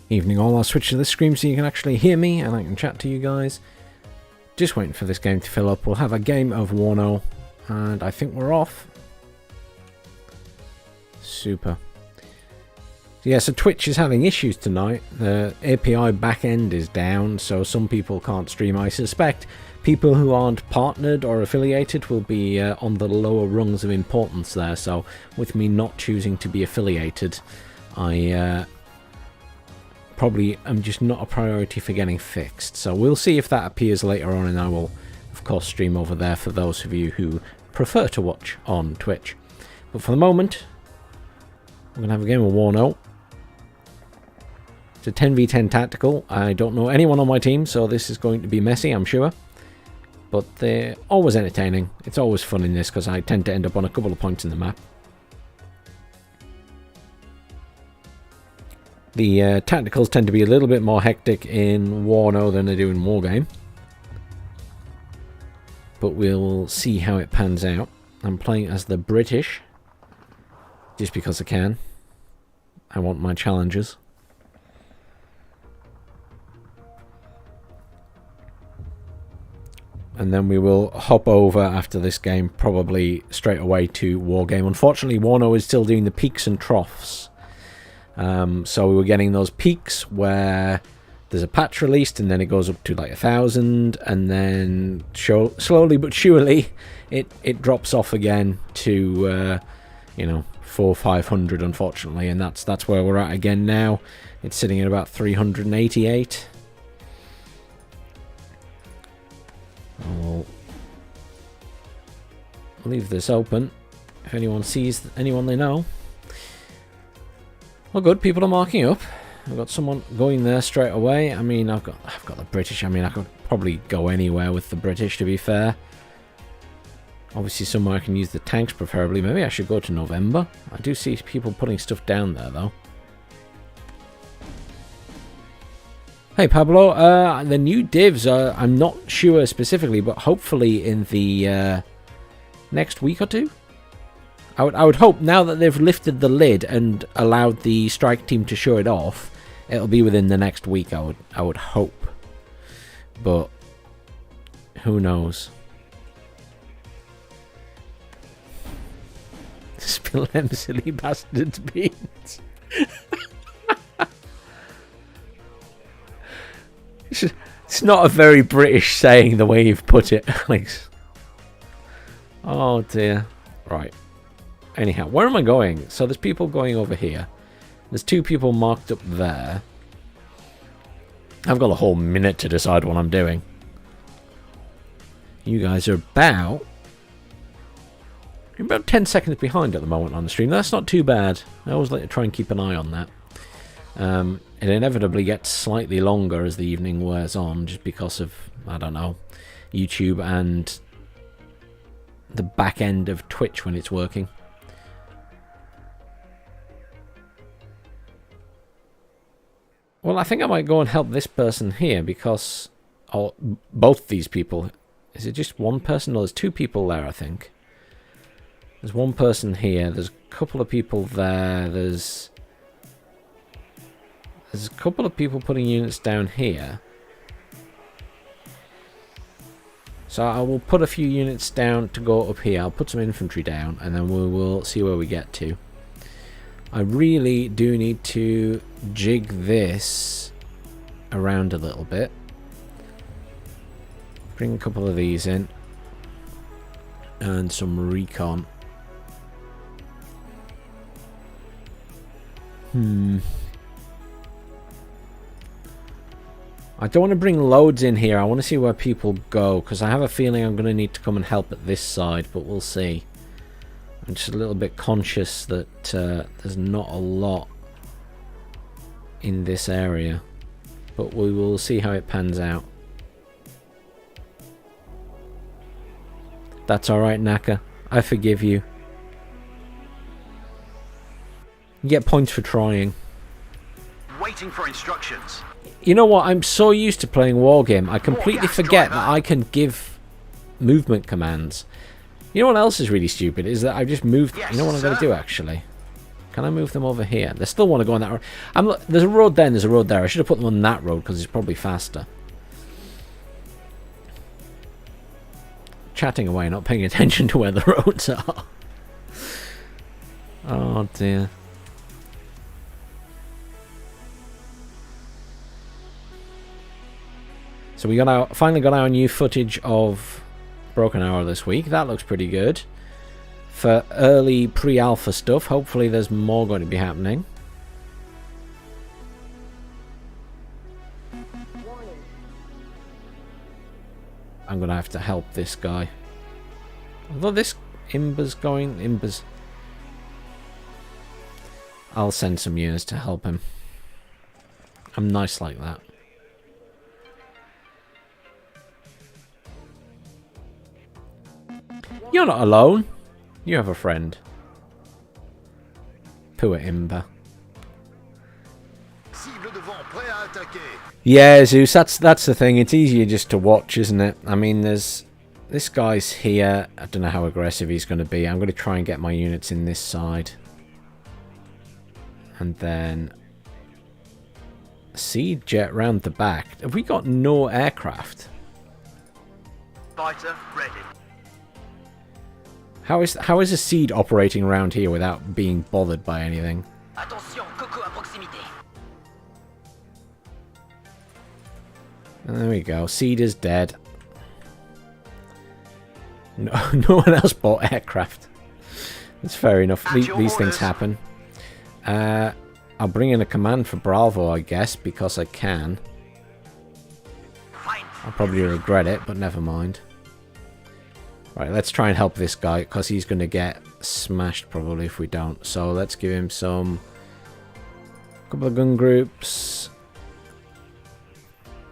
Evening all, I'll switch to this screen so you can actually hear me and I can chat to you guys. Just waiting for this game to fill up. We'll have a game of Warno and I think we're off. Super. Yeah, so Twitch is having issues tonight. The API backend is down, so some people can't stream. I suspect people who aren't partnered or affiliated will be on the lower rungs of importance there. So with me not choosing to be affiliated, I probably am just not a priority for getting fixed. So we'll see if that appears later on, and I will, of course, stream over there for those of you who prefer to watch on Twitch. But for the moment, I'm going to have a game of Warno. It's a 10v10 tactical. I don't know anyone on my team, so this is going to be messy, I'm sure. But they're always entertaining. It's always fun in this because I tend to end up on a couple of points in the map. The tacticals tend to be a little bit more hectic in Warno than they do in Wargame. But we'll see how it pans out. I'm playing as the British, just because I can. I want my challenges. And then we will hop over after this game, probably straight away to Wargame. Unfortunately, Warno is still doing the peaks and troughs. So we were getting those peaks where there's a patch released and then it goes up to like 1,000, and then slowly but surely it drops off again to you know, 400 or 500, unfortunately, and that's where we're at again now. It's sitting at about 388. I'll leave this open if anyone sees anyone they know. Well, good, people are marking up. I've got someone going there straight away. I mean, I've got the British. I mean, I could probably go anywhere with the British, to be fair. Obviously, somewhere I can use the tanks, preferably. Maybe I should go to November. I do see people putting stuff down there, though. Hey, Pablo. The new divs, I'm not sure specifically, but hopefully in the next week or two. I would hope, now that they've lifted the lid and allowed the strike team to show it off, it'll be within the next week, I would hope. But who knows? Spill them silly bastards beans. It's not a very British saying the way you've put it, Alex. Oh dear. Right. Anyhow, where am I going? So there's people going over here. There's two people marked up there. I've got a whole minute to decide what I'm doing. You guys are about 10 seconds behind at the moment on the stream. That's not too bad. I always like to try and keep an eye on that. It inevitably gets slightly longer as the evening wears on, just because of, I don't know, YouTube and the back end of Twitch when it's working. Well, I think I might go and help this person here because both these people. Is it just one person? No, there's two people there, I think. There's one person here. There's a couple of people there. There's a couple of people putting units down here. So I will put a few units down to go up here. I'll put some infantry down and then we will see where we get to. I really do need to jig this around a little bit. Bring a couple of these in. And some recon. I don't want to bring loads in here. I want to see where people go, because I have a feeling I'm going to need to come and help at this side, but we'll see. I'm just a little bit conscious that there's not a lot in this area, but we will see how it pans out. That's alright, Naka. I forgive you. You get points for trying. Waiting for instructions. You know what? I'm so used to playing Wargame, I completely forget that I can give movement commands. You know what else is really stupid? Is that I've just moved... Yes, you know what I'm going to do, actually? Can I move them over here? They still want to go on that road. There's a road there and there's a road there. I should have put them on that road because it's probably faster. Chatting away, not paying attention to where the roads are. Oh dear. So we finally got our new footage of Broken Arrow this week. That looks pretty good. For early pre-alpha stuff, hopefully there's more going to be happening. I'm going to have to help this guy. Although this Imber's going... Imber's... I'll send some units to help him. I'm nice like that. You're not alone. You have a friend. Poor Imber. Yeah, Zeus, that's the thing. It's easier just to watch, isn't it? I mean, there's... This guy's here. I don't know how aggressive he's going to be. I'm going to try and get my units in this side. And then... Seed jet round the back. Have we got no aircraft? Fighter ready. How is a seed operating around here without being bothered by anything? Attention, Coco à proximité. There we go. Seed is dead. No, no one else bought aircraft. That's fair enough. These things happen. I'll bring in a command for Bravo, I guess, because I can. I'll probably regret it, but never mind. Right, let's try and help this guy, because he's going to get smashed probably if we don't. So let's give him some... couple of gun groups.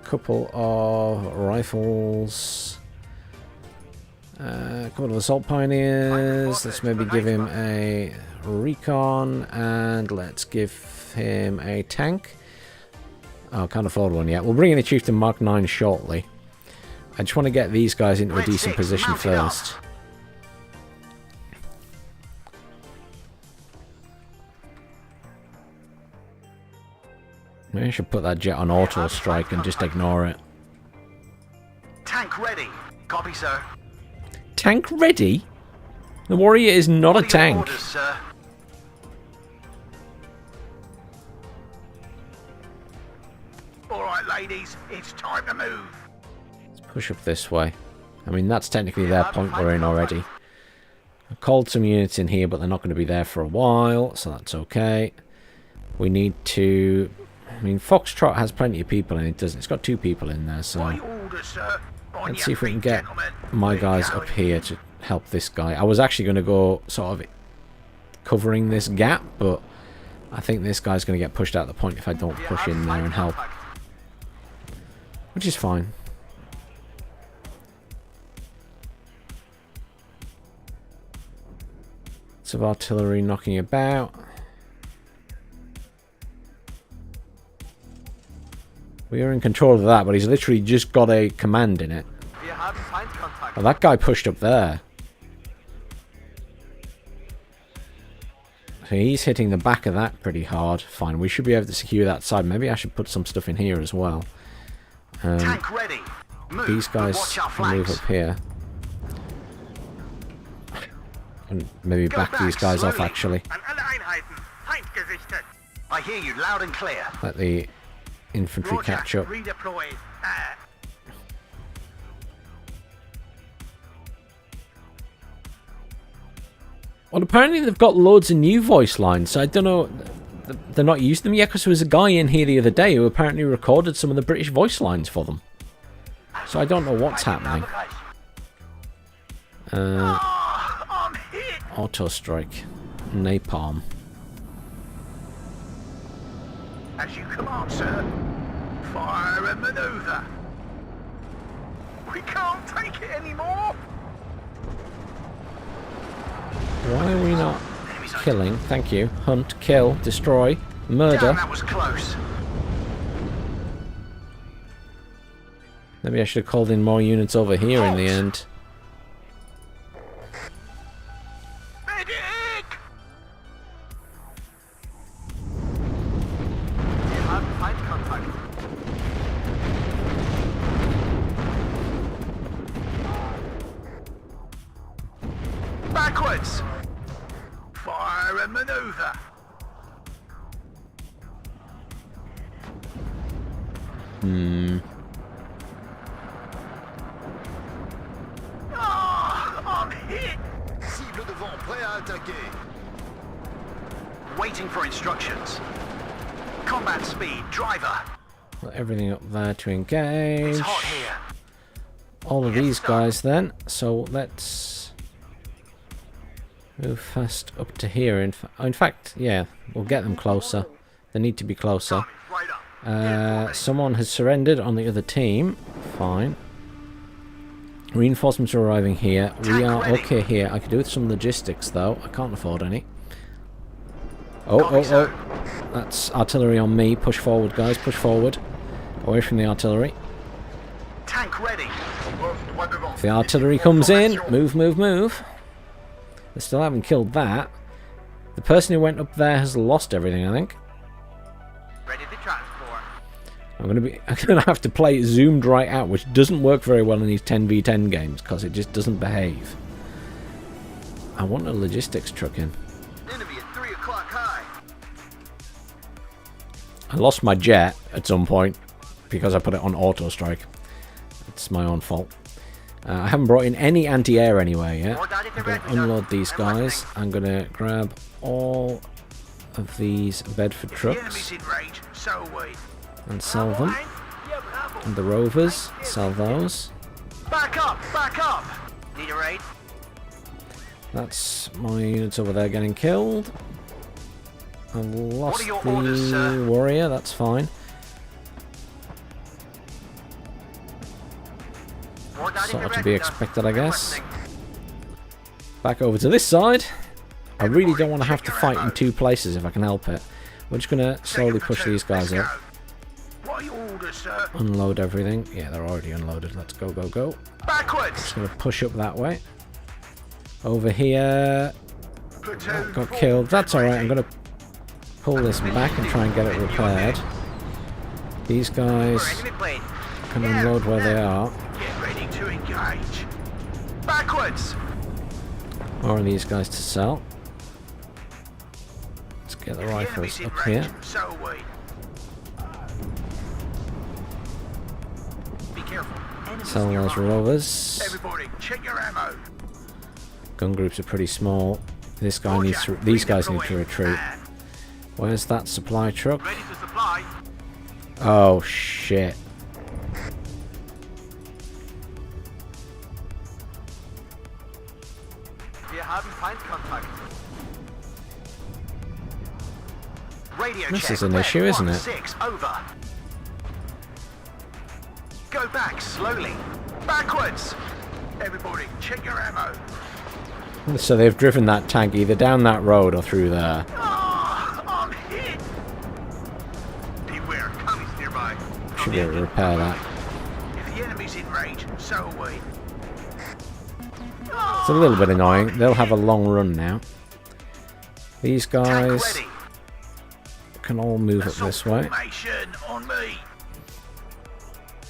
Couple of rifles. A couple of assault pioneers. Let's maybe give him a recon. And let's give him a tank. Oh, can't afford one yet. We'll bring in a Chieftain Mark 9 shortly. I just want to get these guys into a decent position first. Maybe I should put that jet on auto strike and just ignore it. Tank ready. Copy, sir. Tank ready? The Warrior is not a tank. Orders, sir. All right, ladies, it's time to move. Push up this way. I mean, that's technically their point we're in already. I called some units in here, but they're not going to be there for a while, so that's okay. We need to... I mean, Foxtrot has plenty of people in it, doesn't it? It's got 2 people in there, so... Let's see if we can get my guys up here to help this guy. I was actually going to go sort of covering this gap, but I think this guy's going to get pushed out the point if I don't push in there and help. Which is fine. Of artillery knocking about. We are in control of that, but he's literally just got a command in it. Well, that guy pushed up there. So he's hitting the back of that pretty hard. Fine, we should be able to secure that side. Maybe I should put some stuff in here as well. Tank ready. Move, these guys can move up here. And maybe back these guys off, actually. I hear you loud and clear. Let the infantry catch up. Well, apparently they've got loads of new voice lines, so I don't know... They're not using them yet, because there was a guy in here the other day who apparently recorded some of the British voice lines for them. So I don't know what's happening. Auto strike. Napalm. As you command, sir. Fire and maneuver. We can't take it anymore. Why are we not killing? Thank you. Hunt, kill, destroy, murder. Damn, that was close. Maybe I should have called in more units over here in the end. Backwards! Fire and maneuver! I'm hit! Cible devant, prêt à attaquer. Waiting for instructions. Combat speed, driver. Put everything up there to engage. It's hot here. All of these guys then. So let's move fast up to here. In fact, yeah, we'll get them closer. They need to be closer. Right up. Someone has surrendered on the other team. Fine. Reinforcements are arriving here. We are okay here. I could do with some logistics though. I can't afford any. Oh. That's artillery on me. Push forward, guys. Push forward. Away from the artillery. Tank ready. If the artillery comes in, move. They still haven't killed that. The person who went up there has lost everything, I think. Ready to transport. I'm gonna have to play it zoomed right out, which doesn't work very well in these 10v10 games because it just doesn't behave. I want a logistics truck in. Enemy at 3 o'clock high. I lost my jet at some point because I put it on auto strike. It's my own fault. I haven't brought in any anti-air anyway yet. I'm going to unload these guys. I'm going to grab all of these Bedford trucks and sell them. And the Rovers, sell those. Back up! Need a raid? That's my units over there getting killed. I lost What are your the orders, sir? warrior, that's fine. Sort of to be expected, I guess. Back over to this side. I really don't want to have to fight in two places if I can help it. We're just going to slowly push these guys up. What are your orders, sir? Unload everything. Yeah, they're already unloaded. Let's go. Backwards! Just going to push up that way. Over here. Got killed. That's alright. I'm going to pull this back and try and get it repaired. These guys can unload where they are. Get ready to engage. Backwards! More of these guys to sell. Let's get the rifles up here. So we. Be careful. Sell those rovers. Everybody, check your ammo. Gun groups are pretty small. This guy needs to. These guys need to retreat. Where's that supply truck? Ready to supply. Oh shit! Wir haben Feindkontakt. Radio This check. is an issue, isn't it? 6 over. Go back slowly. Backwards. Everybody, check your ammo. So they've driven that tank either down that road or through there. I'm hit. Beware, commies nearby. Should be able to repair that. If the enemy's in range, so are we. It's a little bit annoying. They'll have a long run now. These Tank guys ready. can all move up this way. Formation on me.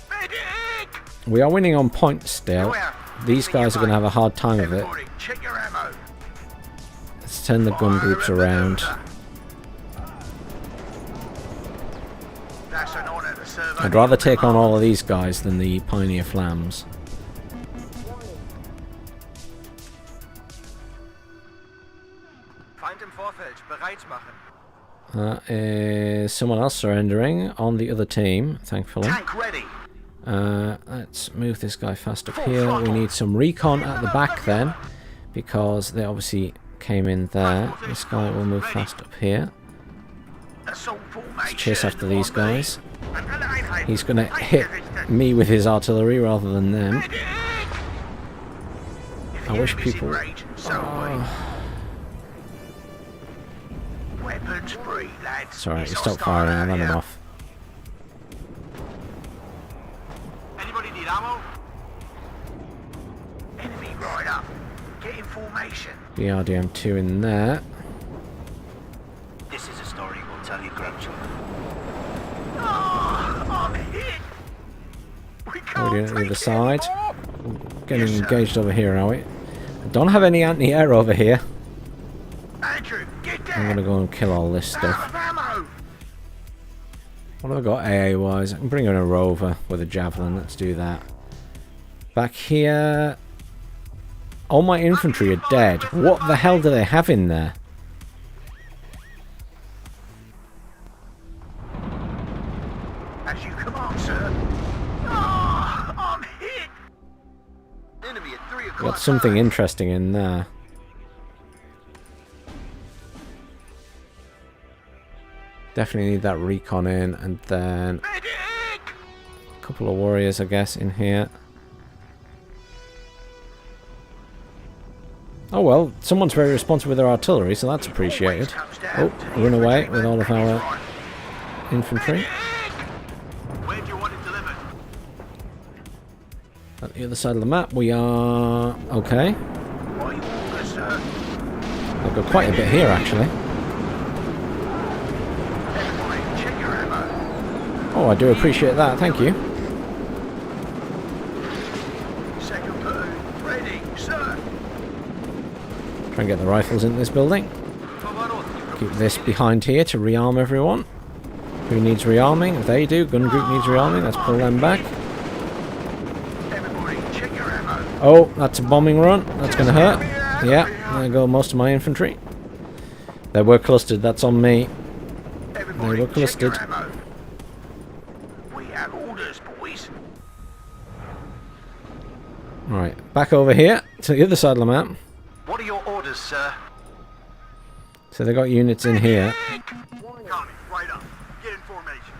Medic! We are winning on points still. These guys are going to have a hard time of it. Everybody, check your ammo. Let's turn the gun groups around. That's an honor to serve. I'd rather take on all of these guys than the Pioneer Flams. Feind im Vorfeld, bereit machen. That is someone else surrendering on the other team, thankfully. Tank ready. Let's move this guy fast up here. We need some recon at the back then, because they obviously came in there. This guy will move fast up here. Assault formation. Let's chase after these on me. guys. He's going to hit me with his artillery rather than them. Medic! If I the wish enemy's in people... range, so are we. Weapons free, lads. Sorry, It's you stop hostile firing. I ran area. him off. Anybody need ammo? Enemy right up. Get in formation. BRDM2 in there. This is a story we'll tell you, grandchildren. I'm hit. We What are we doing can't at the other take it side? anymore. Getting Yes, sir. engaged over here, are we? Don't have any anti-air over here. Andrew, get down. I'm gonna go and kill all this stuff. Out of ammo. What have I got AA wise? I can bring in a rover with a javelin. Let's do that. Back here. All my infantry are dead. What the hell do they have in there? As you command, sir. Ah, I'm hit. Enemy at 3 o'clock. Got something interesting in there. Definitely need that recon in, and then Medic! a couple of warriors, I guess, in here. Oh well, someone's very responsive with their artillery, so that's appreciated. Oh, run away with all of our infantry. Where do you want it delivered? At the other side of the map, we are okay. What are your orders, sir? I've got quite a bit here, actually. Everybody, check your ammo. Oh, I do appreciate that. Thank you. Second platoon, ready, sir. Try and get the rifles in this building. Keep this behind here to rearm everyone. Who needs rearming? If they do, gun group needs rearming. Let's pull them back. Everybody, check your ammo. Oh, that's a bombing run. That's going to hurt. Yeah, there go most of my infantry. They were clustered. That's on me. Everybody, were check clustered. your ammo. We have orders, boys. Right, back over here to the other side of the map. What are your orders, sir? So they got units in here. Connie, right up. Get in formation.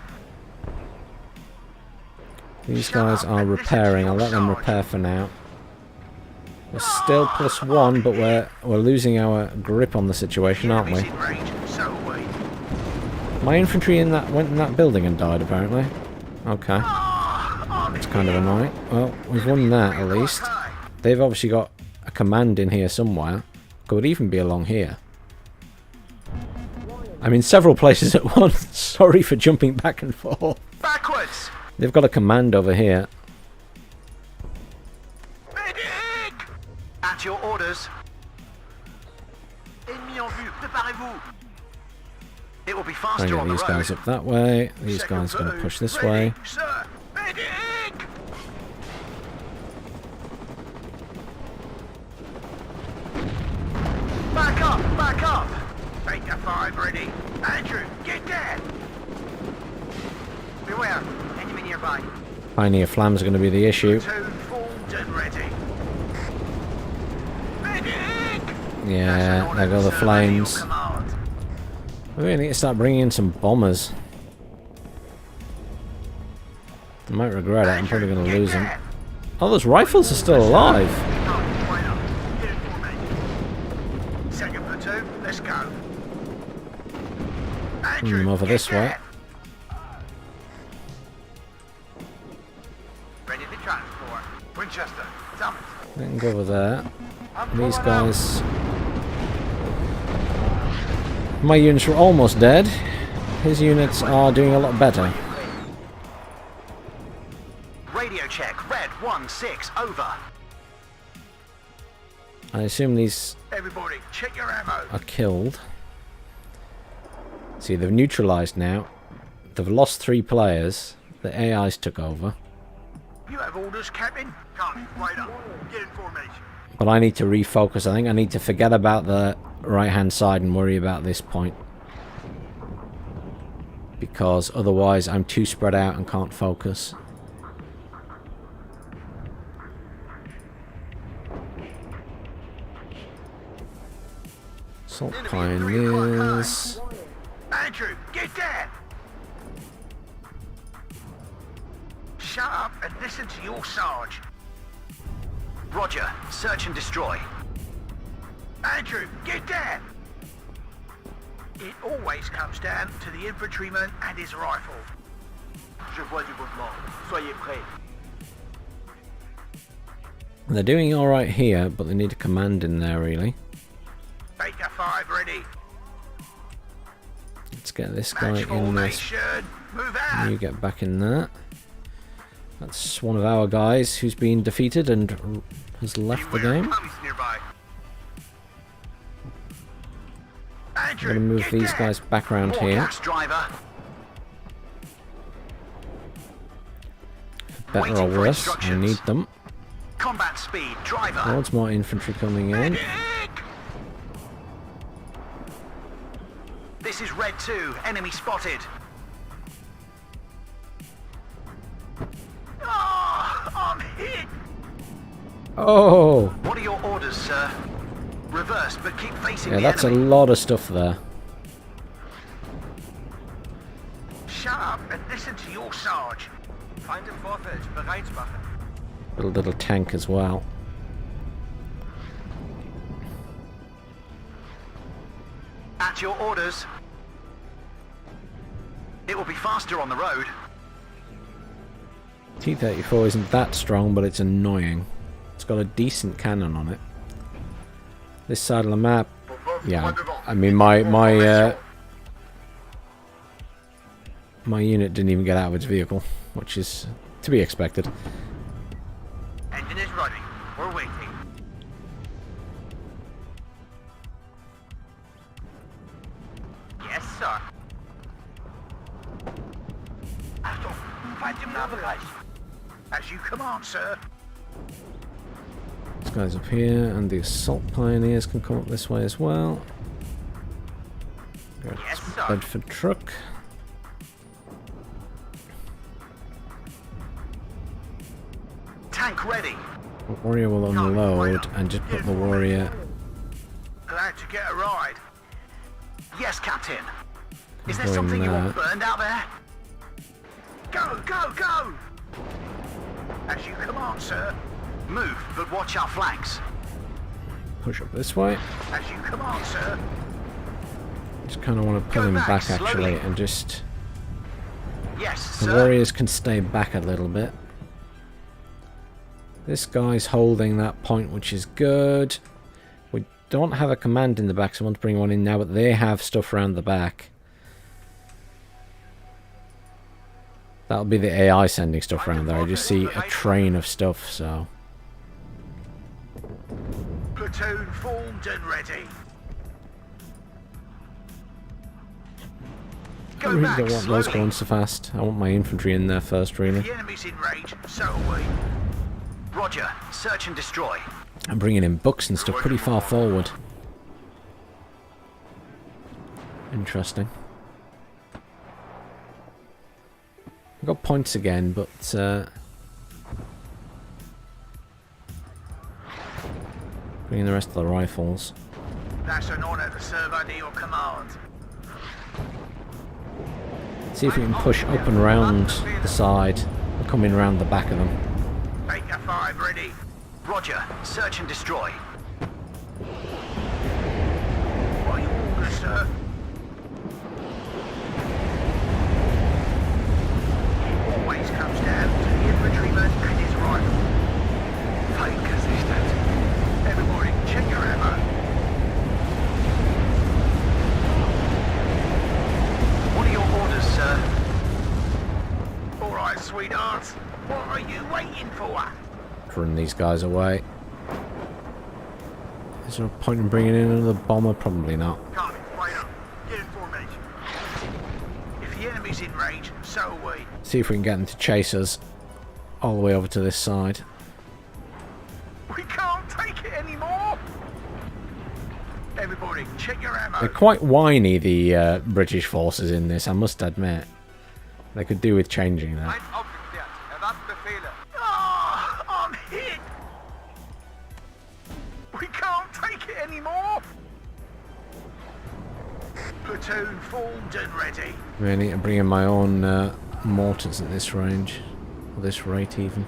These guys are repairing. I'll let them repair for now. We're still +1, but we're losing our grip on the situation, aren't we? Enemy's in range, so are we. My infantry in that went in that building and died, apparently. Okay, that's kind of annoying. Well, we've won that at least. They've obviously got a command in here somewhere. Could even be along here. I'm in several places at once. Sorry for jumping back and forth. Backwards! They've got a command over here. Medic! At your orders. Ennemi en vue, préparez-vous. It will be Try and faster get on the these road. guys up that way. These guys are going to push this way. Sir, medic! Back up! Back up! Beta 5 ready. Andrew, get down! Beware. Enemy nearby. Pioneer Flams are going to be the issue. Platoon formed and ready. Medic! Yeah, there go the Sir, flames. your command. We really need to start bringing in some bombers. I might regret it. I'm probably going to Get lose them. down. Oh, those rifles are still alive. Connie, right up. Get in formation. Second platoon, let's go. Andrew, Over get this way. down. Ready to transport. Winchester, summons. They can go over there. These guys... My units were almost dead. His units are doing a lot better. Radio check. Red 1-6. Over. I assume these Everybody, check your ammo. are killed. See, they've neutralized now. They've lost 3 players. The AIs took over. You have orders, Captain? Connie, right up. Get in formation. But I need to refocus. I think I need to forget about the right-hand side and worry about this point. Because otherwise I'm too spread out and can't focus. Assault Pioneers. Andrew, get down! Shut up and listen to your Sarge. Roger. Search and destroy. Andrew, get down! It always comes down to the infantryman and his rifle. Je vois du mouvement. Soyez prêts. They're doing alright here, but they need a command in there really. Beta 5 ready. Let's get this guy Match in this. formation. Move out. You get back in there. That's one of our guys who's been defeated and has left the game. I'm going to move these guys back around here. Better or worse, I need them. Combat speed, driver. Loads more infantry coming in. This is Red 2, enemy spotted. Oh, I'm hit. Oh! What are your orders, sir? Reverse, but keep facing Yeah, the that's enemy. a lot of stuff there. Shut up and listen to your Sarge. Feind im Vorfeld, bereit machen. Little tank as well. At your orders. It will be faster on the road. T-34 isn't that strong, but it's annoying. It's got a decent cannon on it. This side of the map, yeah. I mean, my unit didn't even get out of its vehicle, which is to be expected. Engine is running. We're waiting. Yes, sir. Achtung, Feind im Nahbereich. As you command, sir. This guy's up here, and the assault pioneers can come up this way as well. Got Yes, sir. Bedford truck. Tank ready. Warrior will unload and just put the warrior. Glad to get a ride. Yes, Captain. Is there Go in something you want there. burned out there? Go, go, go! As you command, sir. Move, but watch our flanks. Push up this way. As you command, sir. Just kind of want to pull Go him back, back actually, slowly. and just Yes, the sir. warriors can stay back a little bit. This guy's holding that point, which is good. We don't have a command in the back, so I want to bring one in now, but they have stuff around the back. That'll be the AI sending stuff around there. I just see a train of stuff, so... Platoon formed and ready. I Go really back, don't want those slowly. going so fast. I want my infantry in there first, really. The enemy's in range, so are we. Roger. Search and destroy. I'm bringing in books and stuff pretty far forward. Interesting. I've got points again, but bringing the rest of the rifles. That's an honor to serve under your command. See if we can push up and round the side and come in around the back of them. Baker 5 ready. Roger. Search and destroy. What are your orders, sir? It always comes down to the infantryman and his rifle. Feindgesichtet. Everybody, check your ammo. What are your orders, sir? All right, sweethearts. What are you waiting for? Run these guys away. Is there a point in bringing in another bomber? Probably not. Come, wait up. Get in formation. If the enemy's in range, so are we. See if we can get them to chase us all the way over to this side. We can't take it anymore. Everybody, check your ammo. They're quite whiny, the British forces in this, I must admit. They could do with changing that. Ah, I'm hit. We can't take it anymore. Platoon formed and ready. I need to bring in my own mortars at this range, or this rate even.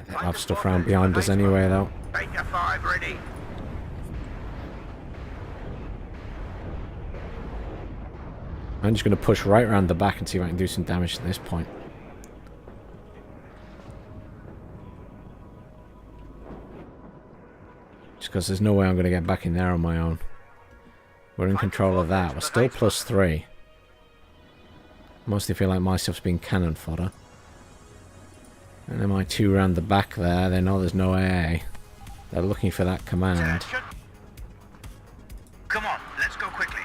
They'll have stuff around behind us anyway, though. Baker 5 ready. I'm just going to push right around the back and see if I can do some damage at this point. Just because there's no way I'm going to get back in there on my own. We're in control of that. We're still +3. Mostly feel like my stuff's been cannon fodder. And then my two round the back there, they know there's no AA. They're looking for that command. Attention. Come on, let's go quickly.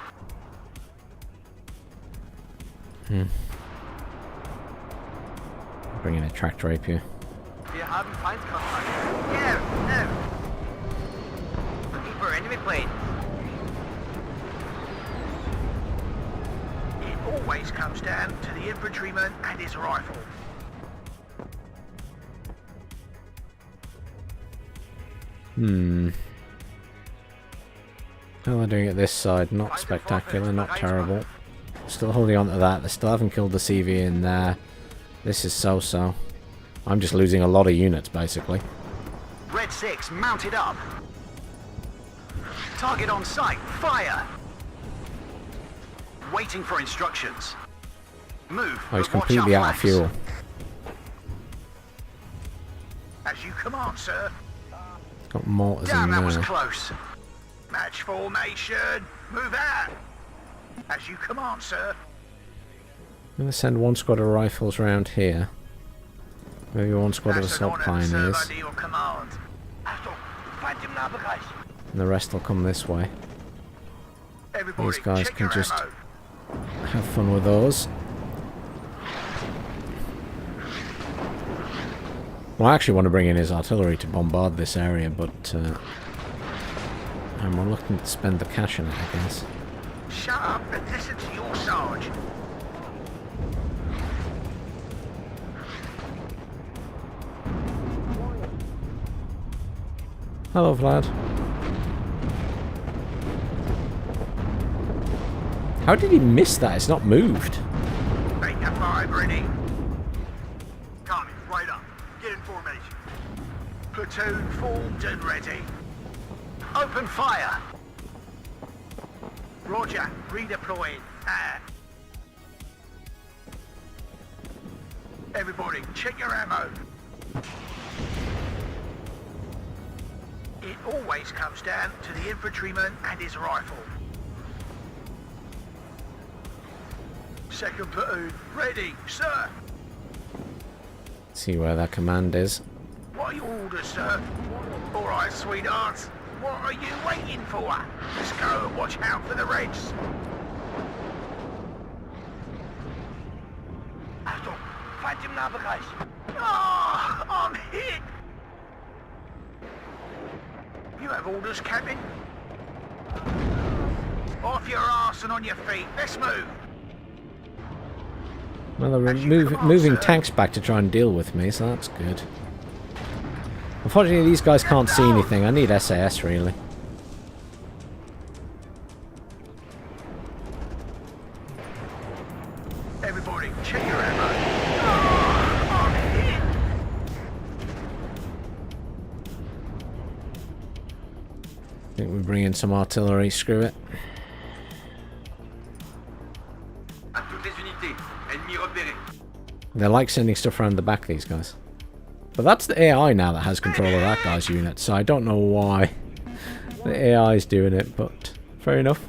Bringing a tractor rapier. Wir haben Feindkontakt. Yeah, no. Looking for enemy plane. It always comes down to the infantryman and his rifle. How are they doing at this side? Not spectacular, not terrible. Still holding on to that. They still haven't killed the CV in there. This is so-so. I'm just losing a lot of units, basically. Red 6 mounted up. Target on sight. Fire. Waiting for instructions. Move. Oh, he's but watch completely our out of flanks. fuel. As you command, sir. He's got mortars Damn, in that was there. close. Match formation. Move out. As you command, sir. I'm going to send one squad of rifles round here. Maybe one squad of That's an assault honor to serve pioneers. under your command. Achtung, Feindnahbereich. And the rest will come this way. Everybody, These guys check can your just ammo. have fun with those. Well, I actually want to bring in his artillery to bombard this area, but I'm reluctant to spend the cash on it, I guess. Shut up and listen to your sarge. Hello, Vlad. How did he miss that? It's not moved. Make a 5 ready. Tommy, right up. Get in formation. Platoon formed and ready. Open fire. Roger, redeploying. Everybody, check your ammo. It always comes down to the infantryman and his rifle. Second platoon, ready, sir. See where that command is. What are your orders, sir? All right, sweethearts. What are you waiting for? Let's go and watch out for the Reds. Achtung, Feindnahbereich. Ah, I'm hit. You have orders, Captain? Off your arse and on your feet. Let's move. Well, they're As you command, moving sir. tanks back to try and deal with me, so that's good. Unfortunately, these guys can't see anything. I need SAS, really. Everybody, check your ammo. Ah, I'm hit. I think we bring in some artillery. Screw it. À toutes les unités. Ennemi repéré. They like sending stuff around the back, these guys. But that's the AI now that has control of that guy's unit, so I don't know why the AI is doing it, but fair enough.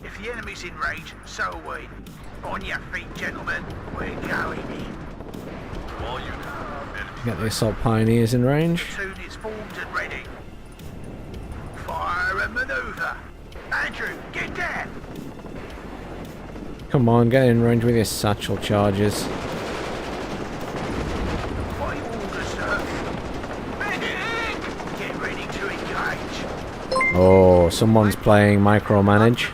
If the enemy's in range, so are we. On your feet, gentlemen. We're going in. Get the assault pioneers in range. Platoon is formed and ready. Fire and maneuver. Andrew, get down. Come on, get in range with your satchel charges. What are your orders, sir? Get ready to engage. Oh, someone's playing micromanage.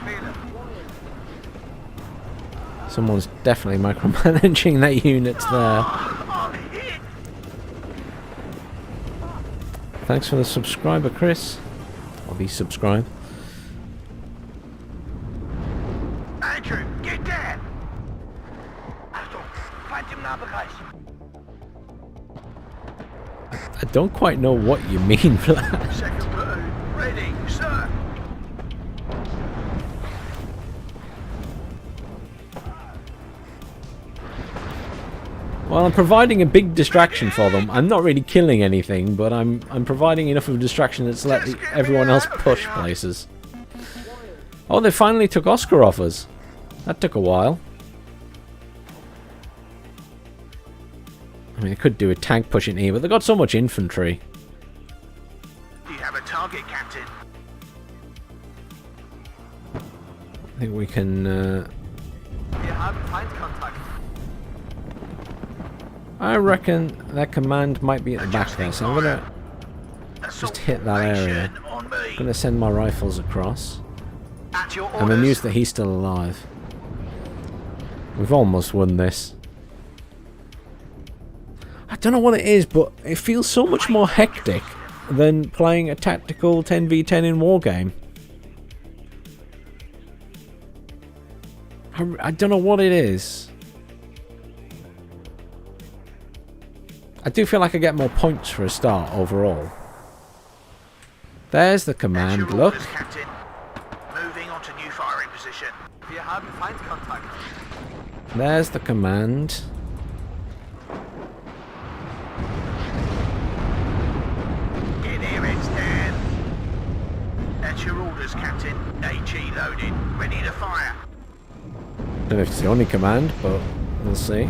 Someone's definitely micromanaging that unit there. I'm hit. Thanks for the subscriber, Chris. Or the subscribe. Andrew, get down. Achtung, Feindnahbereich. I don't quite know what you mean for that. Second platoon, ready, sir. Well, I'm providing a big distraction for them. I'm not really killing anything, but I'm providing enough of a distraction that's let everyone else push places. Oh, they finally took Oscar off us. That took a while. I mean, they could do a tank pushing here, but they've got so much infantry. Do you have a target, Captain? I think we can... Wir haben Feindkontakt. I reckon that command might be at the back there, so I'm gonna just hit that area. On me. I'm gonna send my rifles across. At your I'm orders. amused that he's still alive. We've almost won this. I don't know what it is, but it feels so much more hectic than playing a tactical 10v10 in Wargame. I don't know what it is. I do feel like I get more points for a start overall. There's the At command, your look. orders, Captain. Moving on to new firing position. Wir haben Feindkontakt. There's the command. Get here, it's Dan. At your orders, Captain. AG loaded. Ready to fire. Don't know if it's the only command, but we'll see.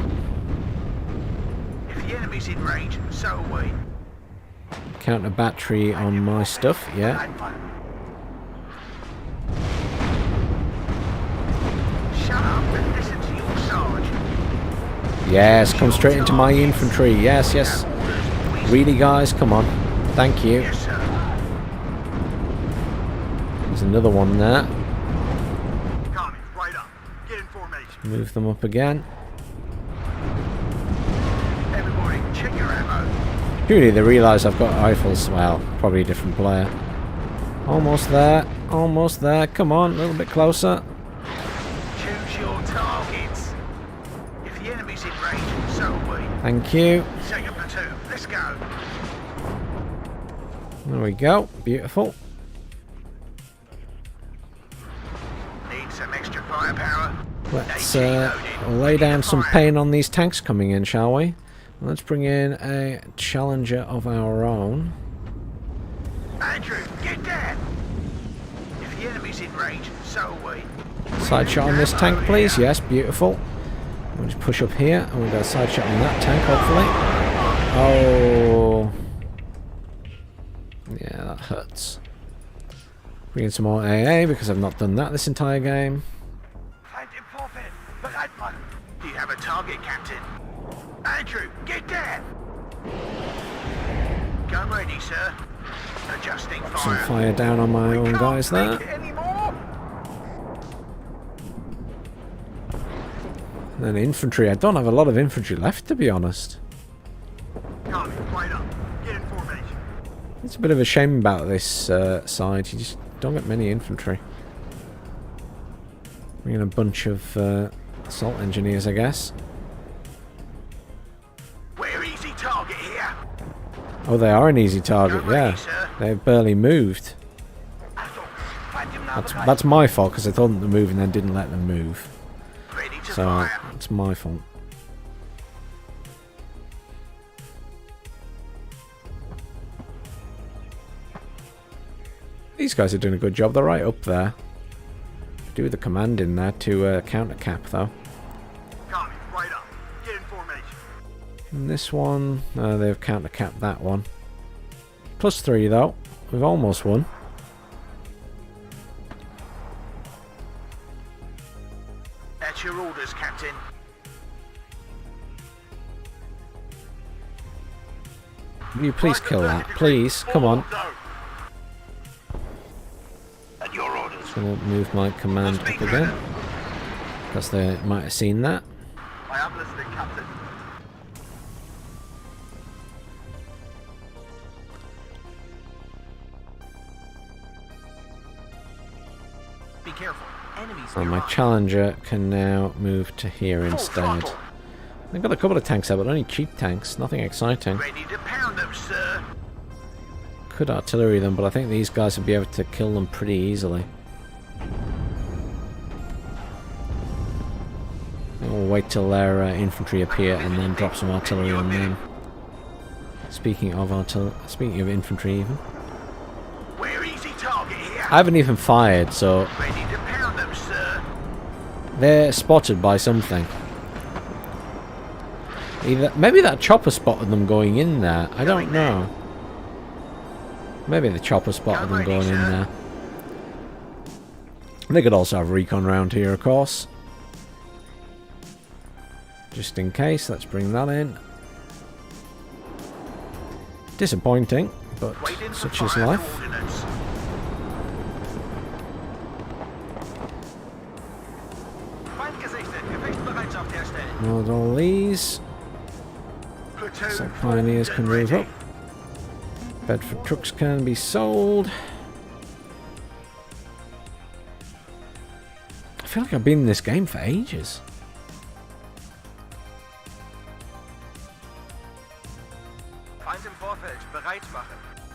If the enemy's in range, so are we. Counter battery on my stuff, yeah. Shut up and listen to your sarge. Yes, come straight into my infantry. Yes, yes. Really, guys, come on. Thank you. Yes, sir. There's another one there. Coming, right up. Get in formation. Move them up again. Everybody, check your ammo. Surely they realise I've got rifles. Well, probably a different player. Almost there. Almost there. Come on, a little bit closer. Choose your targets. If the enemy's in range, so are we. Thank you. Take a platoon. Let's go. There we go. Beautiful. Need some extra firepower. Let's AG loaded. lay Ready down to some fire. pain on these tanks coming in, shall we? Let's bring in a challenger of our own. Andrew, get down. If the enemy's in range, so are we. Side shot on this tank, please. Yes, beautiful. We'll just push up here and we'll get a side shot on that tank, hopefully. Oh. Yeah, that hurts. Bring in some more AA because I've not done that this entire game. Do you have a target, Captain? Andrew, get down. Gun ready, sir. Adjusting Some fire. fire down on my own guys there. Anymore. And then infantry. I don't have a lot of infantry left, to be honest. Coming, right up. Get in formation. It's a bit of a shame about this side. You just don't get many infantry. Bring in a bunch of assault engineers, I guess. We're easy target here. Oh, they are an easy target, Gun ready, yeah. sir. They've barely moved. That's my fault, because I told them to move and then didn't let them move. Ready to So, fire. it's my fault. These guys are doing a good job. They're right up there. Do the command in there to counter cap, though. Coming, right up. Get in formation. And this one, they've counter capped that one. +3 though. We've almost won. At your orders, Captain. Will you please kill that? Please, come on. At your orders. I'm gonna move my command up again. Because they might have seen that. I am listening, Captain. Be careful. Enemies And my nearby. challenger can now move to here instead. They've got a couple of tanks there, but only cheap tanks. Nothing exciting. Ready to pound them, sir. Could artillery them, but I think these guys would be able to kill them pretty easily. We'll wait till their infantry appear and then drop some artillery on them. Speaking of infantry, even We're easy target here. I haven't even fired, so Ready to pound them, sir. They're spotted by something. Maybe that chopper spotted them going in there. I don't know. Maybe the chopper spotted them going in there. They could also have recon round here, of course. Just in case, let's bring that in. Disappointing, but such is life. Load all these. So pioneers can move up. Bedford trucks can be sold. I feel like I've been in this game for ages.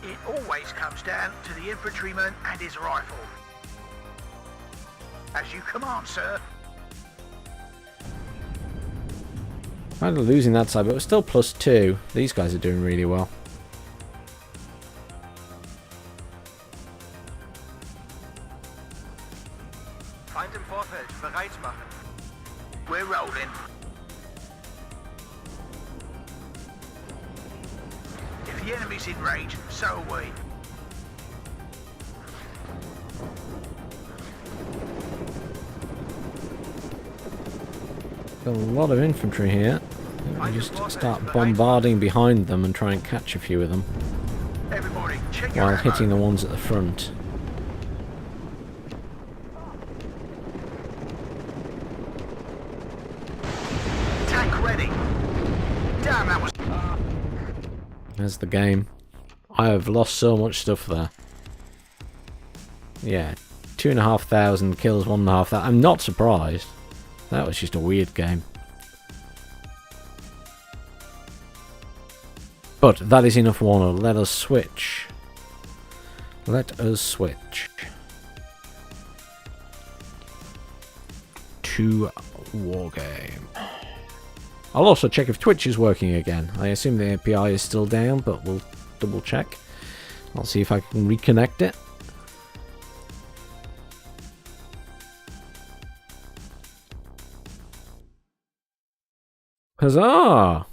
It always comes down to the infantryman and his rifle. As you command, sir. Kind of losing that side, but we're still +2. These guys are doing really well. We're rolling. If the enemy's in range, so are we. Got a lot of infantry here. We just start bombarding behind them and try and catch a few of them while hitting the ones at the front. Tank ready. Damn, that was. There's the game. I have lost so much stuff there. Yeah, 2,500 kills, 1,500. I'm not surprised. That was just a weird game. But that is enough, Warno. Let us switch. Let us switch to Wargame. I'll also check if Twitch is working again. I assume the API is still down, but we'll double check. I'll see if I can reconnect it. Huzzah!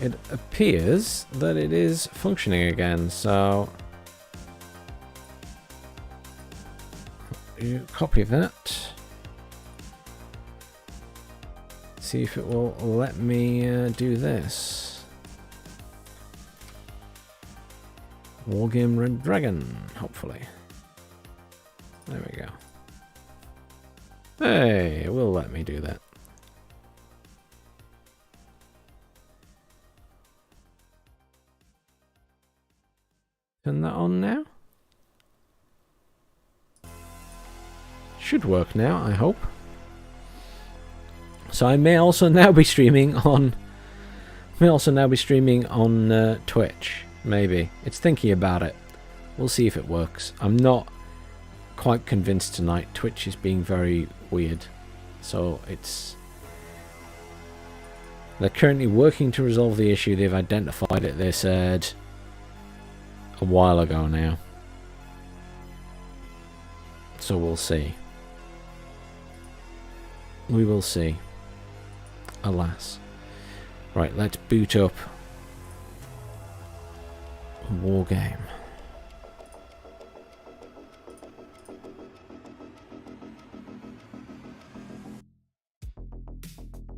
It appears that it is functioning again, so you copy that. See if it will let me do this. Wargame Red Dragon, hopefully. There we go. Hey, it will let me do that. Turn that on now. Should work now, I hope. So I may also now be streaming on. Twitch. Maybe it's thinking about it. We'll see if it works. I'm not quite convinced tonight. Twitch is being very weird, so it's. They're currently working to resolve the issue. They've identified it. They said a while ago now. So we'll see. We will see. Alas. Right, let's boot up Wargame.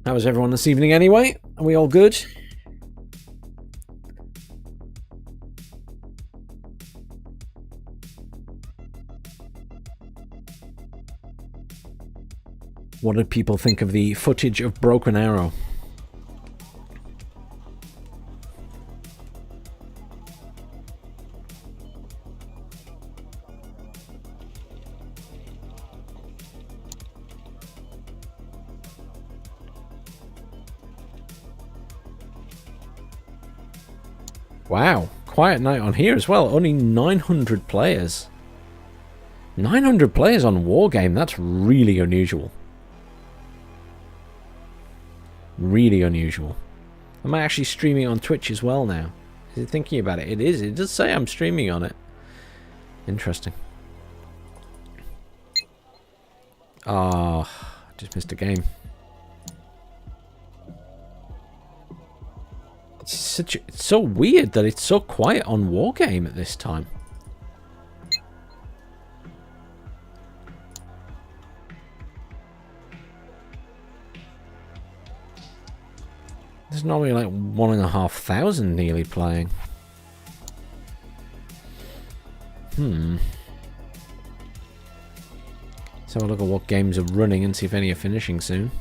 How was everyone this evening anyway? Are we all good? What did people think of the footage of Broken Arrow? Wow, quiet night on here as well. Only 900 players. 900 players on Wargame, that's really unusual. Really unusual. Am I actually streaming on Twitch as well now? Is it thinking about it? It is. It does say I'm streaming on it. Interesting. Oh, just missed a game. It's so weird that it's so quiet on Wargame at this time. There's normally like 1,500 nearly playing. Let's have a look at what games are running and see if any are finishing soon.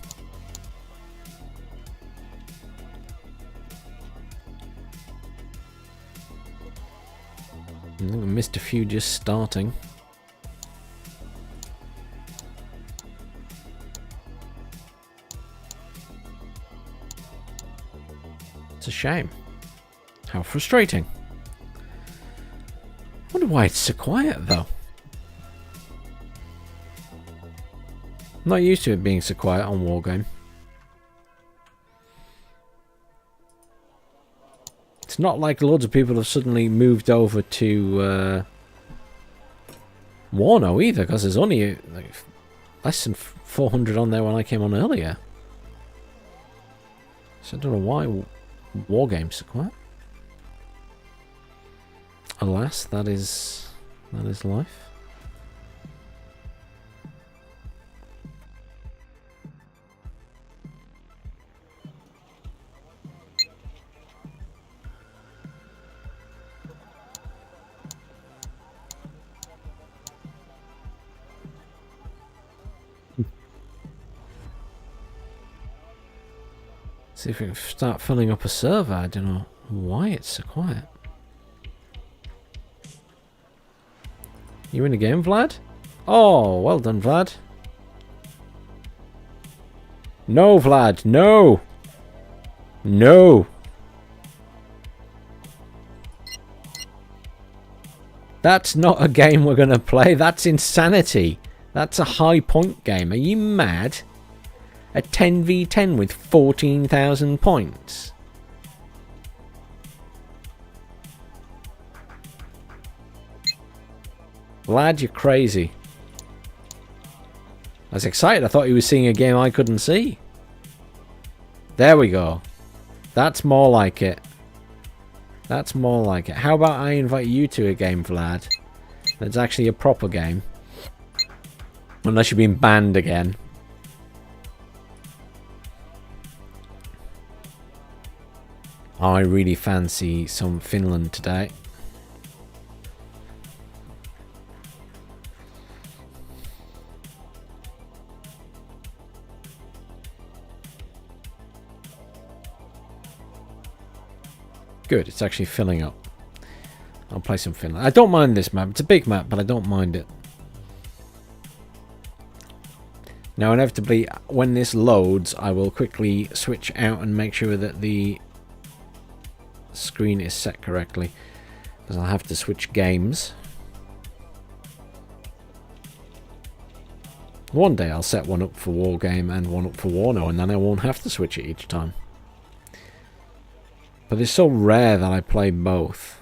I think I missed a few just starting. It's a shame. How frustrating. I wonder why it's so quiet though. I'm not used to it being so quiet on Wargame. It's not like loads of people have suddenly moved over to Warno either, because there's only like less than 400 on there when I came on earlier. So I don't know why Wargame's so quiet. Alas, that is life. See if we can start filling up a server. I don't know why it's so quiet. You in the game, Vlad? Oh, well done, Vlad. No, Vlad, no! No! That's not a game we're going to play. That's insanity. That's a high point game. Are you mad? A 10v10 with 14,000 points. Vlad, you're crazy. I was excited. I thought he was seeing a game I couldn't see. There we go. That's more like it. That's more like it. How about I invite you to a game, Vlad? That's actually a proper game. Unless you've been banned again. I really fancy some Finland today. Good, it's actually filling up. I'll play some Finland. I don't mind this map. It's a big map, but I don't mind it. Now, inevitably, when this loads, I will quickly switch out and make sure that the screen is set correctly, because I'll have to switch games. One day I'll set one up for Wargame and one up for Warno, and then I won't have to switch it each time. But it's so rare that I play both.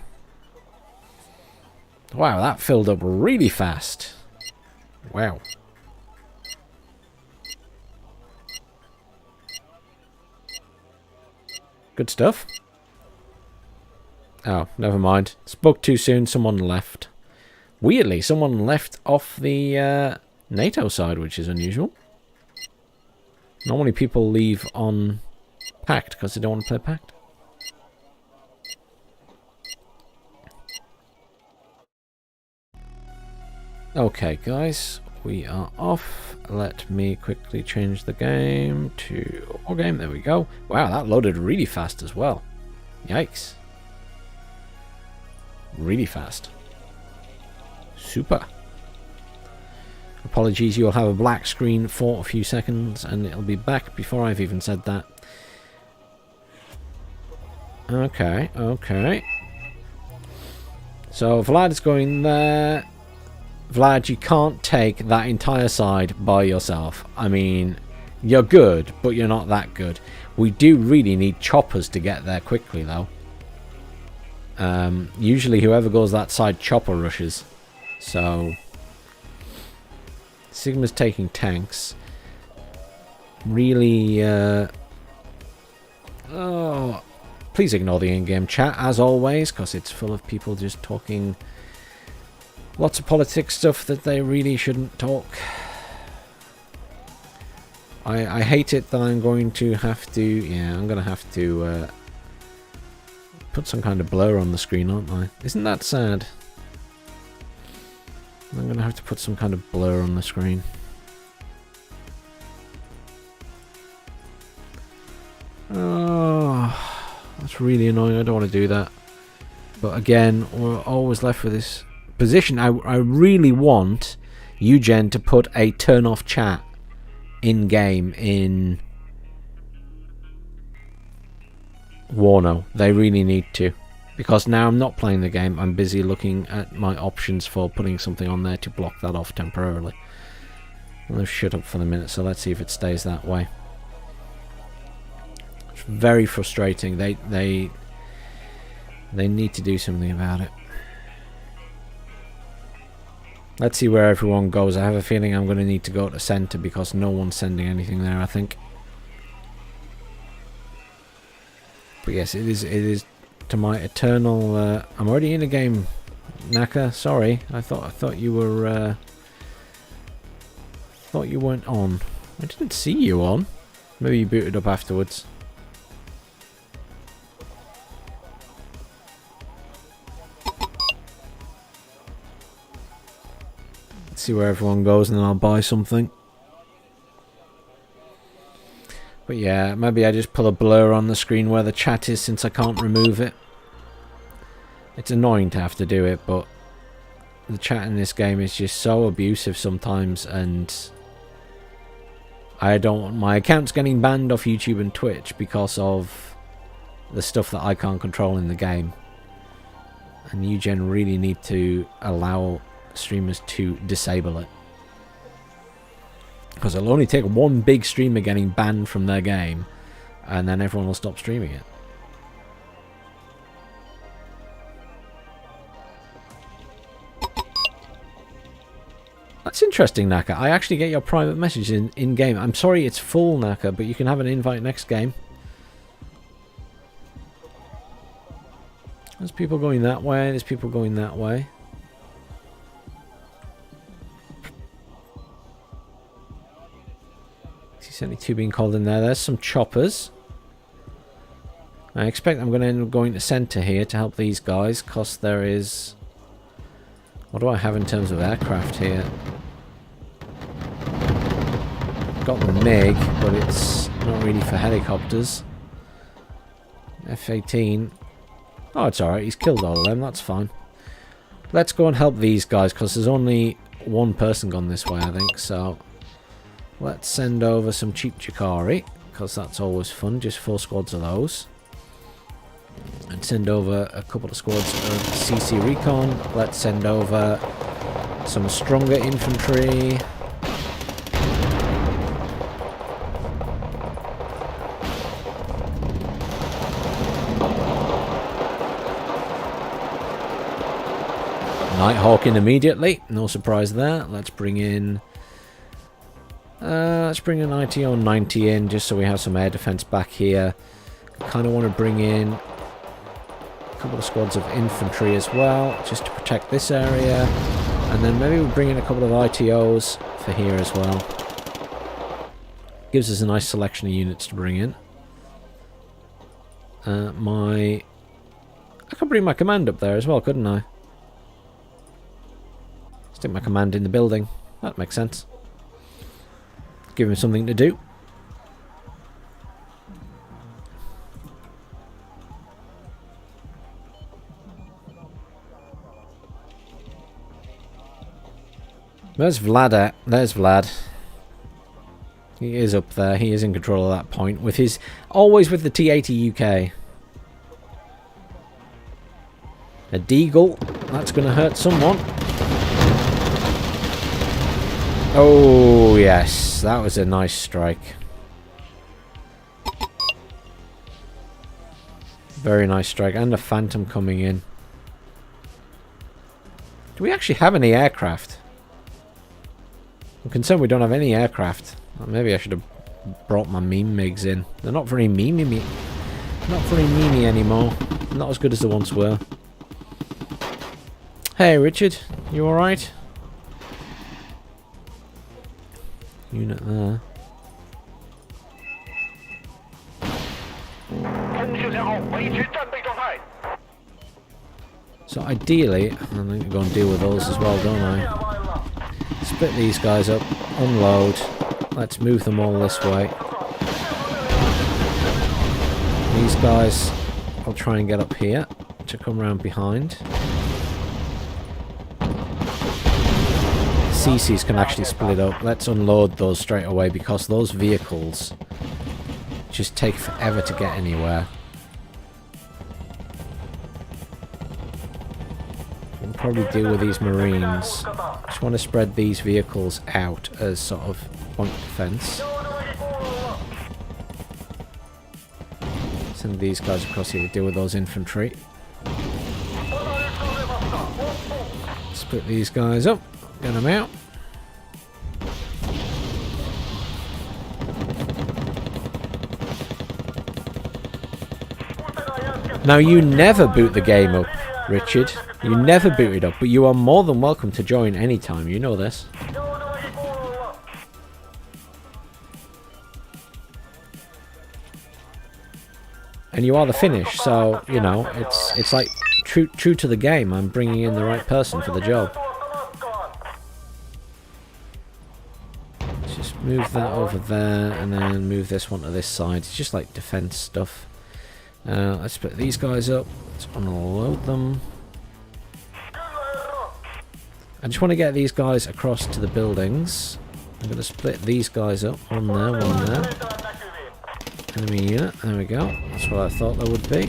Wow, that filled up really fast. Wow. Good stuff. Oh, never mind. Spoke too soon. Someone left. Weirdly, someone left off the NATO side, which is unusual. Normally people leave on Pact because they don't want to play Pact. Okay, guys. We are off. Let me quickly change the game to Wargame. There we go. Wow, that loaded really fast as well. Yikes. Really fast. Super. Apologies, you'll have a black screen for a few seconds and it'll be back before I've even said that. Okay, okay. So Vlad is going there. Vlad, you can't take that entire side by yourself. I mean, you're good, but you're not that good. We do really need choppers to get there quickly, though. Usually whoever goes that side chopper rushes. So Sigma's taking tanks. Really, oh, please ignore the in-game chat, as always, because it's full of people just talking lots of politics stuff that they really shouldn't talk. I hate it that I'm going to have to, yeah, I'm going to have to put some kind of blur on the screen, aren't I? Isn't that sad? I'm going to have to put some kind of blur on the screen. Oh, that's really annoying. I don't want to do that. But again, we're always left with this position. I really want Eugen to put a turn off chat in game in Warno. They really need to. Because now I'm not playing the game. I'm busy looking at my options for putting something on there to block that off temporarily. Well, they've shut up for the minute, so let's see if it stays that way. It's very frustrating. They need to do something about it. Let's see where everyone goes. I have a feeling I'm going to need to go to center because no one's sending anything there, I think. But yes, it is to my eternal. I'm already in a game, Naka. Sorry, I thought you were. Thought you weren't on. I didn't see you on. Maybe you booted up afterwards. Let's see where everyone goes, and then I'll buy something. But yeah, maybe I just put a blur on the screen where the chat is since I can't remove it. It's annoying to have to do it, but the chat in this game is just so abusive sometimes, and I don't want my account's getting banned off YouTube and Twitch because of the stuff that I can't control in the game. And Eugen really need to allow streamers to disable it. Because it'll only take one big streamer getting banned from their game, and then everyone will stop streaming it. That's interesting, Naka. I actually get your private message in game. I'm sorry it's full, Naka, but you can have an invite next game. There's people going that way. There's people going that way. There's only two being called in there. There's some choppers. I expect I'm going to end up going to center here to help these guys, because there is... What do I have in terms of aircraft here? Got the MiG, but it's not really for helicopters. F-18. Oh, it's alright. He's killed all of them. That's fine. Let's go and help these guys, because there's only one person gone this way, I think, so... Let's send over some cheap Chikari, because that's always fun, just 4 squads of those. And send over a couple of squads of CC Recon. Let's send over some stronger infantry. Nighthawk in immediately, no surprise there. Let's bring in... let's bring an ITO 90 in, just so we have some air defense back here. Kind of want to bring in a couple of squads of infantry as well, just to protect this area. And then maybe we'll bring in a couple of ITOs for here as well. Gives us a nice selection of units to bring in. I could bring my command up there as well, couldn't I? Stick my command in the building. That makes sense. Give him something to do. Where's Vlad at? There's Vlad. He is up there. He is in control of that point. With his... Always with the T-80 UK. A Deagle. That's going to hurt someone. Oh, yes. That was a nice strike. Very nice strike. And a Phantom coming in. Do we actually have any aircraft? I'm concerned we don't have any aircraft. Maybe I should have brought my meme MiGs in. They're not very memey. Not very memey anymore. Not as good as they once were. Hey Richard, you alright? Unit there. So ideally, I need to go and deal with those as well, don't I? Split these guys up, unload. Let's move them all this way. These guys, I'll try and get up here to come round behind. CCs can actually split up. Let's unload those straight away because those vehicles just take forever to get anywhere. We'll probably deal with these Marines. Just want to spread these vehicles out as sort of point defense. Send these guys across here to deal with those infantry. Split these guys up. Get them out. Now you never boot the game up, Richard. You never boot it up, but you are more than welcome to join anytime. You know this. And you are the finish, so you know it's like true to the game. I'm bringing in the right person for the job. Just move that over there, and then move this one to this side. It's just like defense stuff. Let's split these guys up. Let's unload them. I just want to get these guys across to the buildings. I'm going to split these guys up. One there, one there. Enemy unit. There we go. That's what I thought there would be.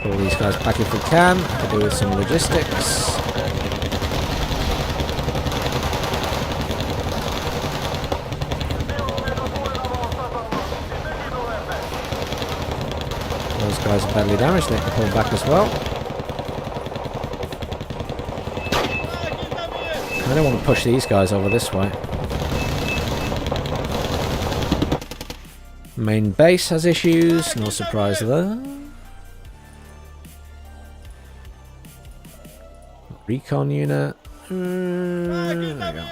Pull these guys back if we can, to do with some logistics. Those guys are badly damaged, they can pull back as well. I don't want to push these guys over this way. Main base has issues, no surprise there. Recon unit. There we go.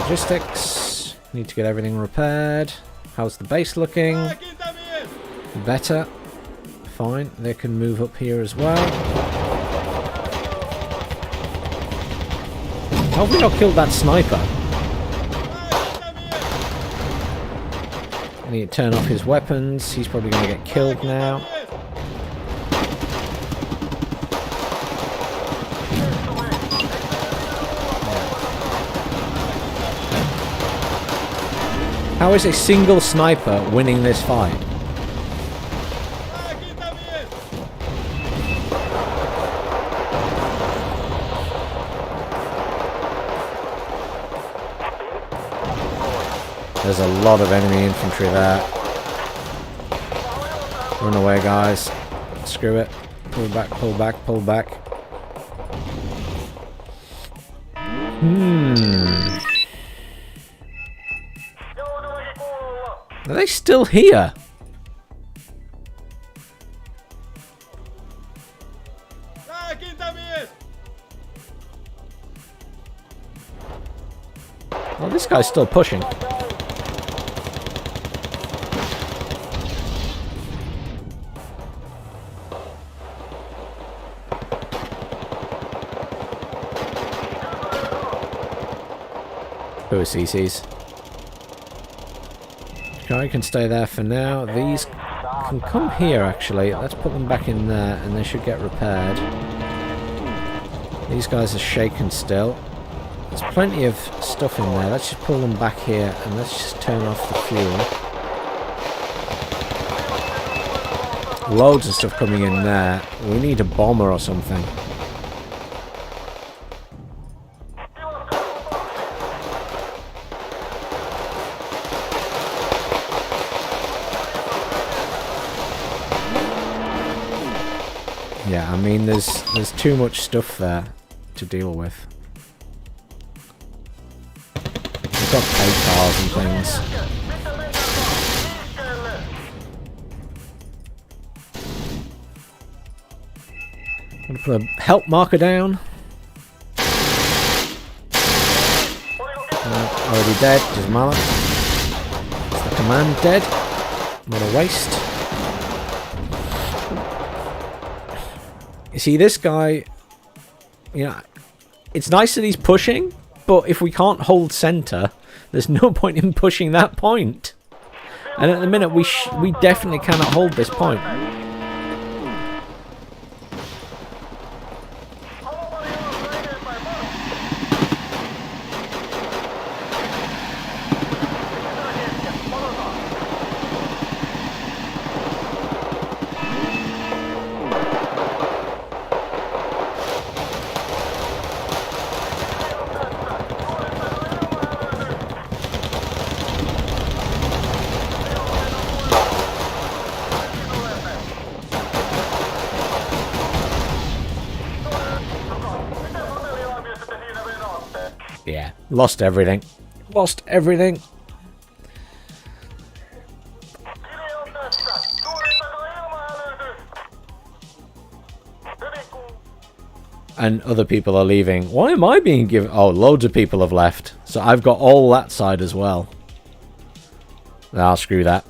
Logistics. Need to get everything repaired. How's the base looking? Better. Fine. They can move up here as well. How have we not killed that sniper? I need to turn off his weapons. He's probably going to get killed now. How is a single sniper winning this fight? There's a lot of enemy infantry there. Run away, guys. Screw it. Pull back, pull back, pull back. Are they still here? Oh, this guy's still pushing. Who are CCs? Okay, can stay there for now. These can come here, actually. Let's put them back in there, and they should get repaired. These guys are shaken still. There's plenty of stuff in there. Let's just pull them back here, and let's just turn off the fuel. Loads of stuff coming in there. We need a bomber or something. Yeah, I mean, there's too much stuff there to deal with. We've got paid cars and things. I'm gonna put a help marker down. Already dead, doesn't matter. Is the command dead? What a waste. You see, this guy, you know, it's nice that he's pushing, but if we can't hold center, there's no point in pushing that point. And at the minute, we definitely cannot hold this point. Yeah, lost everything. Lost everything. And other people are leaving. Why am I being given... Oh, loads of people have left. So I've got all that side as well. Ah, screw that.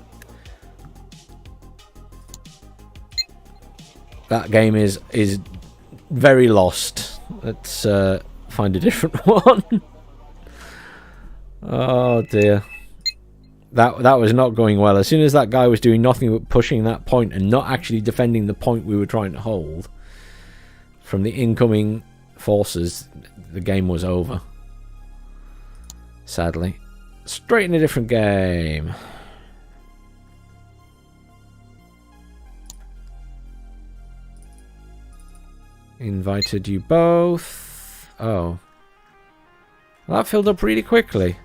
That game is very lost. Let's find a different one. Oh dear. That was not going well. As soon as that guy was doing nothing but pushing that point and not actually defending the point we were trying to hold from the incoming forces, the game was over. Sadly. Straight in a different game. Invited you both. Oh. Well, that filled up really quickly.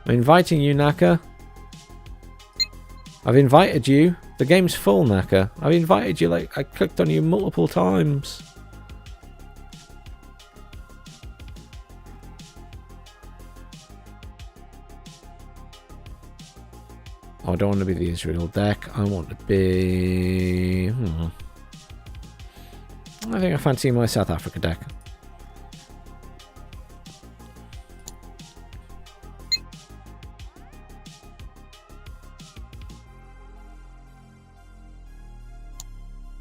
I'm inviting you, Naka. I've invited you. The game's full, Naka. I've invited you, like, I clicked on you multiple times. Oh, I don't want to be the Israel deck. I want to be... I think I fancy my South Africa deck.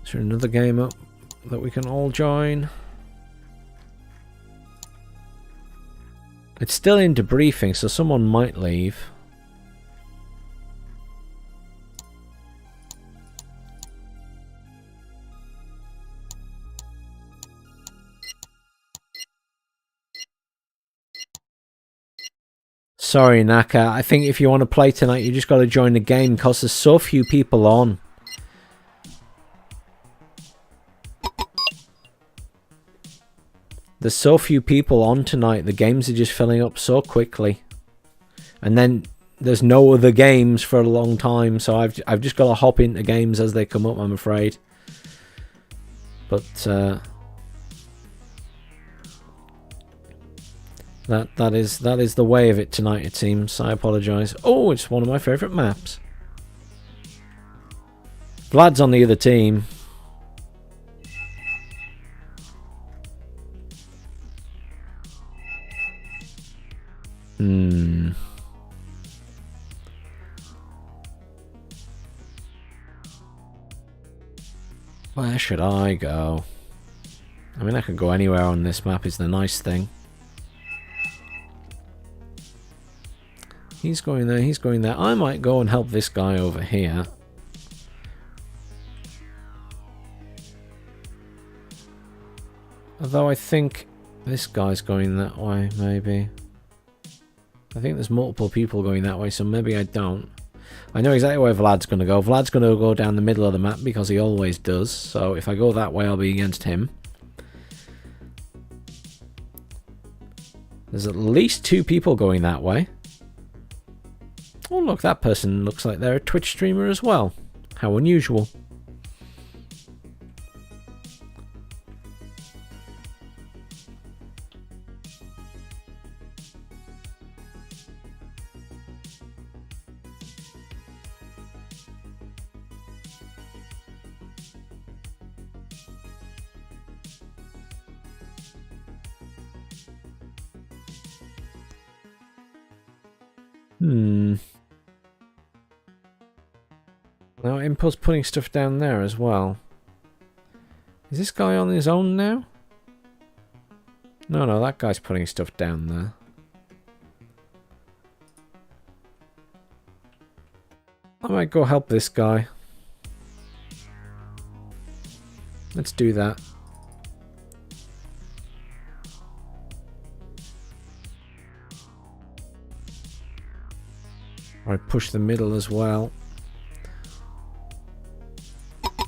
Is there another game up that we can all join? It's still in debriefing, so someone might leave. Sorry, Naka. I think if you want to play tonight, you just got to join the game because there's so few people on. There's so few people on tonight. The games are just filling up so quickly. And then there's no other games for a long time, so I've just got to hop into games as they come up, I'm afraid. But that is the way of it tonight, it seems. I apologise. Oh, it's one of my favourite maps. Vlad's on the other team. Where should I go? I mean, I could go anywhere on this map is the nice thing. He's going there, he's going there. I might go and help this guy over here. Although I think this guy's going that way, maybe. I think there's multiple people going that way, so maybe I don't. I know exactly where Vlad's going to go. Vlad's going to go down the middle of the map because he always does. So if I go that way, I'll be against him. There's at least 2 people going that way. Oh, look, that person looks like they're a Twitch streamer as well. How unusual. Now Impo's putting stuff down there as well. Is this guy on his own now? No, that guy's putting stuff down there. I might go help this guy. Let's do that. I push the middle as well.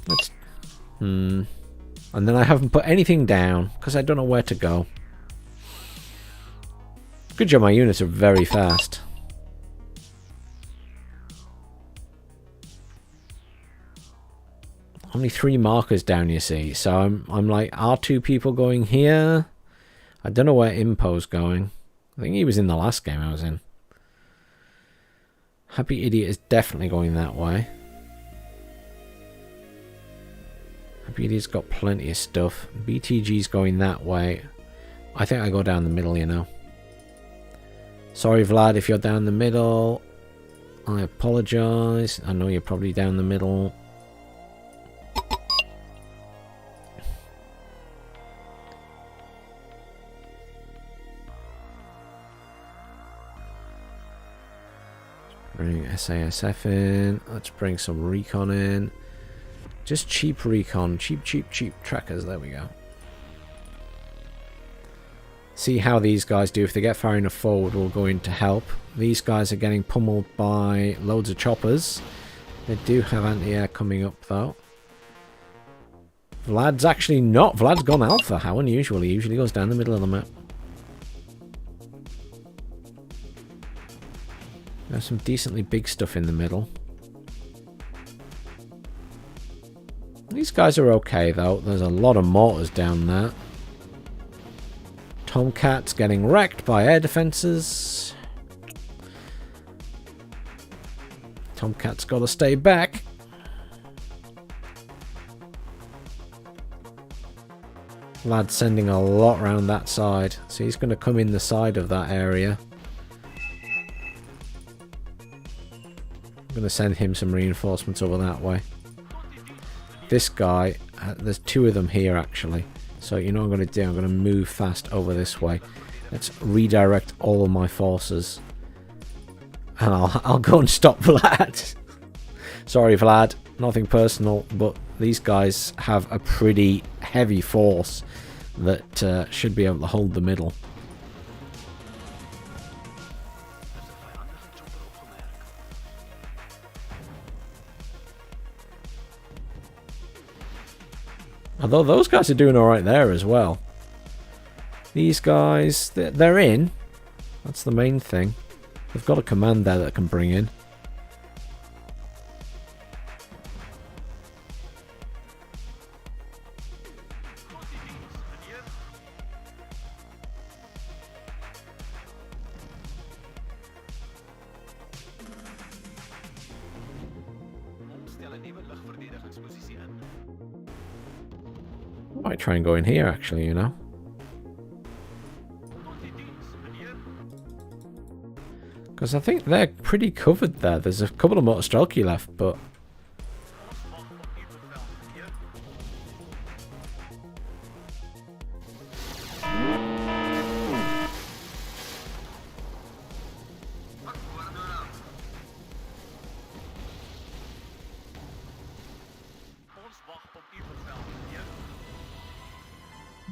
Let's... And then I haven't put anything down because I don't know where to go. Good job, my units are very fast. Only 3 markers down, you see. So I'm like, are 2 people going here? I don't know where Impo's going. I think he was in the last game I was in. Happy Idiot is definitely going that way. Happy Idiot's got plenty of stuff. BTG's going that way. I think I go down the middle, you know. Sorry, Vlad, if you're down the middle. I apologise. I know you're probably down the middle. Bring SASF in. Let's bring some recon in. Just cheap recon. Cheap trackers. There we go. See how these guys do. If they get far enough forward, we'll go in to help. These guys are getting pummeled by loads of choppers. They do have anti-air coming up, though. Vlad's actually not. Vlad's gone alpha. How unusual. He usually goes down the middle of the map. There's some decently big stuff in the middle. These guys are okay, though. There's a lot of mortars down there. Tomcat's getting wrecked by air defenses. Tomcat's got to stay back. Lad's sending a lot around that side. So he's going to come in the side of that area. I'm going to send him some reinforcements over that way. This guy, there's 2 of them here actually. So you know what I'm going to do? I'm going to move fast over this way. Let's redirect all of my forces. And I'll go and stop Vlad. Sorry Vlad, nothing personal, but these guys have a pretty heavy force that should be able to hold the middle. Although those guys are doing alright there as well. These guys, they're in. That's the main thing. They've got a command there that can bring in. Might try and go in here actually, you know. Because I think they're pretty covered there. There's a couple of Motorstrelki left, but...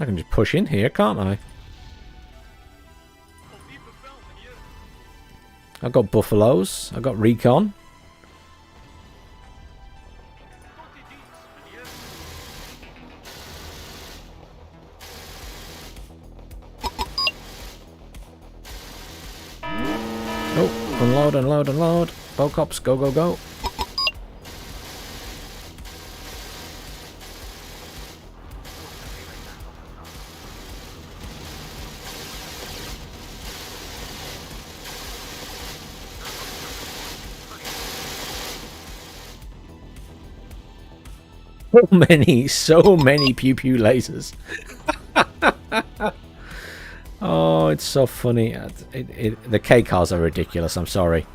I can just push in here, can't I? I've got buffaloes. I've got recon. Oh, unload, unload, unload. Bow cops, go, go, go. So many pew pew lasers. Oh, it's so funny. The K cars are ridiculous. I'm sorry.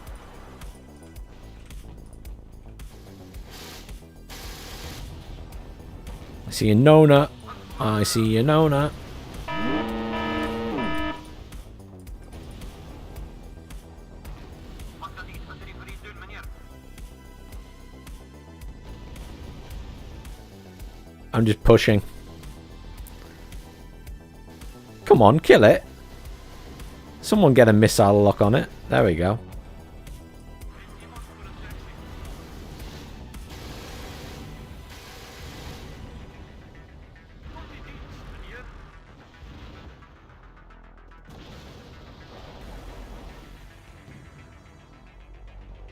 I see a Nona. I see a Nona. I'm just pushing. Come on, kill it. Someone get a missile lock on it. There we go.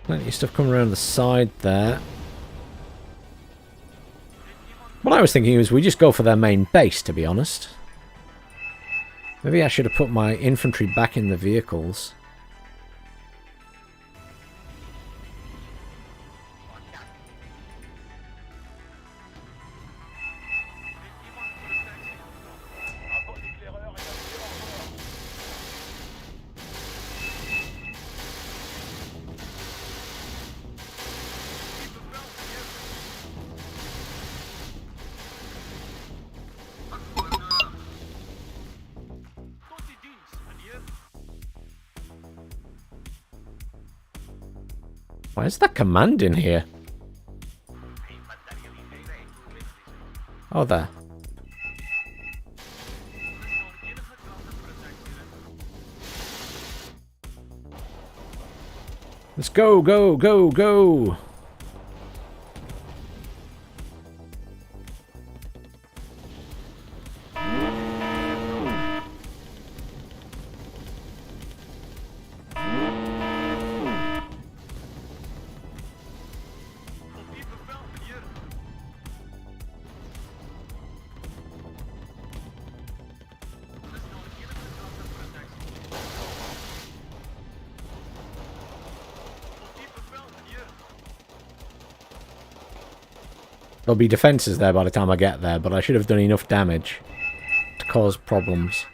Plenty of stuff coming around the side there. What I was thinking was we just go for their main base, to be honest. Maybe I should have put my infantry back in the vehicles. Why is that command in here? Oh, there. Let's go, go, go, go! There'll be defences there by the time I get there, but I should have done enough damage to cause problems.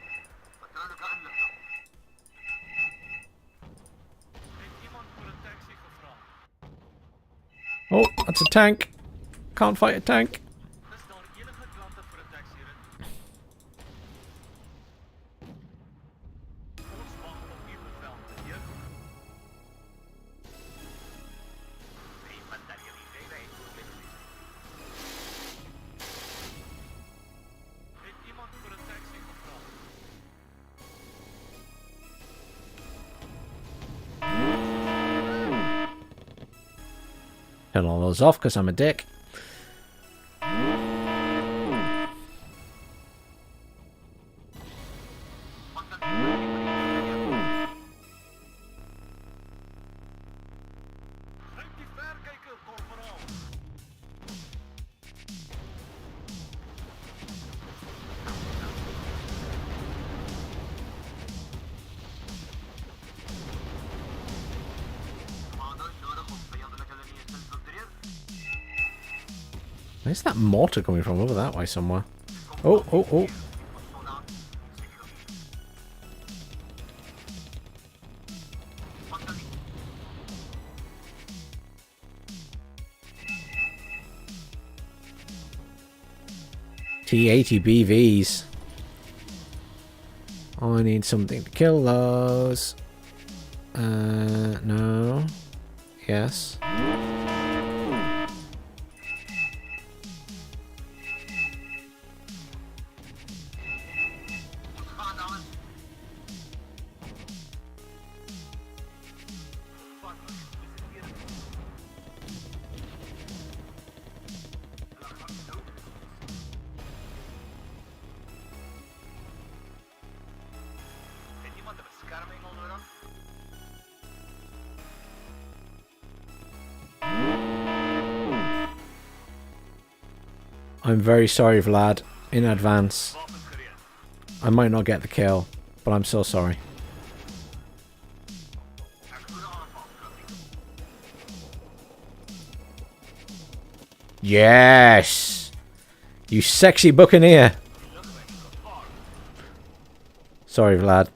Oh, that's a tank. Can't fight a tank. Turn all those off because I'm a dick. Where's that mortar coming from? Over that way somewhere. Oh, oh, oh. T80 BVs. I need something to kill those. No. Yes. I'm very sorry, Vlad, in advance. I might not get the kill, but I'm so sorry. Yes! You sexy buccaneer! Sorry, Vlad.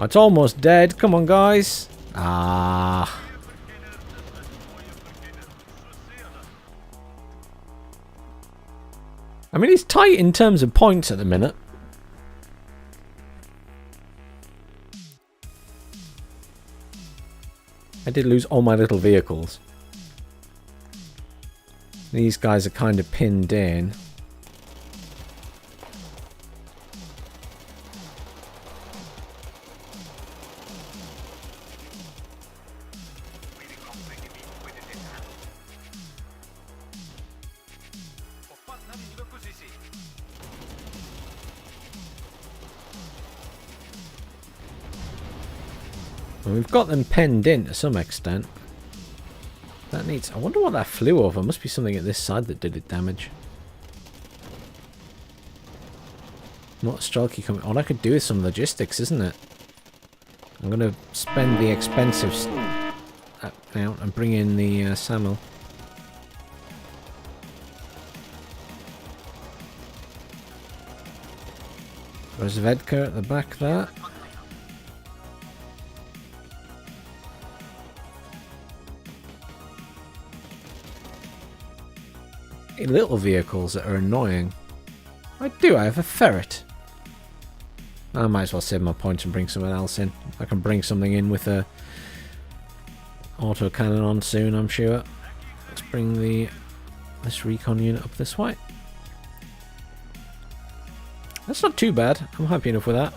It's almost dead. Come on, guys. Ah. I mean, it's tight in terms of points at the minute. I did lose all my little vehicles. These guys are kind of pinned in. Well, we've got them penned in to some extent. That needs... I wonder what that flew over. Must be something at this side that did it damage. Not Strelky coming... All I could do is some logistics, isn't it? I'm going to spend the expensive out and bring in the Samuel. There's Vedka at the back there. Little vehicles that are annoying. I have a ferret. I might as well save my points and bring someone else in. I can bring something in with a auto cannon on soon, I'm sure. Let's bring this recon unit up this way. That's not too bad. I'm happy enough with that.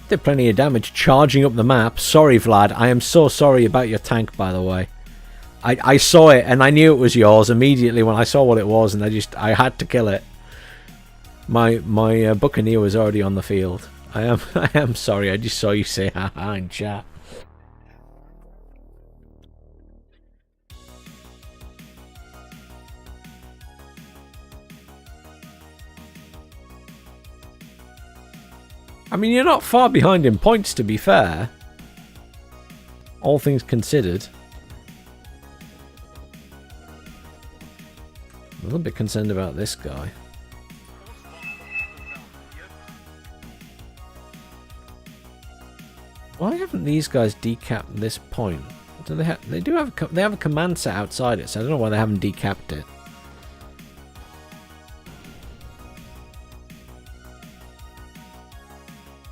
Did plenty of damage charging up the map. Sorry, Vlad. I am so sorry about your tank, by the way. I saw it and I knew it was yours immediately when I saw what it was, and I had to kill it. My buccaneer was already on the field. I am sorry. I just saw you say haha in chat. I mean, you're not far behind in points, to be fair. All things considered. A little bit concerned about this guy. Why haven't these guys decapped this point? Do they have? They do have. They have a command set outside it, so I don't know why they haven't decapped it.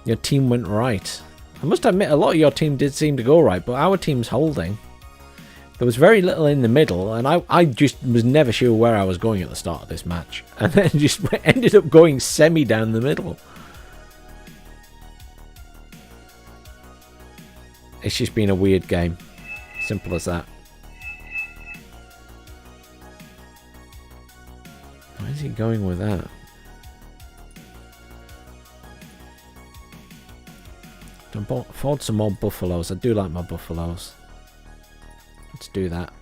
Your team went right. I must admit, a lot of your team did seem to go right, but our team's holding. There was very little in the middle, and I just was never sure where I was going at the start of this match. And then just ended up going semi down the middle. It's just been a weird game. Simple as that. Where is he going with that? Afford some more buffaloes. I do like my buffaloes. Let's do that.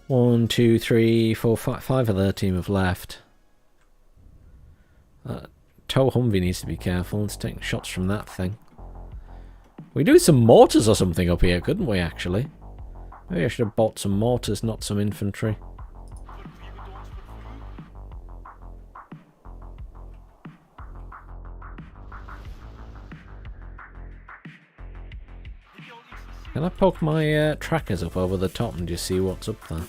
1, 2, 3, 4, 5 of their team have left. Tow Humvee needs to be careful. Let's take shots from that thing. We do some mortars or something up here, couldn't we, actually? Maybe I should have bought some mortars, not some infantry. Can I poke my trackers up over the top and just see what's up there?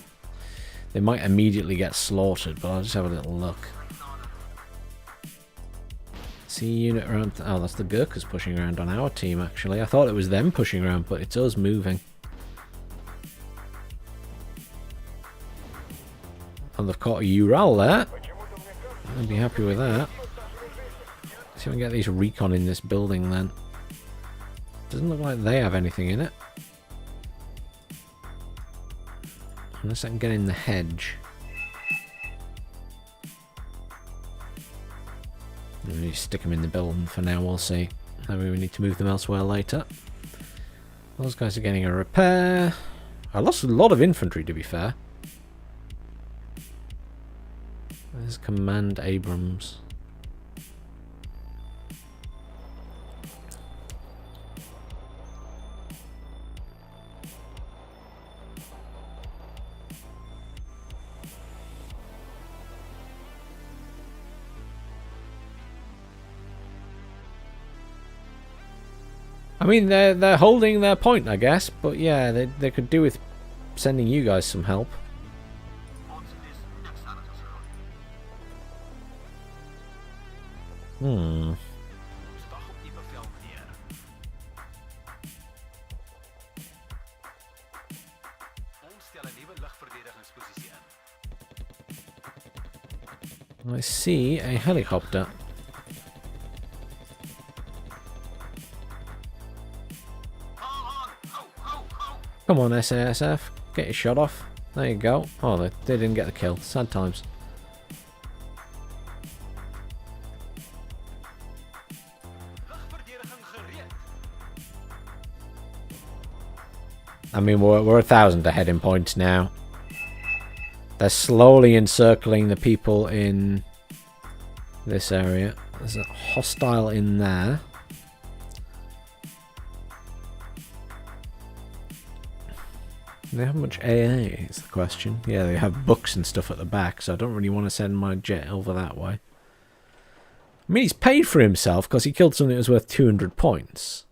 They might immediately get slaughtered, but I'll just have a little look. See unit around... Oh, that's the Gurkhas pushing around on our team, actually. I thought it was them pushing around, but it's us moving. And they've caught a Ural there. I'd be happy with that. See if I can get these recon in this building then. Doesn't look like they have anything in it. Unless I can get in the hedge. Maybe stick them in the building for now, we'll see. Maybe we need to move them elsewhere later. Those guys are getting a repair. I lost a lot of infantry, to be fair. There's Command Abrams. I mean, they're holding their point, I guess, but yeah, they could do with sending you guys some help. Hmm. I see a helicopter. Come on, SASF. Get your shot off. There you go. Oh, they didn't get the kill. Sad times. I mean, we're 1,000 ahead in points now. They're slowly encircling the people in this area. There's a hostile in there. Do they have much AA is the question. Yeah, they have books and stuff at the back, so I don't really want to send my jet over that way. I mean, he's paid for himself because he killed something that was worth 200 points.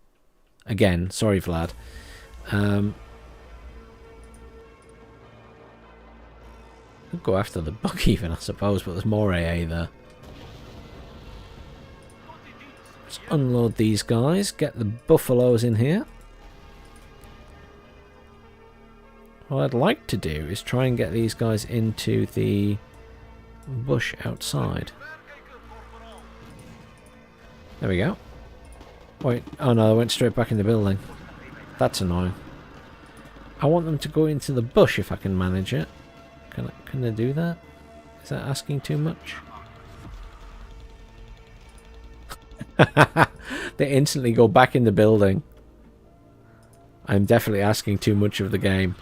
Again, sorry, Vlad. Could go after the book even, I suppose, but there's more AA there. Let's unload these guys, get the buffaloes in here. What I'd like to do is try and get these guys into the bush outside. There we go. Wait, oh no, they went straight back in the building. That's annoying. I want them to go into the bush if I can manage it. Can I do that? Is that asking too much? They instantly go back in the building. I'm definitely asking too much of the game.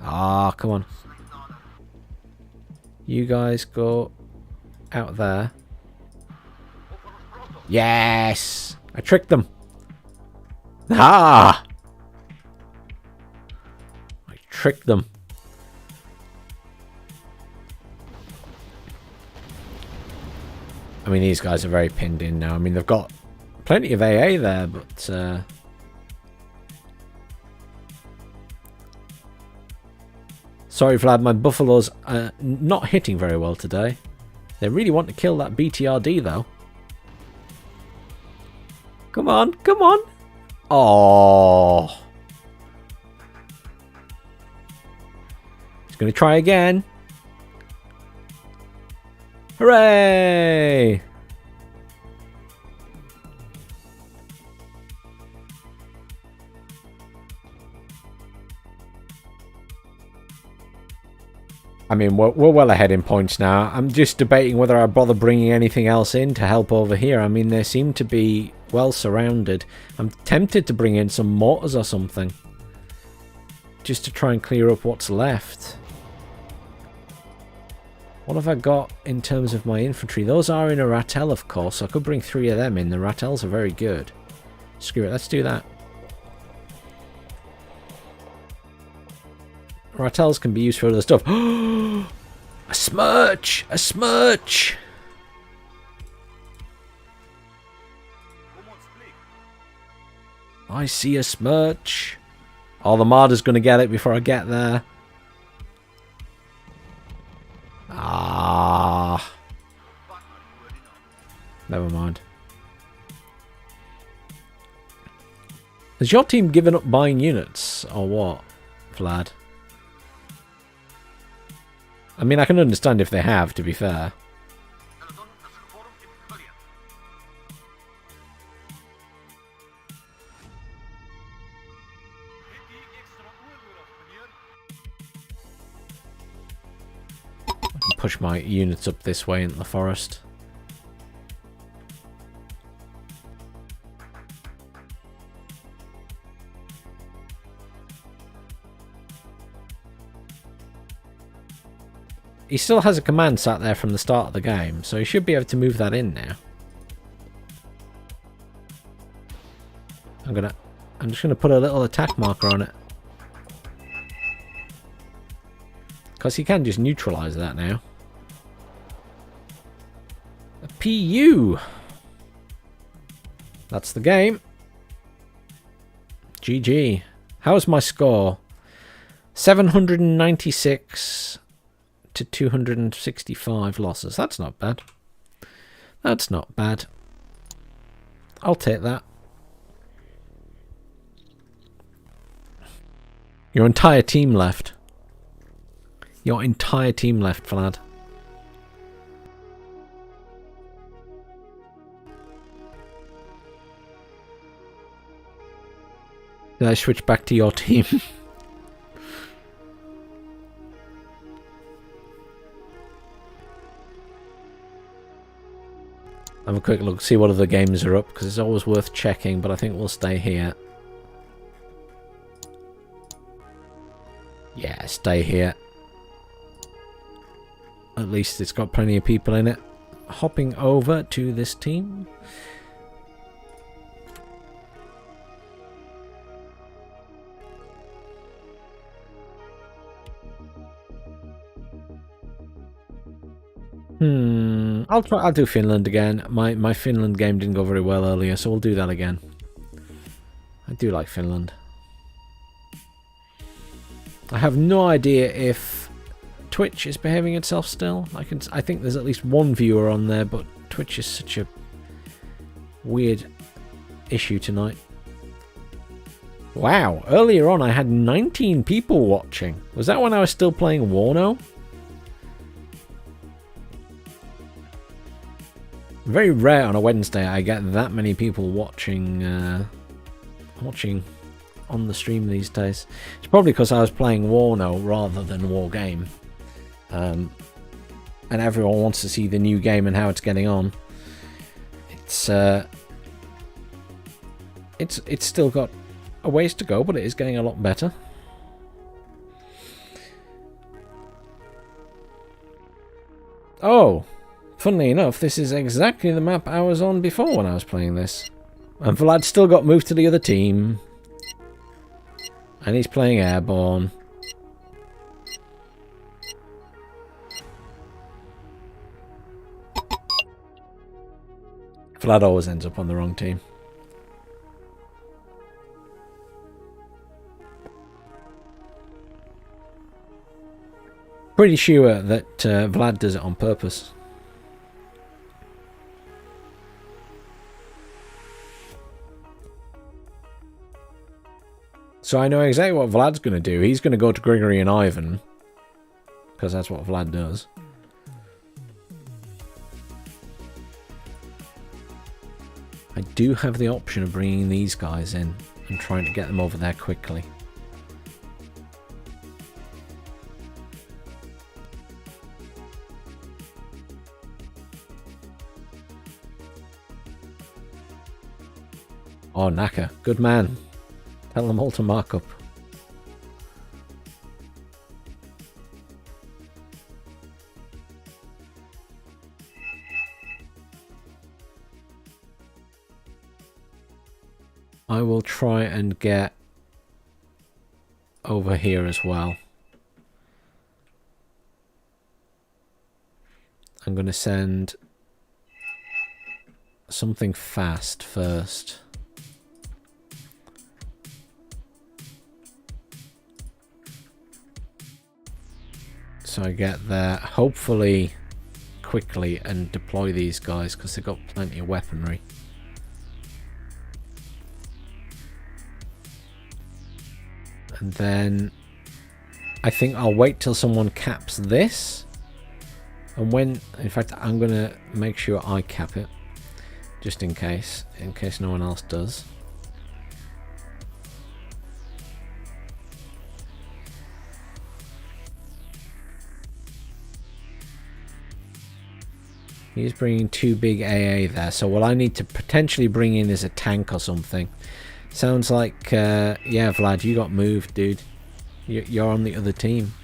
Ah, come on. You guys go out there. Yes! I tricked them. Ah! I tricked them. I mean, these guys are very pinned in now. I mean, they've got plenty of AA there, but... Sorry, Vlad, my buffaloes are not hitting very well today. They really want to kill that BTRD, though. Come on, come on. Oh. He's going to try again. Hooray! I mean, we're well ahead in points now. I'm just debating whether I bother bringing anything else in to help over here. I mean, they seem to be well surrounded. I'm tempted to bring in some mortars or something. Just to try and clear up what's left. What have I got in terms of my infantry? Those are in a Rattel, of course. So I could bring 3 of them in. The Rattels are very good. Screw it, let's do that. Rattels can be used for other stuff. A smirch! A smirch! I see a smirch. Oh, the Marder's going to get it before I get there. Ah. Never mind. Has your team given up buying units, or what, Vlad? I mean, I can understand if they have, to be fair. push my units up this way into the forest. He still has a command sat there from the start of the game, so he should be able to move that in now. I'm just gonna put a little attack marker on it. Because he can just neutralize that now. A PU! That's the game. GG. How's my score? 796 to 265 losses. That's not bad. That's not bad. I'll take that. Your entire team left. Your entire team left, Vlad. Did I switch back to your team? Have a quick look, see what other games are up, because it's always worth checking, but I think we'll stay here. Yeah, stay here. At least it's got plenty of people in it. Hopping over to this team. I'll do Finland again. My Finland game didn't go very well earlier, so we'll do that again. I do like Finland. I have no idea if Twitch is behaving itself still. I think there's at least one viewer on there, but Twitch is such a weird issue tonight. Wow, earlier on I had 19 people watching. Was that when I was still playing Warno? Very rare on a Wednesday I get that many people watching on the stream these days. It's probably because I was playing Warno rather than Wargame. And everyone wants to see the new game and how it's getting on. It's still got a ways to go, but it is getting a lot better. Oh, funnily enough, this is exactly the map I was on before when I was playing this. And Vlad still got moved to the other team. And he's playing Airborne. Vlad always ends up on the wrong team. Pretty sure that Vlad does it on purpose. So I know exactly what Vlad's going to do. He's going to go to Grigory and Ivan. Because that's what Vlad does. I do have the option of bringing these guys in and trying to get them over there quickly. Oh, Naka. Good man. Tell them all to mark up. I will try and get over here as well. I'm going to send something fast first. So I get there hopefully quickly and deploy these guys because they've got plenty of weaponry. And then I think I'll wait till someone caps this. And when, in fact, I'm going to make sure I cap it. Just in case no one else does. He's bringing 2 big AA there. So what I need to potentially bring in is a tank or something. Sounds like, yeah, Vlad, you got moved, dude. You're on the other team.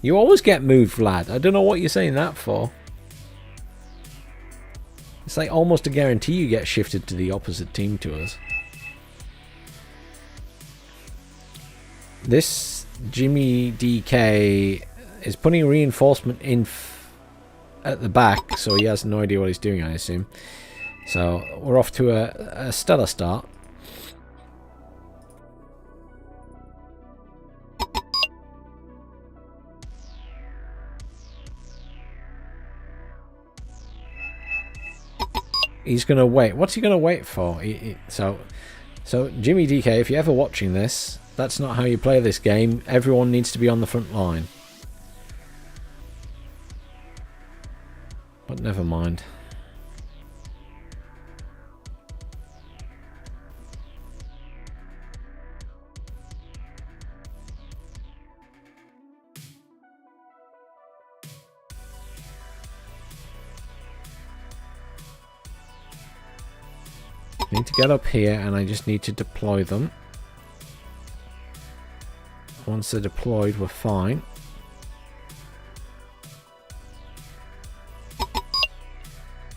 You always get moved, Vlad. I don't know what you're saying that for. It's like almost a guarantee you get shifted to the opposite team to us. This Jimmy DK is putting reinforcement in at the back, so he has no idea what he's doing, I assume. So we're off to a stellar start. He's going to wait. What's he going to wait for? So Jimmy DK, if you're ever watching this, that's not how you play this game. Everyone needs to be on the front line. But never mind. I need to get up here and I just need to deploy them. Once they're deployed, we're fine.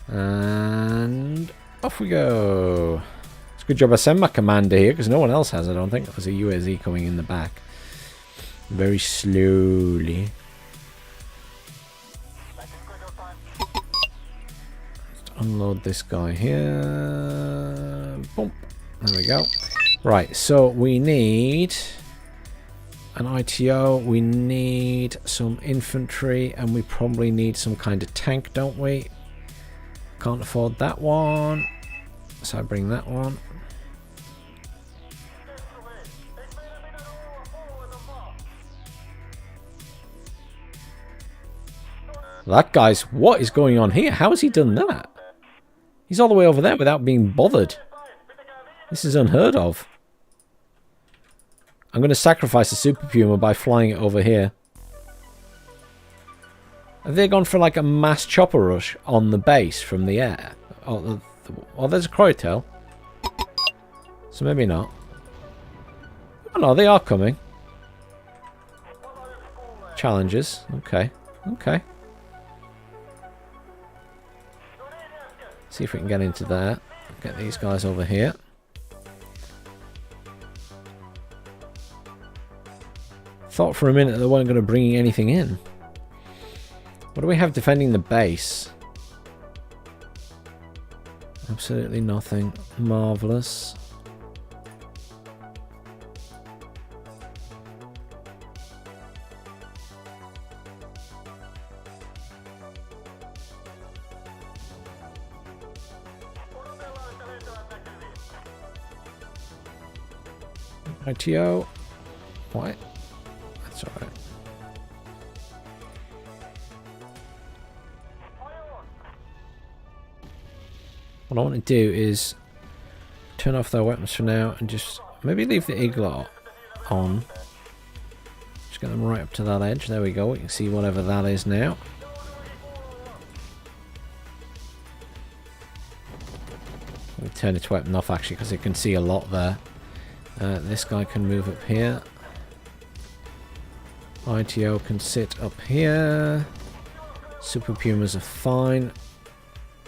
And off we go. It's a good job I sent my commander here because no one else has, I don't think. There's a UAZ coming in the back. Very slowly. Unload this guy here. Boom. There we go. Right, so we need an ITO, we need some infantry, and we probably need some kind of tank, don't we? Can't afford that one, so I bring that one. That guy's... What is going on here? How has he done that? He's all the way over there without being bothered. This is unheard of. I'm going to sacrifice the Super Puma by flying it over here. Have they gone for like a mass chopper rush on the base from the air? Oh, there's a Croytail. So maybe not. Oh no, they are coming. Challenges. Okay. Okay. See if we can get into there. Get these guys over here. Thought for a minute they weren't going to bring anything in. What do we have defending the base? Absolutely nothing. Marvellous. ITO. What? That's alright. What I want to do is turn off their weapons for now and just maybe leave the igloo on. Just get them right up to that edge. There we go. We can see whatever that is now. Let me turn its weapon off actually because it can see a lot there. This guy can move up here. ITO can sit up here. Super Pumas are fine.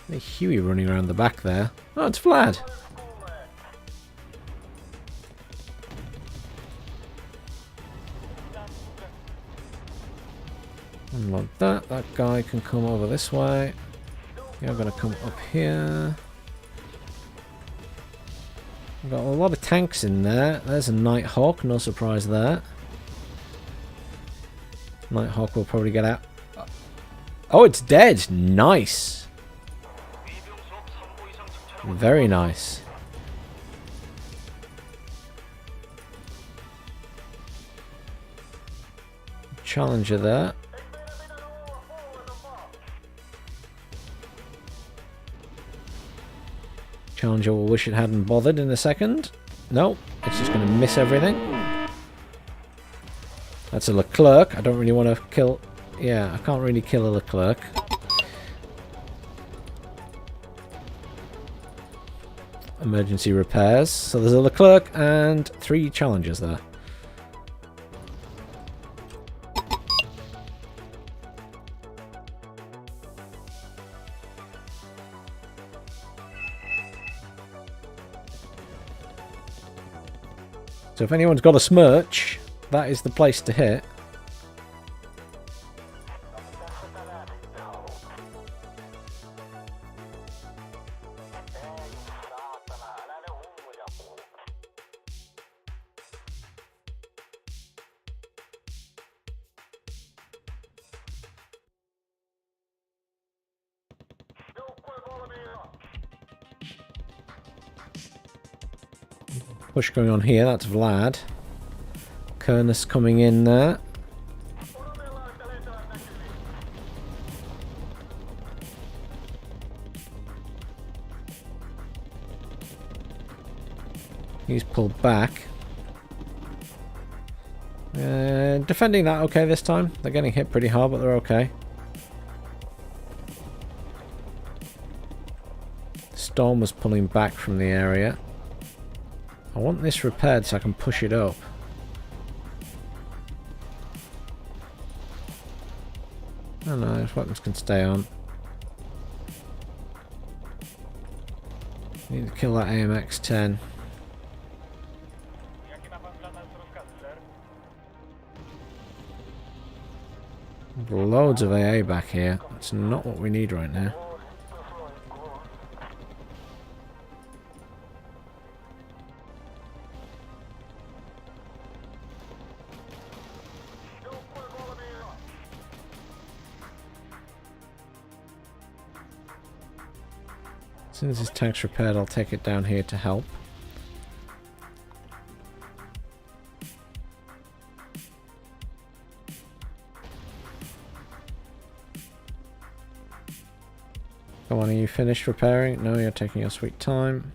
There's Huey running around the back there. Oh, it's Vlad. Unlock that. That guy can come over this way. You're going to come up here. We've got a lot of tanks in there. There's a Nighthawk, no surprise there. Nighthawk will probably get out. Oh, it's dead. Nice. Very nice. Challenger there. Challenger will wish it hadn't bothered in a second. No, it's just going to miss everything. That's a Leclerc. I don't really want to kill... Yeah, I can't really kill a Leclerc. emergency repairs. So there's a Leclerc and 3 challengers there. So if anyone's got a smirch, that is the place to hit. Push going on here, that's Vlad. Kernus coming in there. He's pulled back. Defending that okay this time. They're getting hit pretty hard, but they're okay. Storm was pulling back from the area. I want this repaired so I can push it up. Oh no, those weapons can stay on. Need to kill that AMX-10. Loads of AA back here. That's not what we need right now. As soon as this tank's repaired, I'll take it down here to help. Come on, are you finished repairing? No, you're taking your sweet time.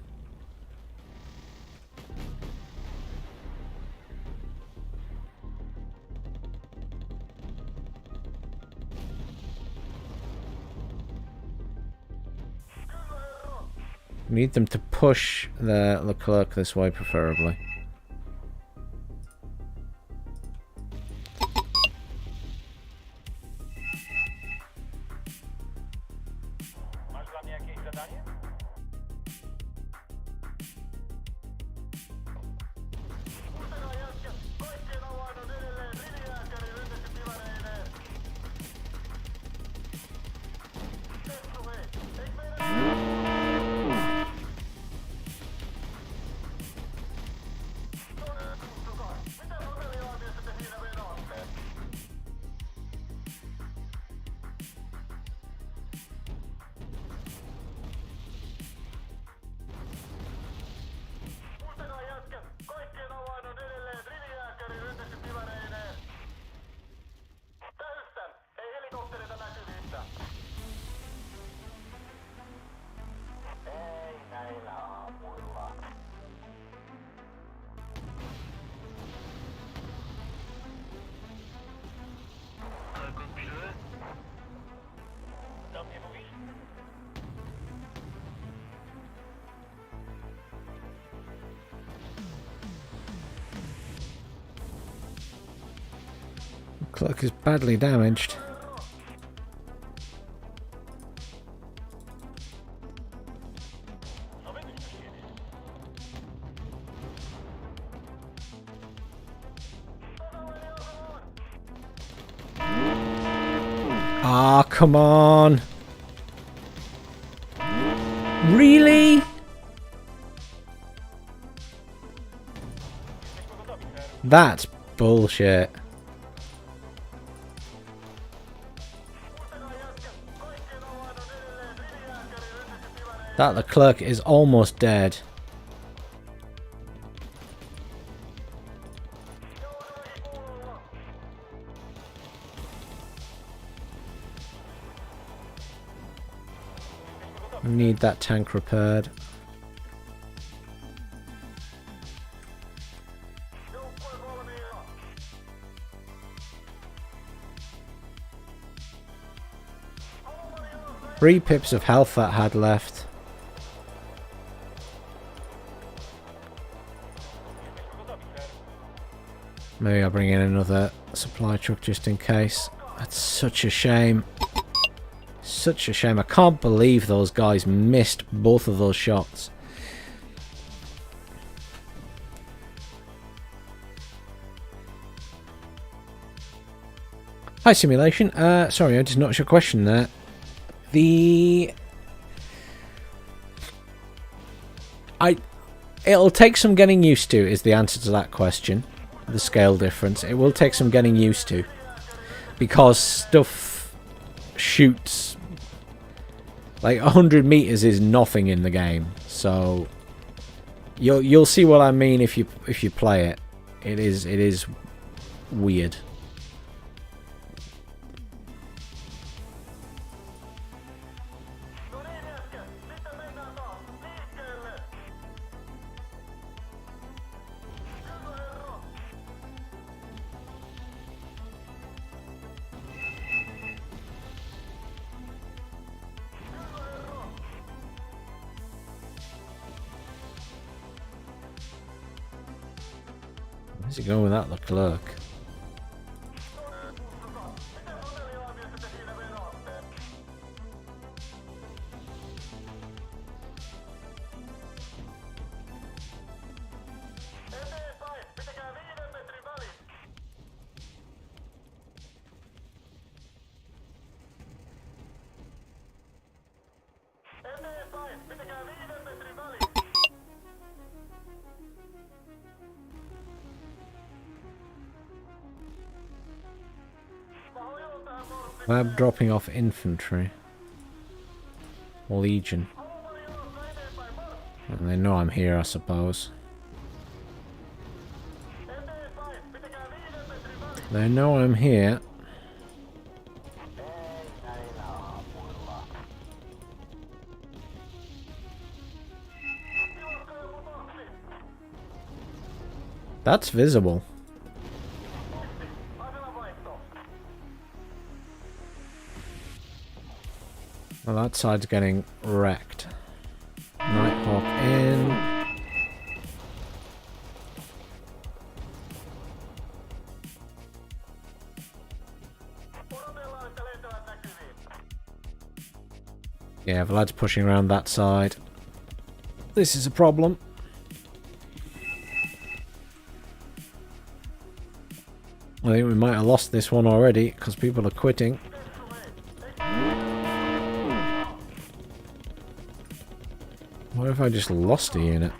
Need them to push the Leclerc this way, preferably. Leclerc is badly damaged. Ah, come on. Really? That's bullshit. That Leclerc is almost dead. Need that tank repaired. Three pips of health that had left. Maybe I'll bring in another supply truck just in case. That's such a shame. Such a shame. I can't believe those guys missed both of those shots. Hi, Simulation. Sorry, I just noticed your question there. It'll take some getting used to, is the answer to that question. The scale difference. It will take some getting used to. Because stuff shoots... Like, 100 meters is nothing in the game. So... You'll see what I mean if you play it. It is weird. Where's he going with that, the clerk? Lab dropping off infantry. Legion. And they know I'm here, I suppose. They know I'm here. That's visible. Well, that side's getting wrecked. Nighthawk in. Yeah, Vlad's pushing around that side. This is a problem. I think we might have lost this one already because people are quitting. What if I just lost a unit?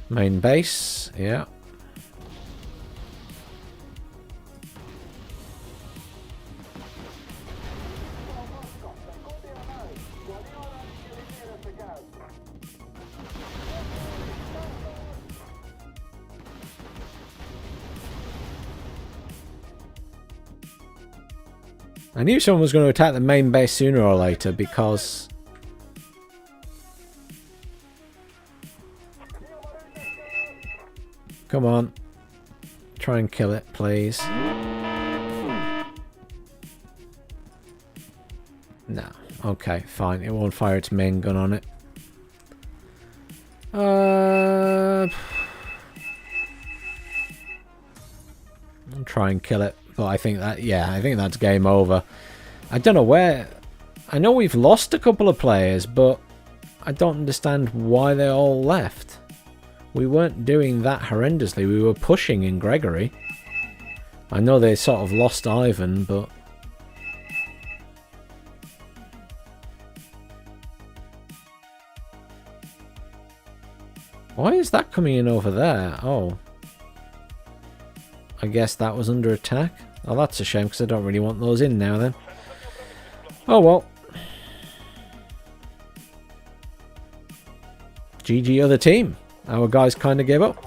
Main base, yeah. I knew someone was going to attack the main base sooner or later because... Come on. Try and kill it, please. No. Okay, fine. It won't fire its main gun on it. I'll try and kill it. But I think that, yeah, I think that's game over. I don't know where... I know we've lost a couple of players, but I don't understand why they all left. We weren't doing that horrendously. We were pushing in Gregory. I know they sort of lost Ivan, but... Why is that coming in over there? Oh. I guess that was under attack. Oh, that's a shame, because I don't really want those in now, then. Oh, well. GG other team. Our guys kind of gave up.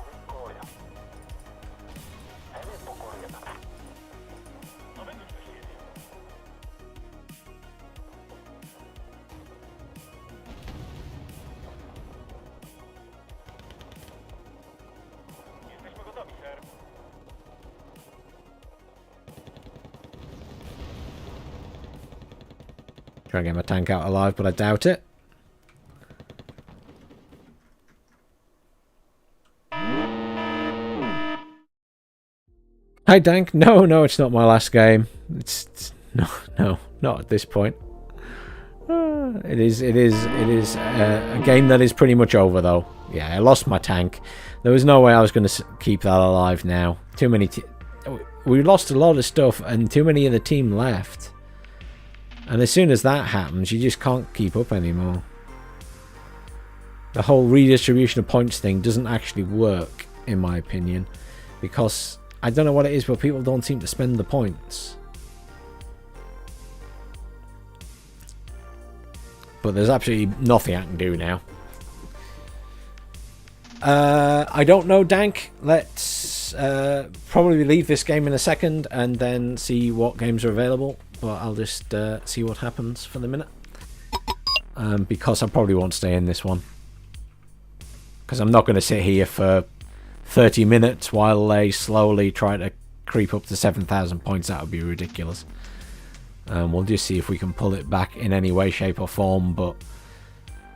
Try and get my tank out alive, but I doubt it. Hi, Dank. No, no, it's not my last game. It's no, no, not at this point. It is a game that is pretty much over, though. Yeah, I lost my tank. There was no way I was going to keep that alive now. Too many... We lost a lot of stuff, and too many of the team left. And as soon as that happens, you just can't keep up anymore. The whole redistribution of points thing doesn't actually work, in my opinion. Because, I don't know what it is, but people don't seem to spend the points. But there's absolutely nothing I can do now. I don't know, Dank. Let's probably leave this game in a second and then see what games are available. But I'll just see what happens for the minute. Because I probably won't stay in this one. Because I'm not going to sit here for 30 minutes while they slowly try to creep up to 7,000 points. That would be ridiculous. We'll just see if we can pull it back in any way, shape or form. But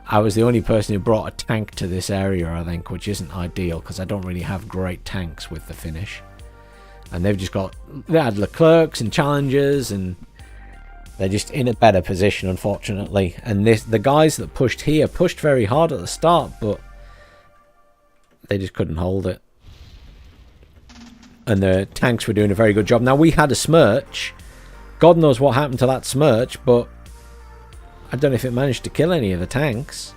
I was the only person who brought a tank to this area, I think, which isn't ideal because I don't really have great tanks with the finish. And they've just got... They had Leclercs and Challengers, and they're just in a better position, unfortunately. And the guys that pushed here pushed very hard at the start, but they just couldn't hold it. And the tanks were doing a very good job. Now, we had a Smirch. God knows what happened to that Smirch, but I don't know if it managed to kill any of the tanks.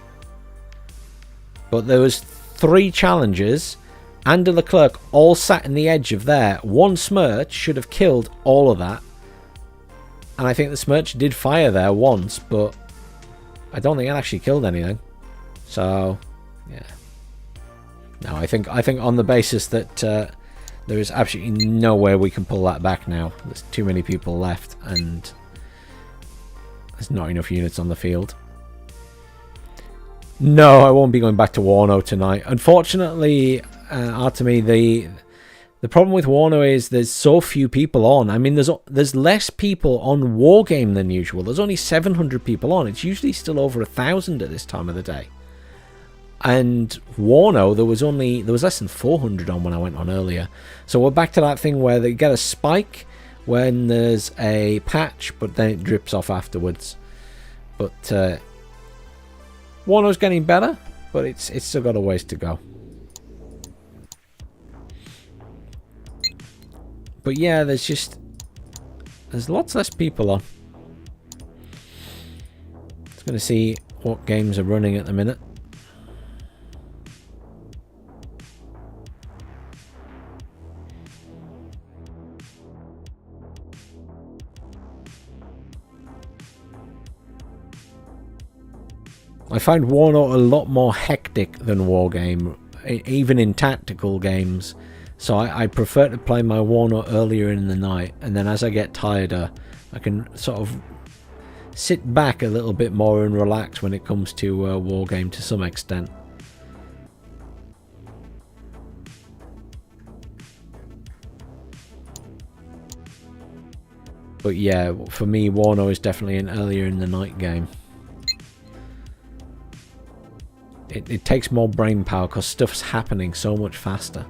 But there was 3 Challengers and a Leclerc all sat in the edge of there. One Smirch should have killed all of that. And I think the Smirch did fire there once, but I don't think it actually killed anything. So, yeah. No, I think on the basis that there is absolutely no way we can pull that back now. There's too many people left, and there's not enough units on the field. No, I won't be going back to Warno tonight. Unfortunately, Artemi, the problem with Warno is there's so few people on. I mean, there's less people on Wargame than usual. There's only 700 people on. It's usually still over 1,000 at this time of the day. And Warno, there was less than 400 on when I went on earlier. So we're back to that thing where they get a spike when there's a patch, but then it drips off afterwards. But Warno's getting better, but it's still got a ways to go. But yeah, there's lots less people on. Just going to see what games are running at the minute. I find Warno a lot more hectic than Wargame, even in tactical games. So I prefer to play my Warno earlier in the night, and then as I get tireder, I can sort of sit back a little bit more and relax when it comes to Wargame to some extent. But yeah, for me, Warno is definitely an earlier in the night game. It takes more brain power because stuff's happening so much faster.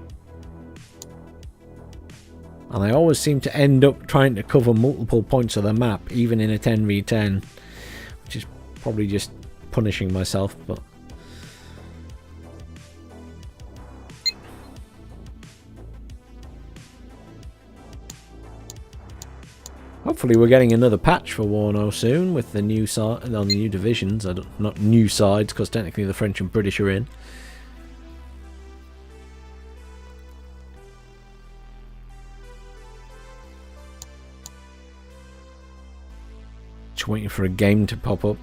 And I always seem to end up trying to cover multiple points of the map, even in a 10v10. Which is probably just punishing myself, but... Hopefully we're getting another patch for Warno soon with the new side on the new divisions. Not new sides, because technically the French and British are in. Just waiting for a game to pop up.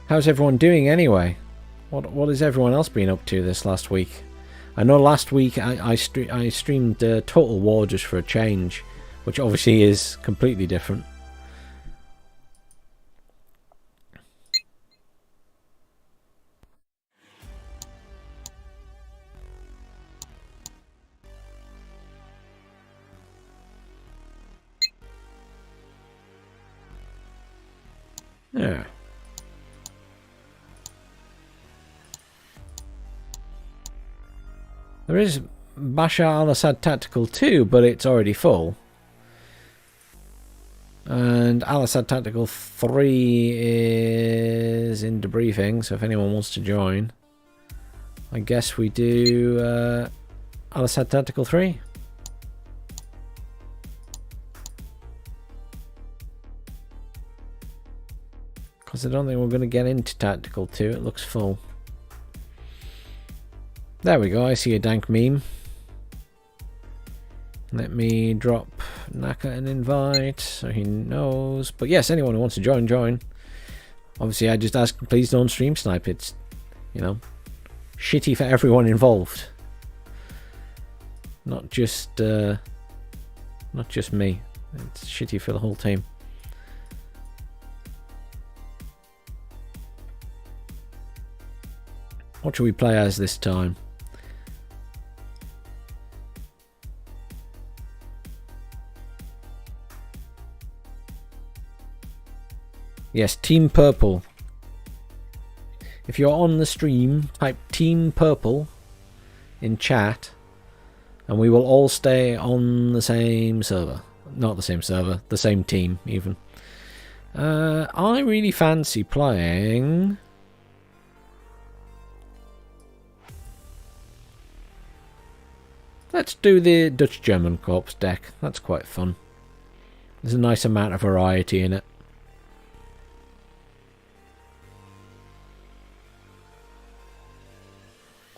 How's everyone doing anyway? What has everyone else been up to this last week? I know last week I streamed Total War just for a change, which obviously is completely different. Yeah. There is Bashar al-Assad Tactical 2, but it's already full. And Al-Assad Tactical 3 is in debriefing, so if anyone wants to join, I guess we do Al-Assad Tactical 3. Because I don't think we're going to get into Tactical 2, it looks full. There we go, I see a dank meme. Let me drop Naka an invite so he knows. But yes, anyone who wants to join, join. Obviously, I just ask, please don't stream snipe. It's, you know, shitty for everyone involved. Not just me. It's shitty for the whole team. What should we play as this time? Yes, Team Purple. If you're on the stream, type Team Purple in chat, and we will all stay on the same server. Not the same server, the same team, even. I really fancy playing... Let's do the Dutch-German Corps deck. That's quite fun. There's a nice amount of variety in it.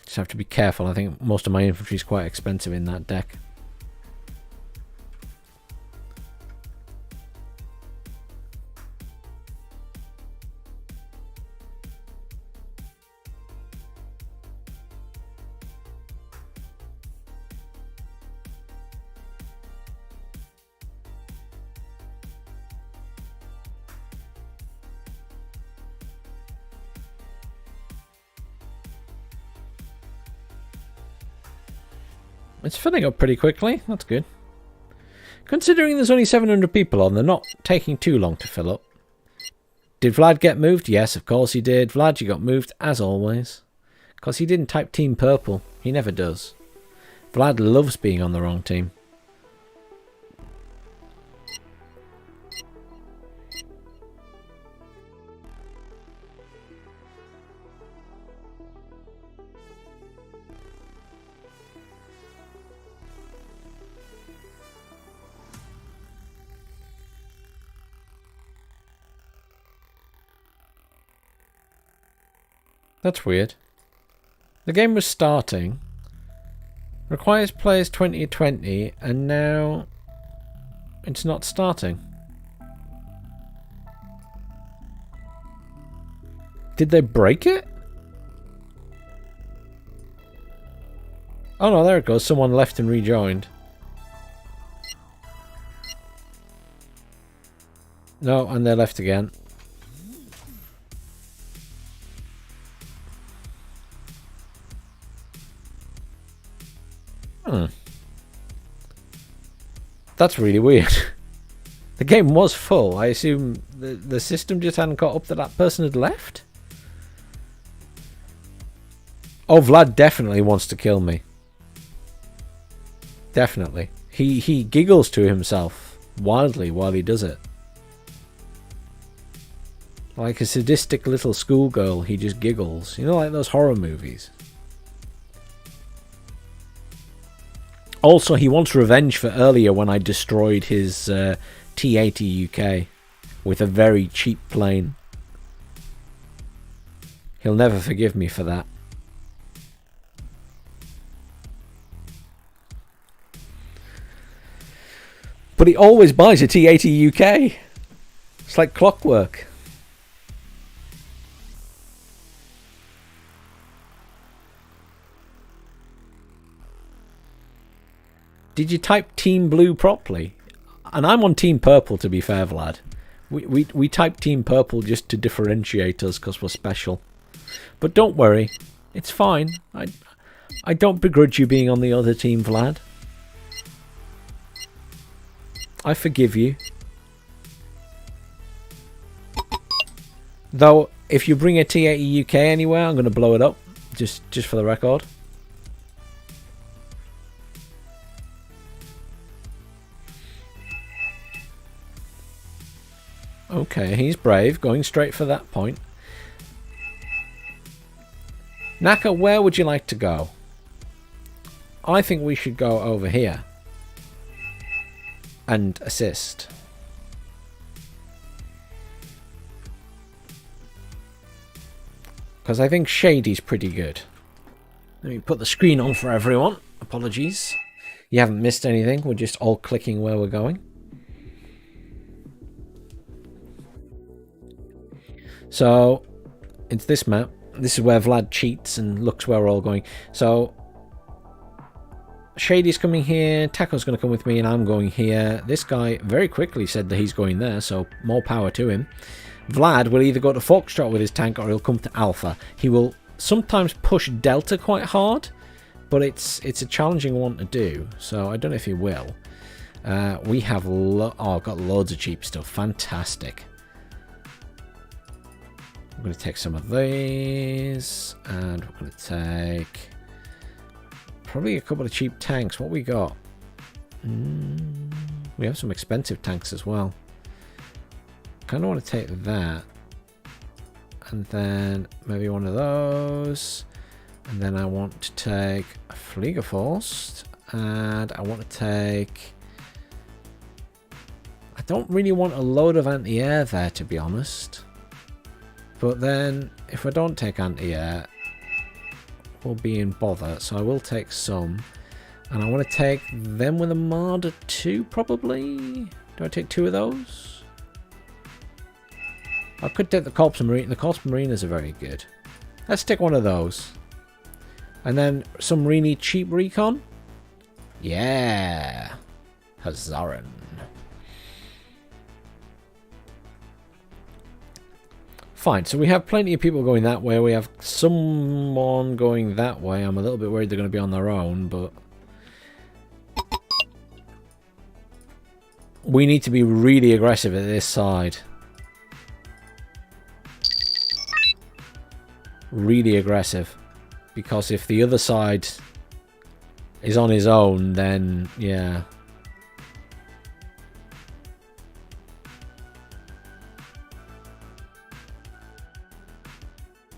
Just have to be careful. I think most of my infantry is quite expensive in that deck. It's filling up pretty quickly. That's good. Considering there's only 700 people on, they're not taking too long to fill up. Did Vlad get moved? Yes, of course he did. Vlad, you got moved, as always. Because he didn't type Team Purple. He never does. Vlad loves being on the wrong team. That's weird. The game was starting. Requires players 20 to 20, and now it's not starting. Did they break it? Oh no, there it goes. Someone left and rejoined. No, and they left again. That's really weird. The game was full. I assume the system just hadn't caught up that that person had left? Oh, Vlad definitely wants to kill me. Definitely. He giggles to himself wildly while he does it. Like a sadistic little schoolgirl, he just giggles. You know, like those horror movies. Also, he wants revenge for earlier when I destroyed his T-80 UK with a very cheap plane. He'll never forgive me for that. But he always buys a T-80 UK. It's like clockwork. Did you type Team Blue properly? And I'm on Team Purple, to be fair, Vlad. We type Team Purple just to differentiate us because we're special. But don't worry. It's fine. I don't begrudge you being on the other team, Vlad. I forgive you. Though, if you bring a T-80 UK anywhere, I'm going to blow it up. Just for the record. Okay, he's brave, going straight for that point. Naka, where would you like to go? I think we should go over here and assist. Because I think Shady's pretty good. Let me put the screen on for everyone. Apologies. You haven't missed anything. We're just all clicking where we're going. So, it's this map. This is where Vlad cheats and looks where we're all going. So, Shady's coming here. Taco's going to come with me and I'm going here. This guy very quickly said that he's going there, so more power to him. Vlad will either go to Foxtrot with his tank or he'll come to Alpha. He will sometimes push Delta quite hard, but it's a challenging one to do, so I don't know if he will. We have I've got loads of cheap stuff. Fantastic. I'm going to take some of these, and we're going to take probably a couple of cheap tanks. What we got? We have some expensive tanks as well. Kind of want to take that, and then maybe one of those, and then I want to take a Fliegerforst, and I want to take... I don't really want a load of anti-air there, to be honest. But then, if I don't take anti-air, we'll be in bother. So I will take some. And I want to take them with a Marder 2, probably. Do I take 2 of those? I could take the Corps Marine. The Corps Mariners are very good. Let's take one of those. And then some really cheap recon. Yeah. Hazaran. Fine, so we have plenty of people going that way. We have someone going that way. I'm a little bit worried they're going to be on their own, but... we need to be really aggressive at this side. Really aggressive. Because if the other side is on his own, then, yeah...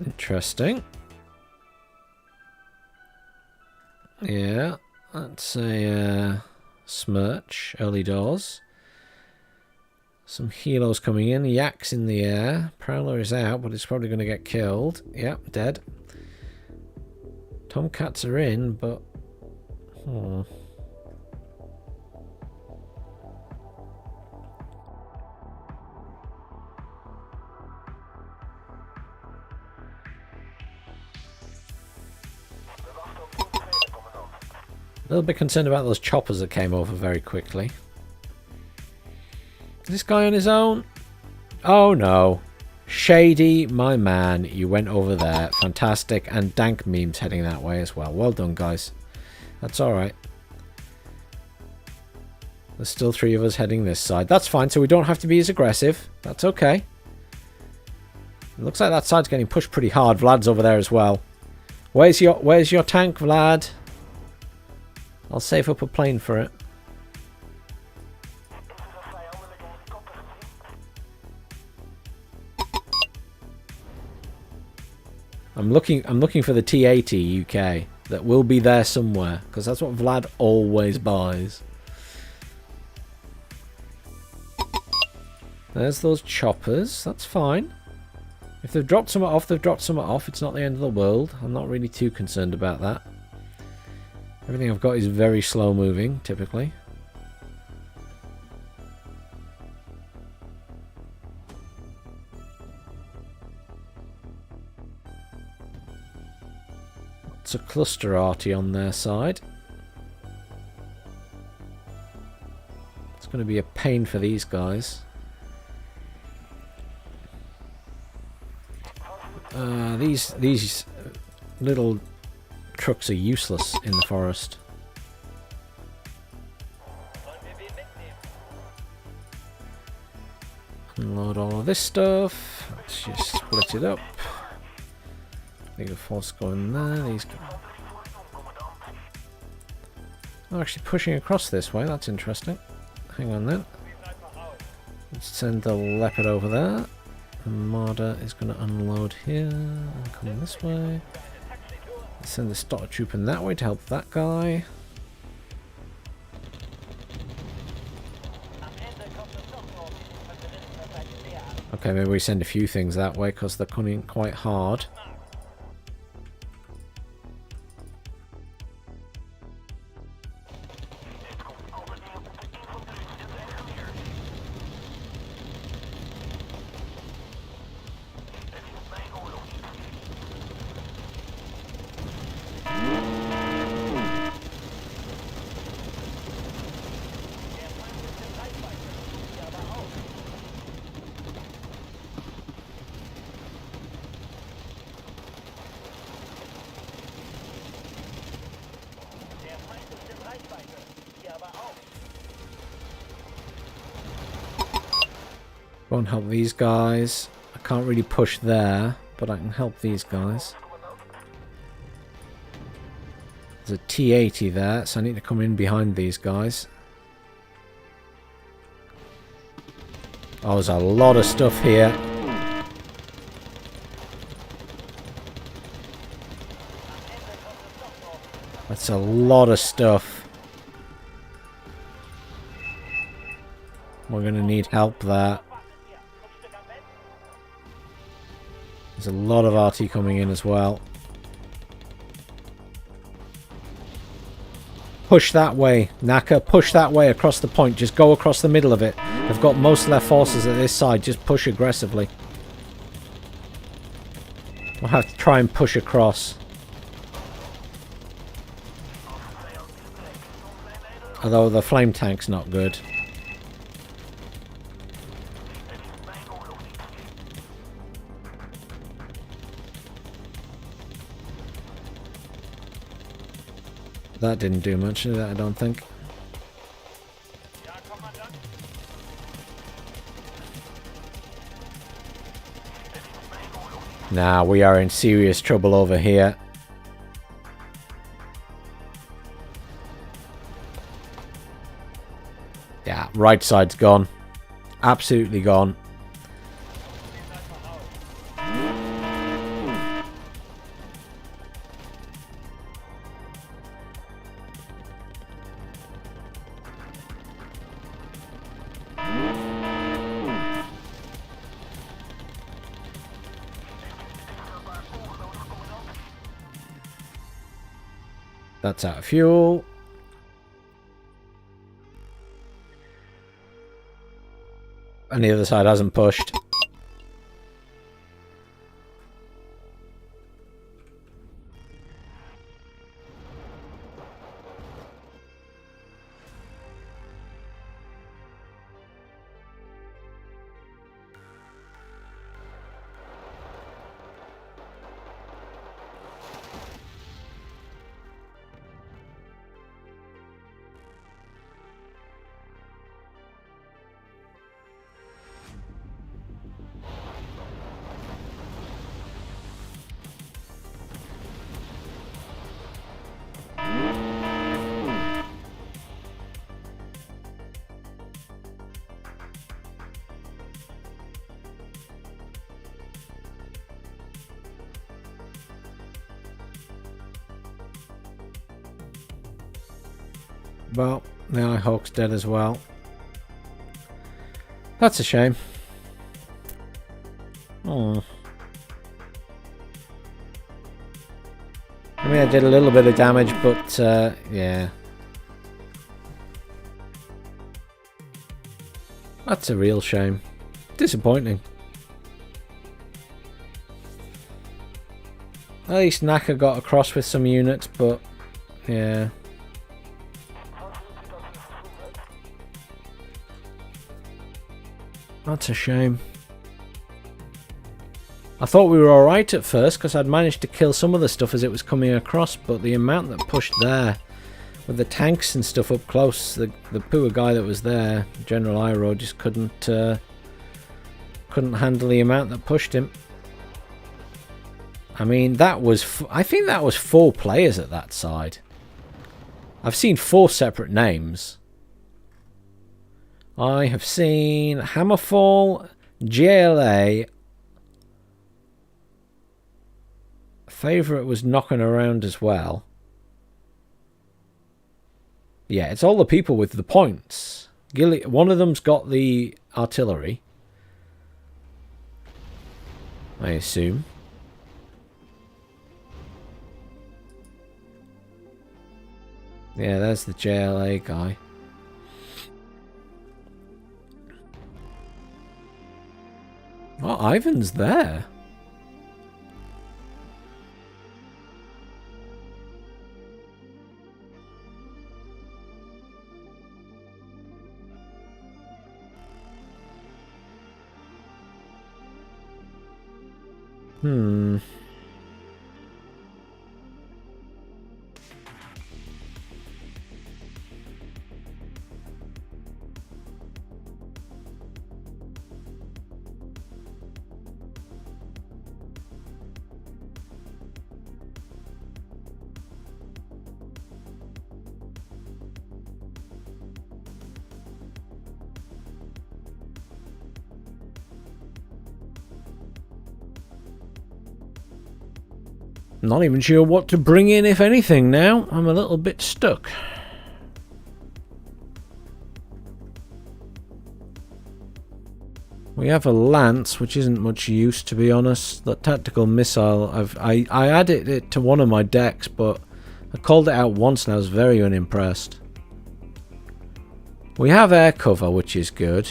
Interesting. Yeah, that's a Smirch, early doors. Some helos coming in. Yak's in the air. Prowler is out, but it's probably going to get killed. Yep, dead. Tomcats are in, but... A little bit concerned about those choppers that came over very quickly. Is this guy on his own? Oh no. Shady, my man, you went over there. Fantastic. And Dank Meme's heading that way as well. Well done, guys. That's alright. There's still 3 of us heading this side. That's fine, so we don't have to be as aggressive. That's okay. It looks like that side's getting pushed pretty hard. Vlad's over there as well. Where's your tank, Vlad? I'll save up a plane for it. I'm looking for the T-80 UK. That will be there somewhere, because that's what Vlad always buys. There's those choppers. That's fine. If they've dropped some off, they've dropped some off. It's not the end of the world. I'm not really too concerned about that. Everything I've got is very slow moving, typically. It's a cluster arty on their side. It's going to be a pain for these guys. These little trucks are useless in the forest. Unload all of this stuff. Let's just split it up. Bigger force going there. These go. Oh, actually pushing across this way. That's interesting. Hang on then. Let's send the leopard over there. The Marder is going to unload here and come this way. Let's send the starter troop in that way to help that guy. Okay, maybe we send a few things that way because they're coming quite hard. Won't help these guys. I can't really push there, but I can help these guys. There's a T-80 there, so I need to come in behind these guys. Oh, there's a lot of stuff here. That's a lot of stuff. We're going to need help there. There's a lot of RT coming in as well. Push that way, Naka. Push that way across the point. Just go across the middle of it. They've got most of their forces at this side. Just push aggressively. We'll have to try and push across. Although the flame tank's not good. That didn't do much, did it? I don't think. Nah, we are in serious trouble over here. Yeah, right side's gone. Absolutely gone. That's out of fuel. And the other side hasn't pushed. Well, the Eye-Hawk's dead as well. That's a shame. Oh. I mean, I did a little bit of damage, but yeah. That's a real shame. Disappointing. At least Naka got across with some units, but yeah. That's a shame. I thought we were alright at first because I'd managed to kill some of the stuff as it was coming across, but the amount that pushed there with the tanks and stuff up close, the poor guy that was there, General Iroh, just couldn't Couldn't handle the amount that pushed him. I mean, that was... I think that was 4 players at that side. I've seen 4 separate names. I have seen Hammerfall, JLA. Favourite was knocking around as well. Yeah, it's all the people with the points. One of them's got the artillery, I assume. Yeah, there's the JLA guy. Oh, Ivan's there. Not even sure what to bring in, if anything, now. I'm a little bit stuck. We have a lance, which isn't much use, to be honest. That tactical missile, I added it to one of my decks, but I called it out once and I was very unimpressed. We have air cover, which is good.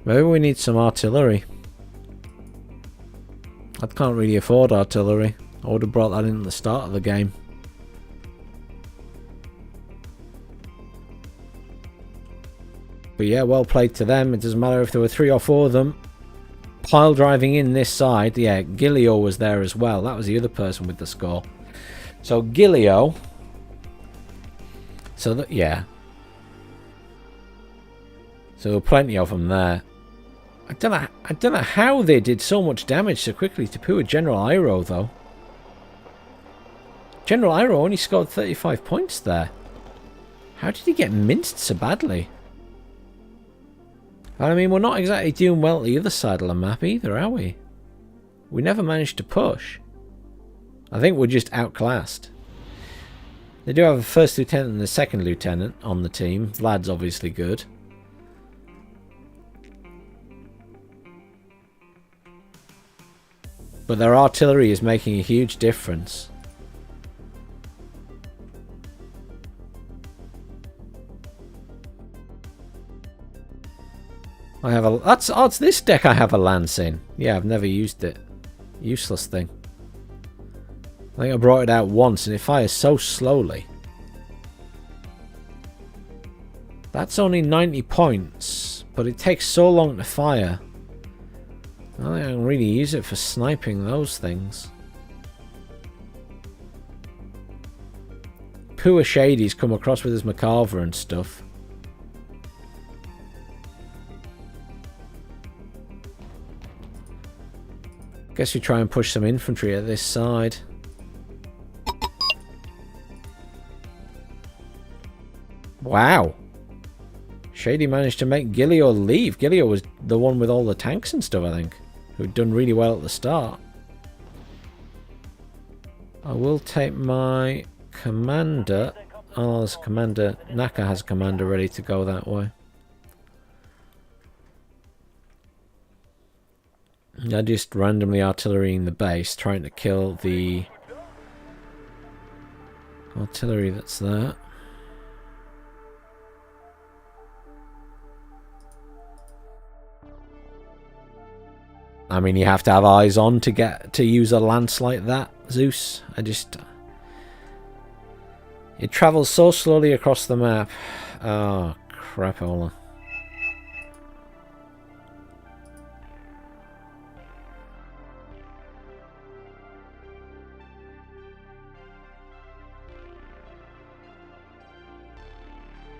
Maybe we need some artillery. I can't really afford artillery. I would have brought that in at the start of the game. But yeah, well played to them. It doesn't matter if there were 3 or 4 of them. Pile driving in this side. Yeah, Gilio was there as well. That was the other person with the score. So Gilio. So that, yeah. So there were plenty of them there. I don't know how they did so much damage so quickly to poor General Iroh, though. General Iroh only scored 35 points there. How did he get minced so badly? I mean, we're not exactly doing well at the other side of the map either, are we? We never managed to push. I think we're just outclassed. They do have a first lieutenant and a second lieutenant on the team. Vlad's obviously good. But their artillery is making a huge difference. I have a... That's this deck I have a lance in. Yeah, I've never used it. Useless thing. I think I brought it out once and it fires so slowly. That's only 90 points, but it takes so long to fire. I don't think I can really use it for sniping those things. Poor Shady's come across with his Macarver and stuff. Guess we try and push some infantry at this side. Wow. Shady managed to make Gilio leave. Gilio was the one with all the tanks and stuff, I think, who'd done really well at the start. I will take my commander. Oh, there's a commander. Naka has a commander ready to go that way. I just randomly artillerying the base, trying to kill the artillery that's there. I mean, you have to have eyes on to get to use a lance like that, Zeus. It travels so slowly across the map. Oh, crapola.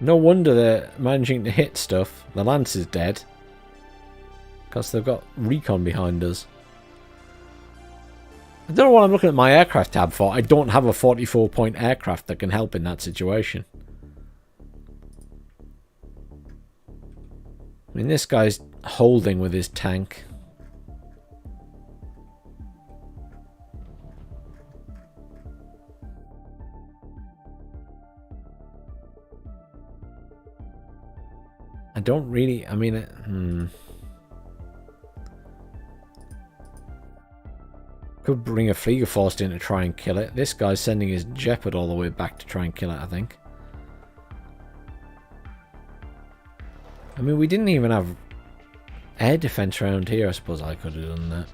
No wonder they're managing to hit stuff. The lance is dead. Because they've got recon behind us. I don't know what I'm looking at my aircraft tab for. I don't have a 44-point aircraft that can help in that situation. I mean, this guy's holding with his tank. I don't really... I mean... Could bring a Fliegerforce in to try and kill it. This guy's sending his Jeopard all the way back to try and kill it, I think. I mean, we didn't even have air defense around here. I suppose I could have done that.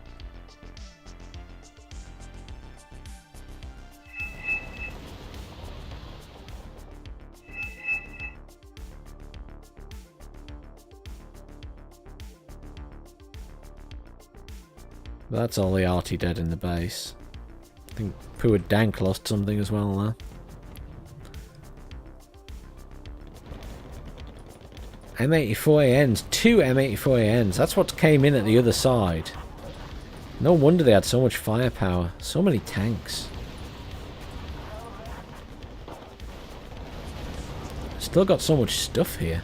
But that's all the arty dead in the base. I think poor Dank lost something as well there. M84ANs, 2 M84ANs. That's what came in at the other side. No wonder they had so much firepower. So many tanks. Still got so much stuff here.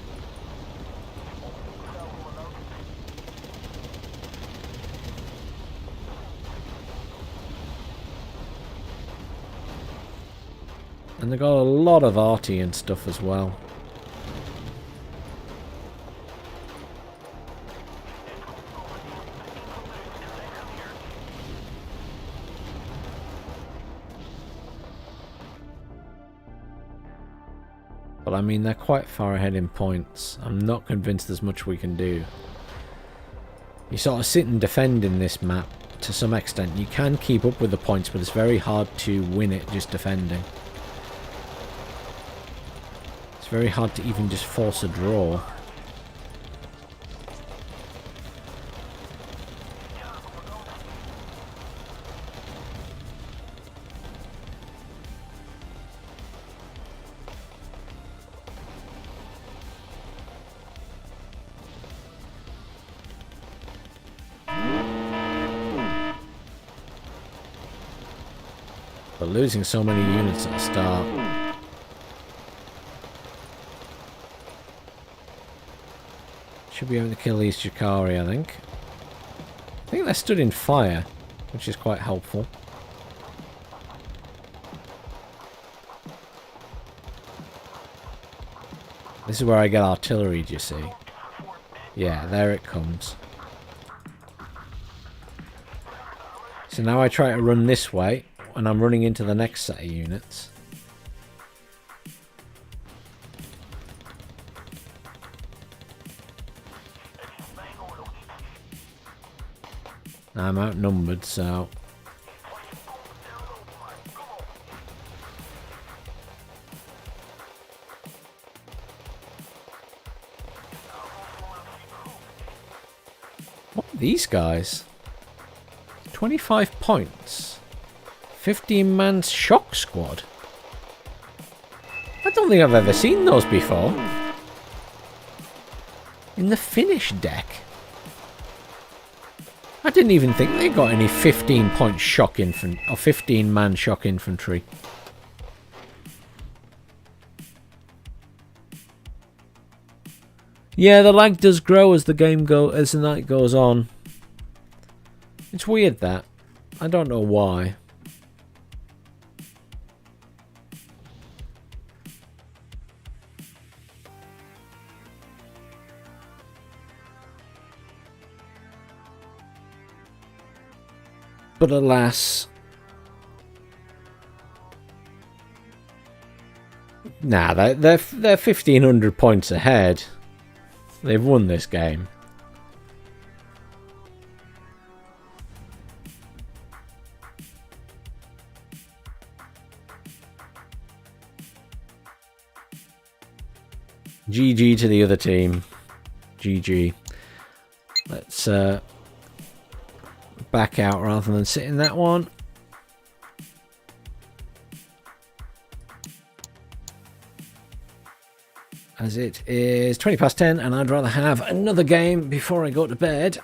And they got a lot of arty and stuff as well. But I mean, they're quite far ahead in points. I'm not convinced there's much we can do. You sort of sit and defend in this map to some extent. You can keep up with the points, but it's very hard to win it just defending. It's very hard to even just force a draw. But losing so many units at the start. Should be able to kill these Jakari, I think. I think they're stood in fire, which is quite helpful. This is where I get artillery, do you see? Yeah, there it comes. So now I try to run this way, and I'm running into the next set of units. I'm outnumbered, so... What are these guys? 25 points. 15-man shock squad. I don't think I've ever seen those before. In the Finnish deck. I didn't even think they got any 15-point shock infantry or 15-man shock infantry. Yeah, the lag does grow as the night goes on. It's weird that. I don't know why. But alas, nah, they're 1,500 points ahead. They've won this game. GG to the other team. GG. Let's back out rather than sit in that one. As it is 10 and I'd rather have another game before I go to bed.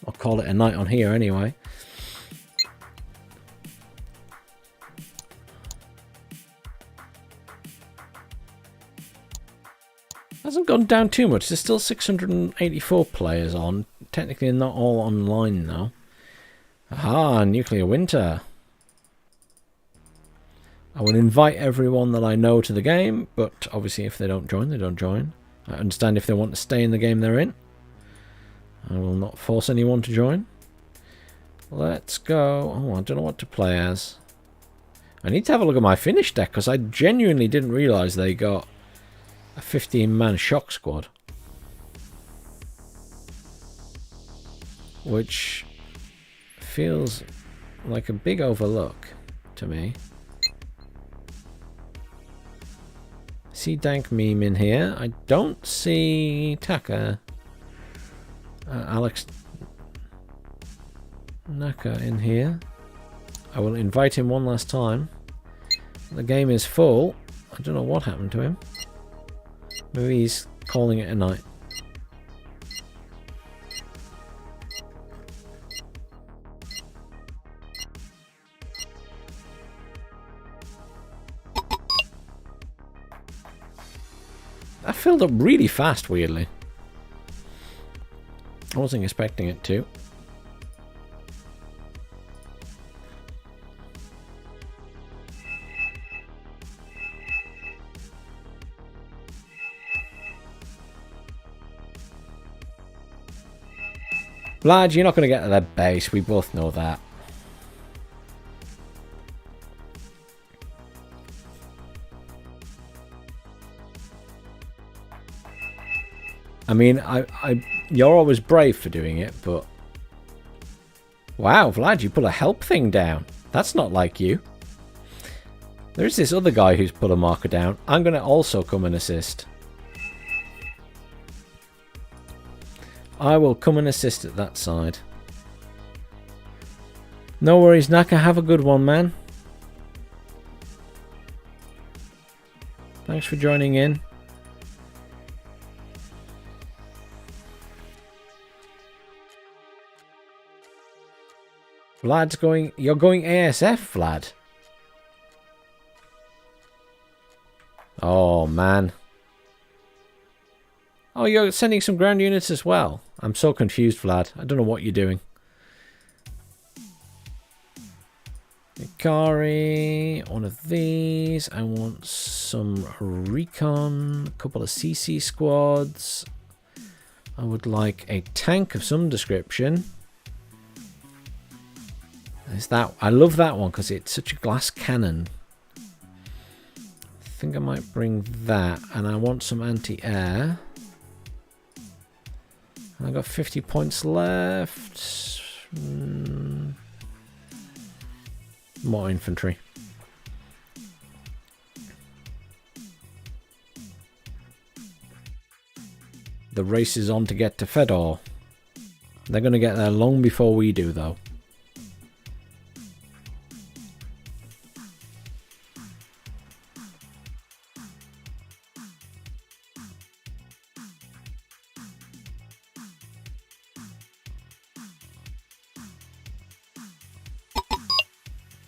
I'll call it a night on here anyway. Hasn't gone down too much. There's still 684 players on. Technically not all online though. Aha, nuclear winter. I will invite everyone that I know to the game, but obviously if they don't join, they don't join. I understand if they want to stay in the game they're in. I will not force anyone to join. Let's go. Oh, I don't know what to play as. I need to have a look at my finish deck, because I genuinely didn't realise they got a 15-man shock squad. Which feels like a big overlook to me. See Dank Meme in here. I don't see Taka. Alex Naka in here. I will invite him one last time. The game is full. I don't know what happened to him. Maybe he's calling it a night. That filled up really fast, weirdly. I wasn't expecting it to. Vlad, you're not going to get to their base. We both know that. I mean, you're always brave for doing it, but... Wow, Vlad, you put a help thing down. That's not like you. There's this other guy who's put a marker down. I'm going to also come and assist. I will come and assist at that side. No worries, Naka. Have a good one, man. Thanks for joining in. Vlad's going... You're going ASF, Vlad. Oh, man. Oh, you're sending some ground units as well. I'm so confused, Vlad. I don't know what you're doing. Ikari, one of these. I want some recon, a couple of CC squads. I would like a tank of some description. There's that. I love that one because it's such a glass cannon. I think I might bring that, and I want some anti-air. I've got 50 points left. More infantry. The race is on to get to Fedor. They're going to get there long before we do, though.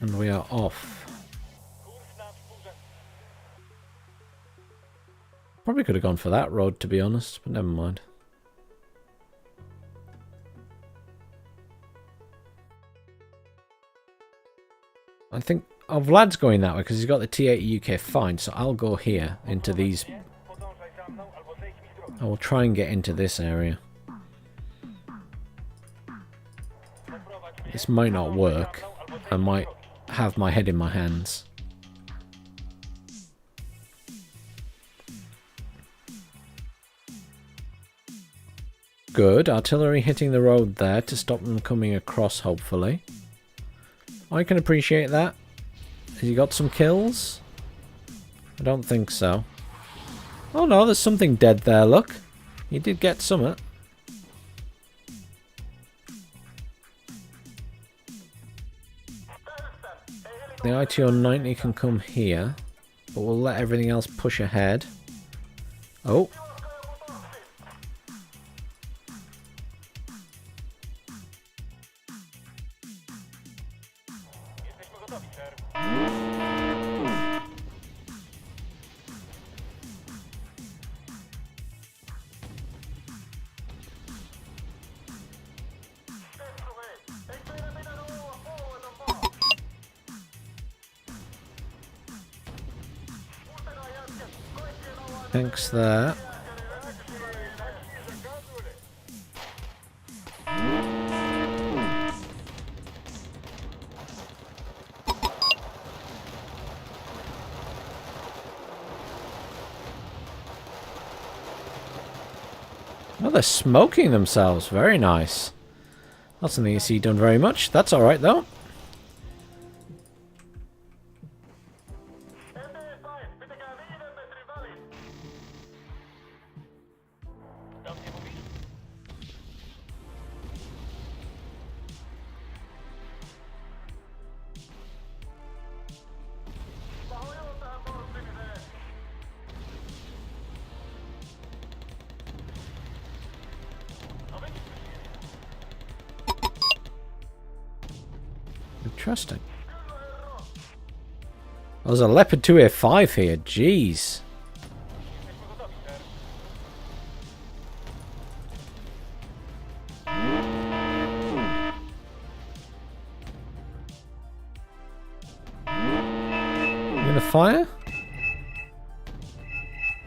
And we are off. Probably could have gone for that road, to be honest, but never mind. I think... Oh, Vlad's going that way because he's got the T80 UK fine, so I'll go here into these... I will try and get into this area. This might not work. I might have my head in my hands. Good. Artillery hitting the road there to stop them coming across, hopefully. I can appreciate that. Has he got some kills? I don't think so. Oh no, there's something dead there, look. You did get some. The ITO-90 can come here, but we'll let everything else push ahead. Oh. Thanks there. Oh, they're smoking themselves. Very nice. Not something you see done very much. That's alright, though. Interesting. There's a Leopard 2A5 here. Jeez. You gonna fire?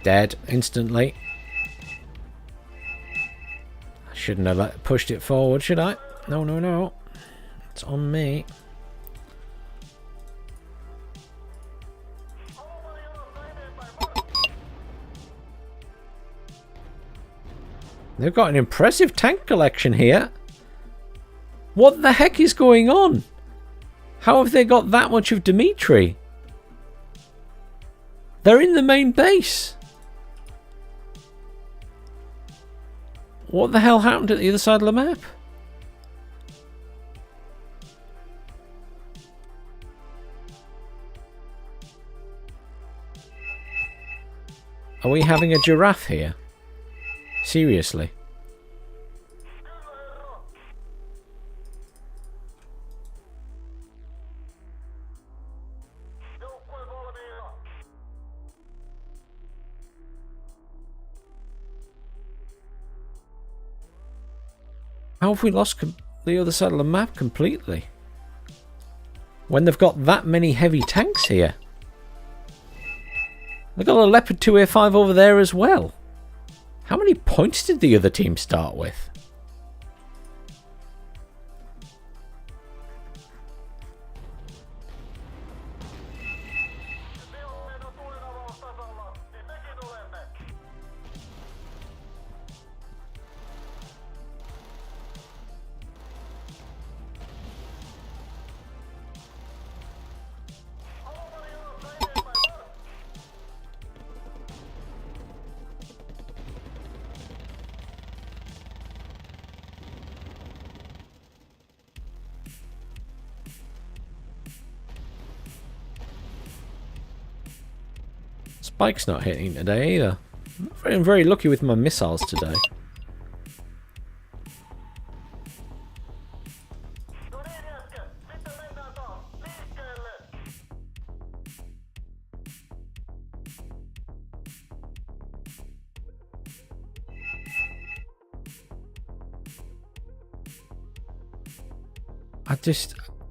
Dead instantly. I shouldn't have pushed it forward, should I? No, no, no. It's on me. They've got an impressive tank collection here. What the heck is going on? How have they got that much of Dimitri? They're in the main base. What the hell happened at the other side of the map? Are we having a giraffe here? Seriously. How have we lost the other side of the map completely? When they've got that many heavy tanks here. They've got a Leopard 2A5 over there as well. How many points did the other team start with? Spike's not hitting today either. I'm very lucky with my missiles today.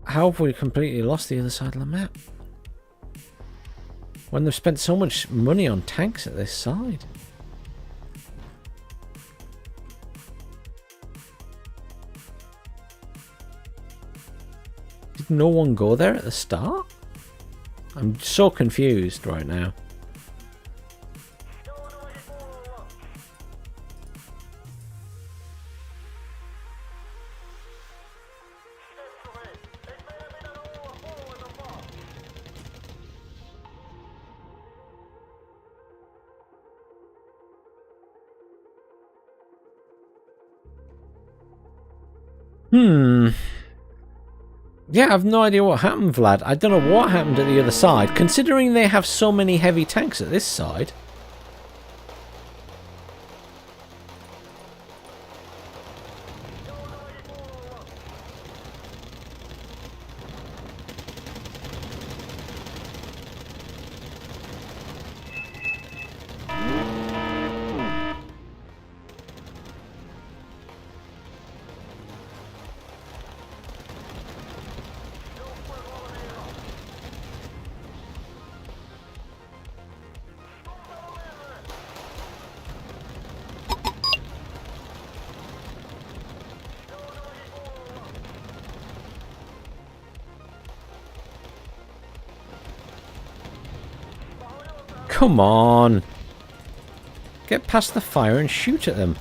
How have we completely lost the other side of the map? When they've spent so much money on tanks at this side. Did no one go there at the start? I'm so confused right now. Yeah, I've no idea what happened, Vlad. I don't know what happened at the other side, considering they have so many heavy tanks at this side. Come on. Get past the fire and shoot at them.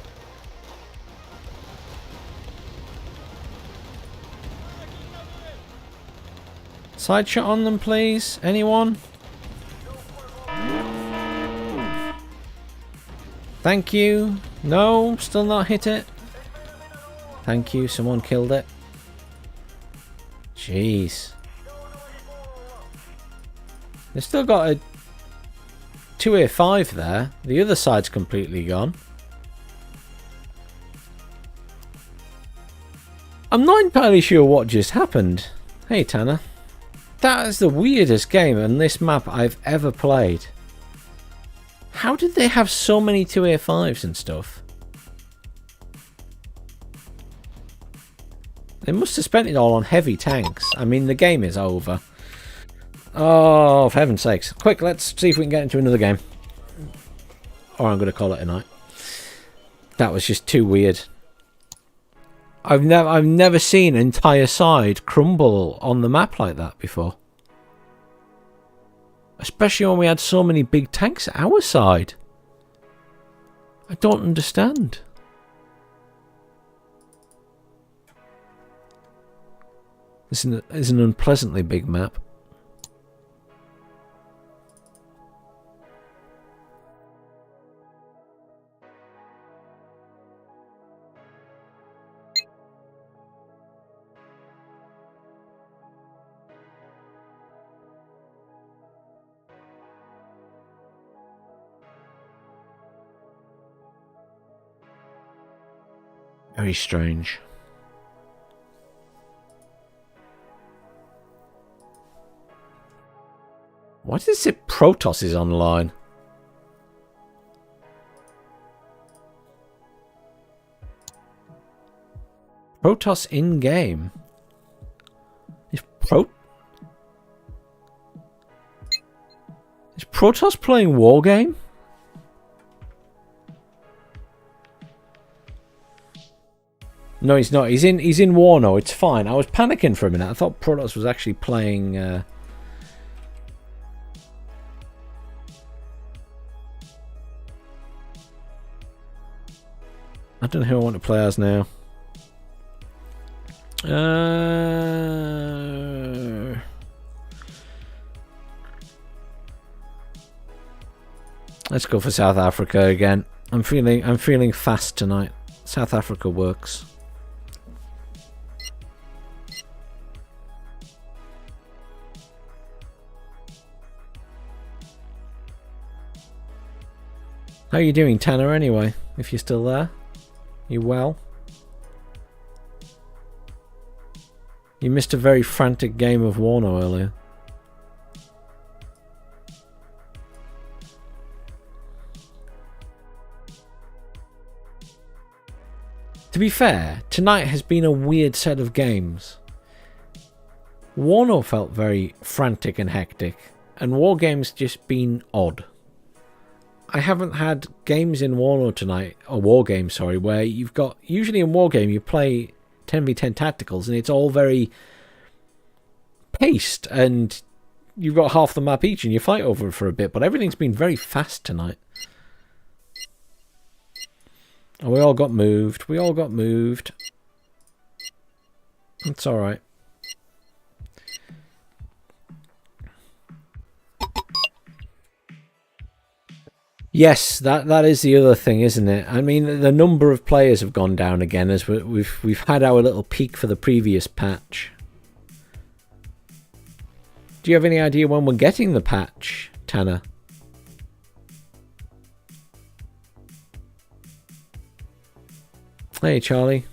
Side shot on them, please. Anyone? Thank you. No, still not hit it. Thank you, someone killed it. Jeez. They've still got a 2A5 there. The other side's completely gone. I'm not entirely sure what just happened. Hey, Tanner. That is the weirdest game on this map I've ever played. How did they have so many 2A5s and stuff? They must have spent it all on heavy tanks. I mean, the game is over. Oh, for heaven's sakes. Quick, let's see if we can get into another game. Or I'm going to call it a night. That was just too weird. I've never seen an entire side crumble on the map like that before. Especially when we had so many big tanks at our side. I don't understand. This is an unpleasantly big map. Very strange. Why does it say Protoss is online? Protoss in-game? Is Protoss playing Wargame? No, he's not. He's in Warno. It's fine. I was panicking for a minute. I thought Protoss was actually playing. I don't know who I want to play as now. Let's go for South Africa again. I'm feeling fast tonight. South Africa works. How are you doing, Tanner, anyway? If you're still there? You well? You missed a very frantic game of Warno earlier. To be fair, tonight has been a weird set of games. Warno felt very frantic and hectic, and Wargame's just been odd. I haven't had games in Warno tonight, or Wargame, sorry, where you've got... Usually in Wargame you play 10v10 tacticals and it's all very paced and you've got half the map each and you fight over it for a bit, but everything's been very fast tonight. Oh, we all got moved. We all got moved. It's alright. Yes, that is the other thing, isn't it? I mean, the number of players have gone down again as we've had our little peak for the previous patch. Do you have any idea when we're getting the patch, Tanner? Hey, Charlie.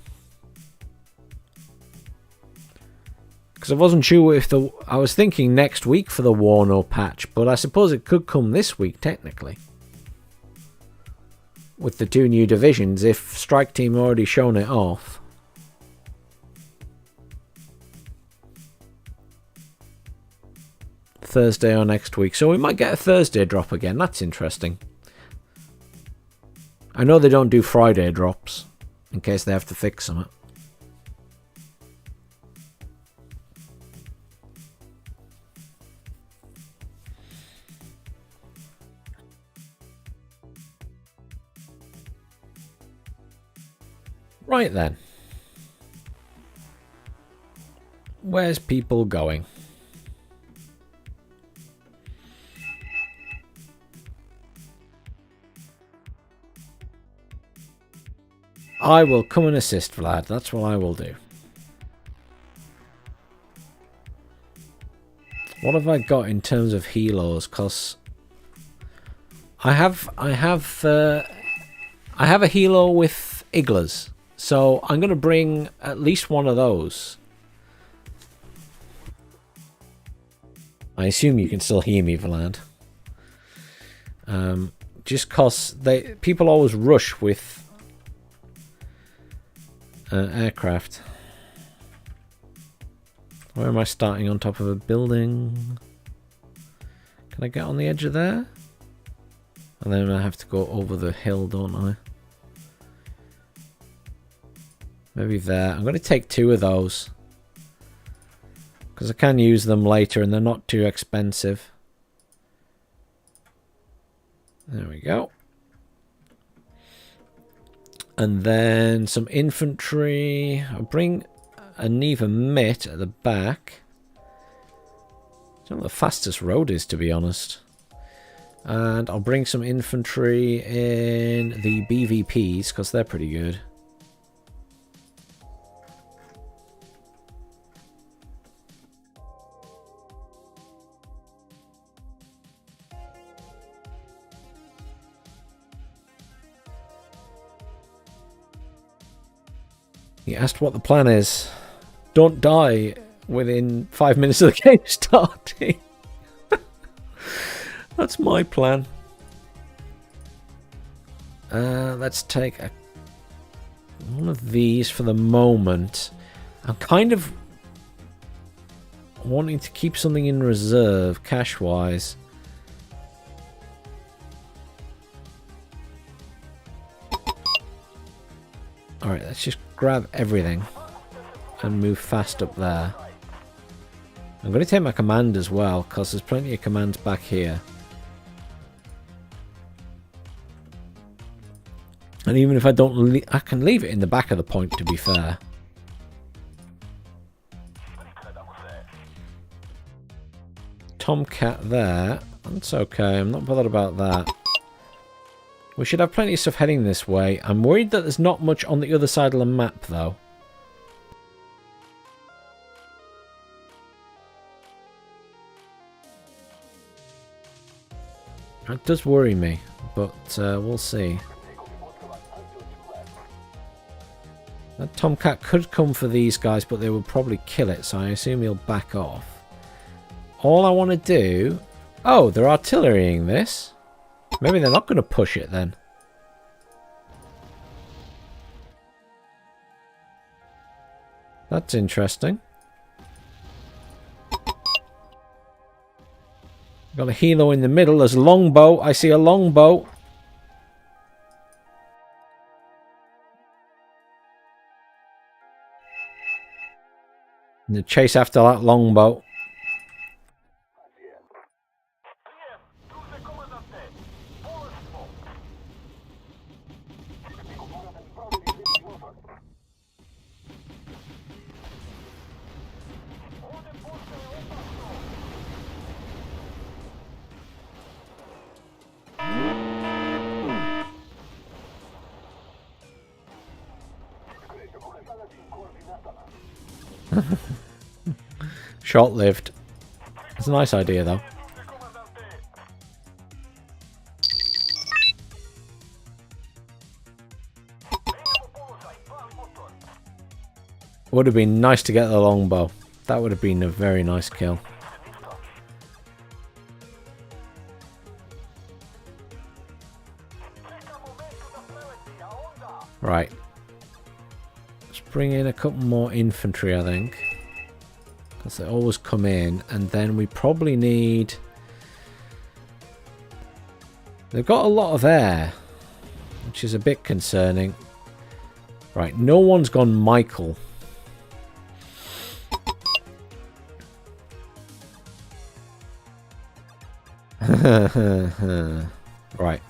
Because I wasn't sure if I was thinking next week for the Warno patch, but I suppose it could come this week, technically. With the 2 new divisions, if Strike Team already shown it off. Thursday or next week. So we might get a Thursday drop again. That's interesting. I know they don't do Friday drops, in case they have to fix something. Right then. Where's people going? I will come and assist, Vlad. That's what I will do. What have I got in terms of helos? Because I have a helo with iglas, so I'm going to bring at least one of those. I assume you can still hear me, Vlad. Just because people always rush with aircraft. Where am I starting? On top of a building? Can I get on the edge of there? And then I have to go over the hill, don't I? Maybe there. I'm going to take 2 of those, because I can use them later and they're not too expensive. There we go. And then some infantry. I'll bring a Neva Mitt at the back. I don't know what the fastest road is, to be honest. And I'll bring some infantry in the BVPs, because they're pretty good. He asked what the plan is. Don't die within 5 minutes of the game starting. That's my plan. Let's take one of these for the moment. I'm kind of wanting to keep something in reserve, cash-wise. Alright, let's just grab everything and move fast up there. I'm going to take my command as well, because there's plenty of commands back here. And even if I don't, I can leave it in the back of the point, to be fair. Tomcat there. That's okay, I'm not bothered about that. We should have plenty of stuff heading this way. I'm worried that there's not much on the other side of the map, though. That does worry me, but we'll see. That Tomcat could come for these guys, but they will probably kill it, so I assume he'll back off. All I want to do... Oh, they're artillerying this. Maybe they're not going to push it then. That's interesting. Got a helo in the middle. There's a longbow. I see a longbow. And the chase after that longbow. Short-lived. It's a nice idea, though. Would have been nice to get the longbow. That would have been a very nice kill. Right. Let's bring in a couple more infantry, I think. Because they always come in, and then we probably need... They've got a lot of air, which is a bit concerning. Right, no one's gone Michael. Right.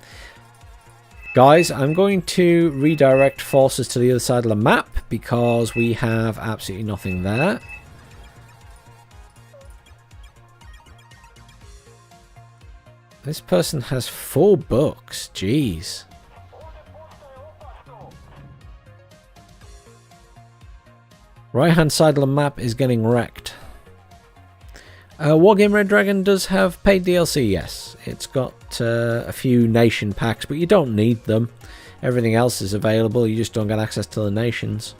Guys, I'm going to redirect forces to the other side of the map because we have absolutely nothing there. This person has 4 books. Jeez. Right hand side of the map is getting wrecked. Wargame Red Dragon does have paid DLC, yes. It's got a few nation packs, but you don't need them. Everything else is available, you just don't get access to the nations.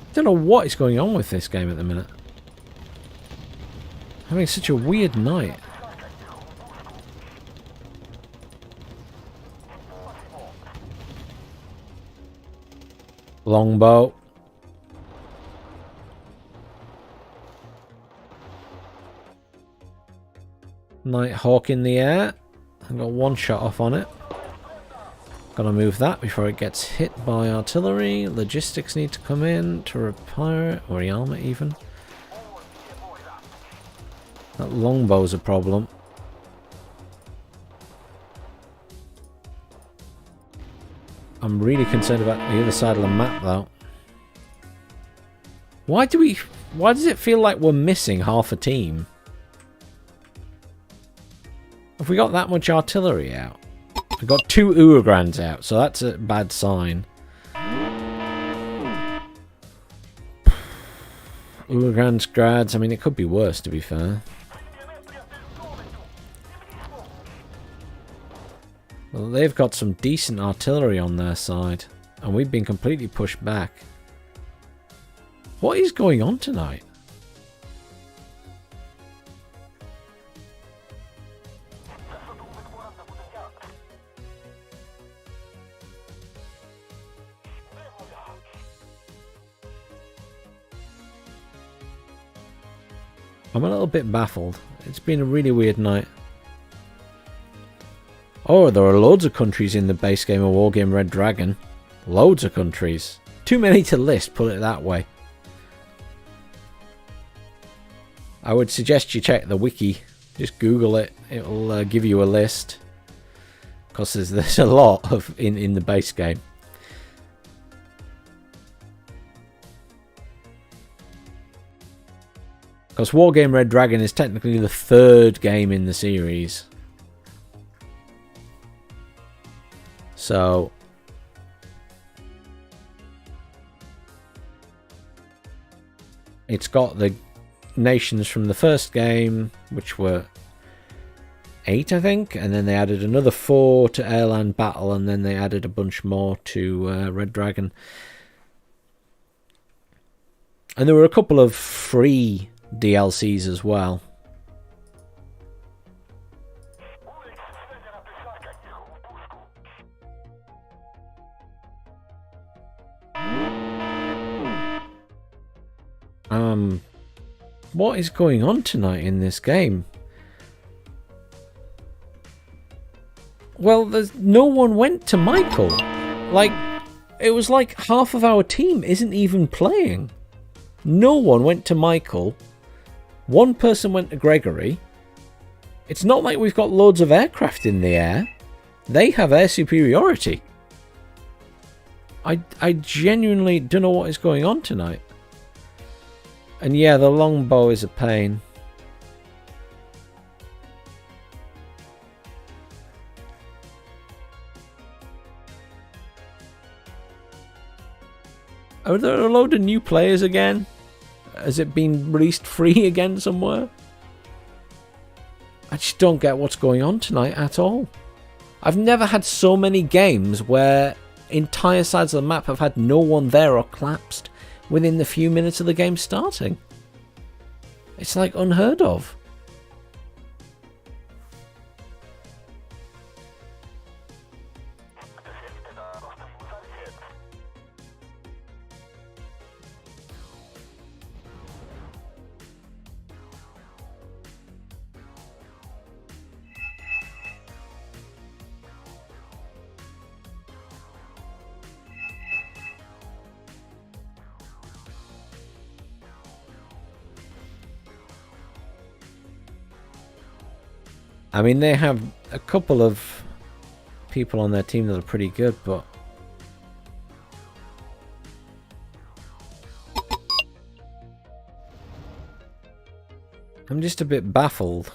I don't know what is going on with this game at the minute. Having such a weird night. Longbow. Nighthawk in the air. I've got 1 shot off on it. Gotta move that before it gets hit by artillery. Logistics need to come in to repair it, or rearm it even. That longbow's a problem. I'm really concerned about the other side of the map though. Why does it feel like we're missing half a team? Have we got that much artillery out? We've got 2 Uragrands out, so that's a bad sign. Uragrands, Grads, I mean, it could be worse, to be fair. Well, they've got some decent artillery on their side, and we've been completely pushed back. What is going on tonight? I'm a little bit baffled. It's been a really weird night. Oh, there are loads of countries in the base game of Wargame Red Dragon. Loads of countries. Too many to list, put it that way. I would suggest you check the wiki. Just Google it. It'll give you a list. Because there's a lot of in the base game. Because Wargame Red Dragon is technically the 3rd game in the series. So it's got the nations from the first game, which were 8, I think, and then they added another 4 to Airland Battle, and then they added a bunch more to Red Dragon. And there were a couple of free DLCs as well. What is going on tonight in this game? Well, no one went to Michael. Like, it was like half of our team isn't even playing. No one went to Michael. 1 person went to Gregory. It's not like we've got loads of aircraft in the air. They have air superiority. I genuinely don't know what is going on tonight. And yeah, the longbow is a pain. Are there a load of new players again? Has it been released free again somewhere? I just don't get what's going on tonight at all. I've never had so many games where entire sides of the map have had no one there or collapsed within the few minutes of the game starting. It's like unheard of. I mean, they have a couple of people on their team that are pretty good, but I'm just a bit baffled.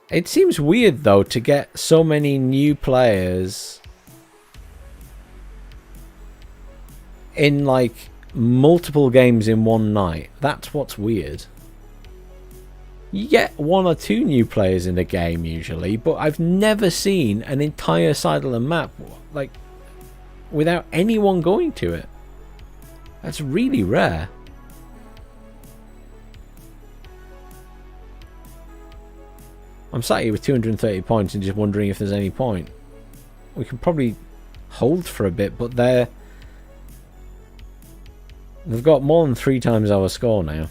It seems weird, though, to get so many new players in, like, multiple games in one night. That's what's weird. You get 1 or 2 new players in a game, usually, but I've never seen an entire side of the map, like, without anyone going to it. That's really rare. I'm sat here with 230 points and just wondering if there's any point. We can probably hold for a bit, but they've got more than 3 times our score now.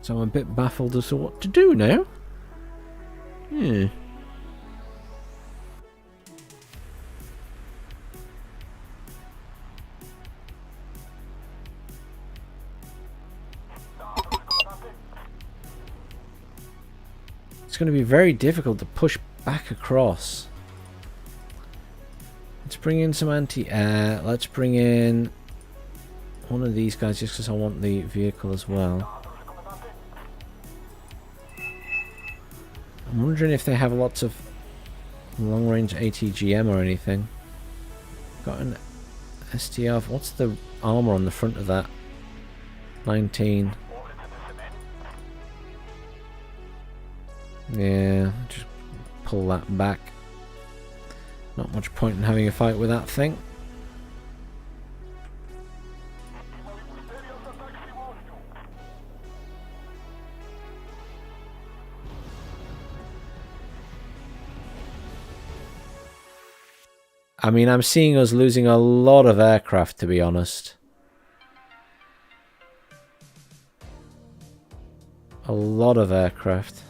So I'm a bit baffled as to what to do now. Hmm. It's going to be very difficult to push back across. Let's bring in some anti-air. Let's bring in one of these guys just because I want the vehicle as well. I'm wondering if they have lots of long-range ATGM or anything. Got an STR. What's the armor on the front of that? 19. Yeah, just pull that back. Not much point in having a fight with that thing. I mean, I'm seeing us losing a lot of aircraft, to be honest. A lot of aircraft.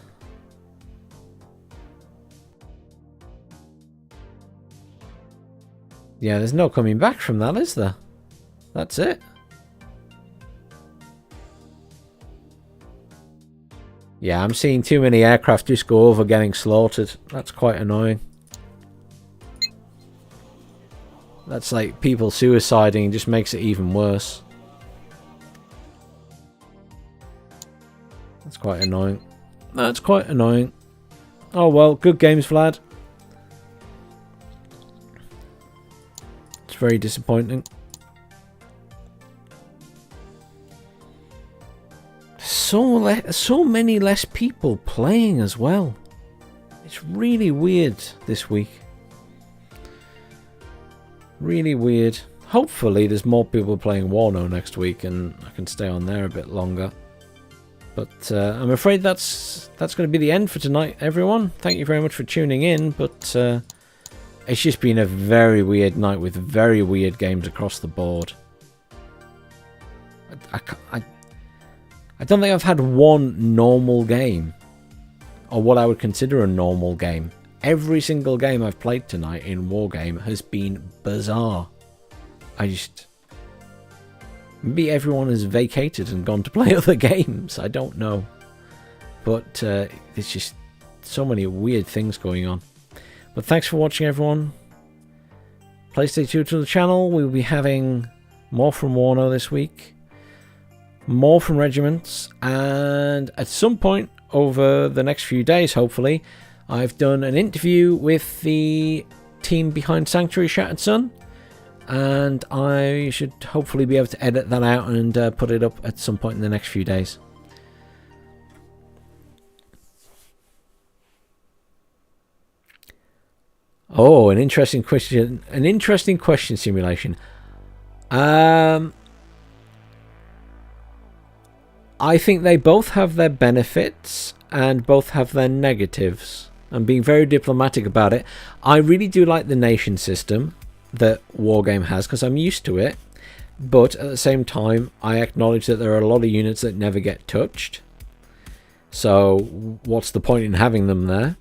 Yeah, there's no coming back from that, is there? That's it. Yeah, I'm seeing too many aircraft just go over getting slaughtered. That's quite annoying. That's like people suiciding, just makes it even worse. That's quite annoying. That's quite annoying. Oh well, good games, Vlad. It's very disappointing. So many less people playing as well. It's really weird this week. Really weird. Hopefully there's more people playing Warno next week and I can stay on there a bit longer. But I'm afraid that's going to be the end for tonight, everyone. Thank you very much for tuning in, but it's just been a very weird night with very weird games across the board. I don't think I've had one normal game, or what I would consider a normal game. Every single game I've played tonight in Wargame has been bizarre. Maybe everyone has vacated and gone to play other games. I don't know. But there's just so many weird things going on. But thanks for watching, everyone. Please stay tuned to the channel. We'll be having more from Warno this week. More from Regiments. And at some point over the next few days, hopefully, I've done an interview with the team behind Sanctuary Shattered Sun, and I should hopefully be able to edit that out and put it up at some point in the next few days. Oh, an interesting question. An interesting question simulation. I I think they both have their benefits and both have their negatives. I'm being very diplomatic about it. I really do like the nation system that Wargame has because I'm used to it. But at the same time, I acknowledge that there are a lot of units that never get touched. So what's the point in having them there?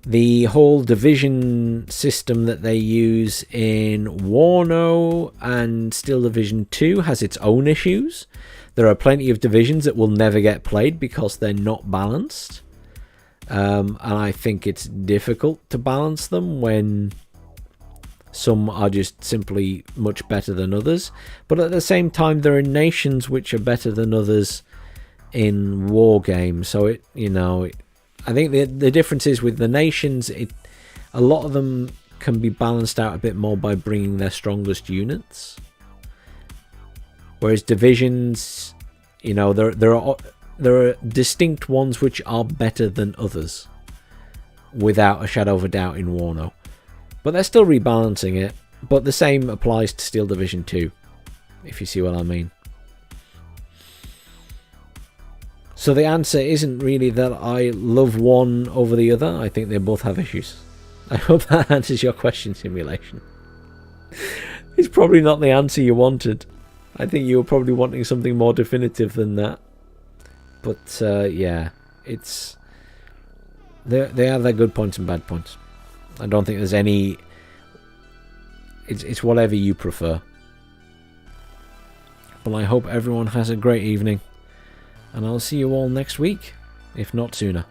The whole division system that they use in Warno and Steel Division 2 has its own issues. There are plenty of divisions that will never get played because they're not balanced. And I think it's difficult to balance them when some are just simply much better than others. But at the same time, there are nations which are better than others in Wargame. So I think the difference is with the nations, a lot of them can be balanced out a bit more by bringing their strongest units. Whereas divisions, there are distinct ones which are better than others, without a shadow of a doubt in Warno. But they're still rebalancing it. But the same applies to Steel Division 2, if you see what I mean. So the answer isn't really that I love one over the other. I think they both have issues. I hope that answers your question, Simulation. It's probably not the answer you wanted. I think you were probably wanting something more definitive than that. But yeah, they have their good points and bad points. I don't think there's any... It's whatever you prefer. Well, I hope everyone has a great evening. And I'll see you all next week, if not sooner.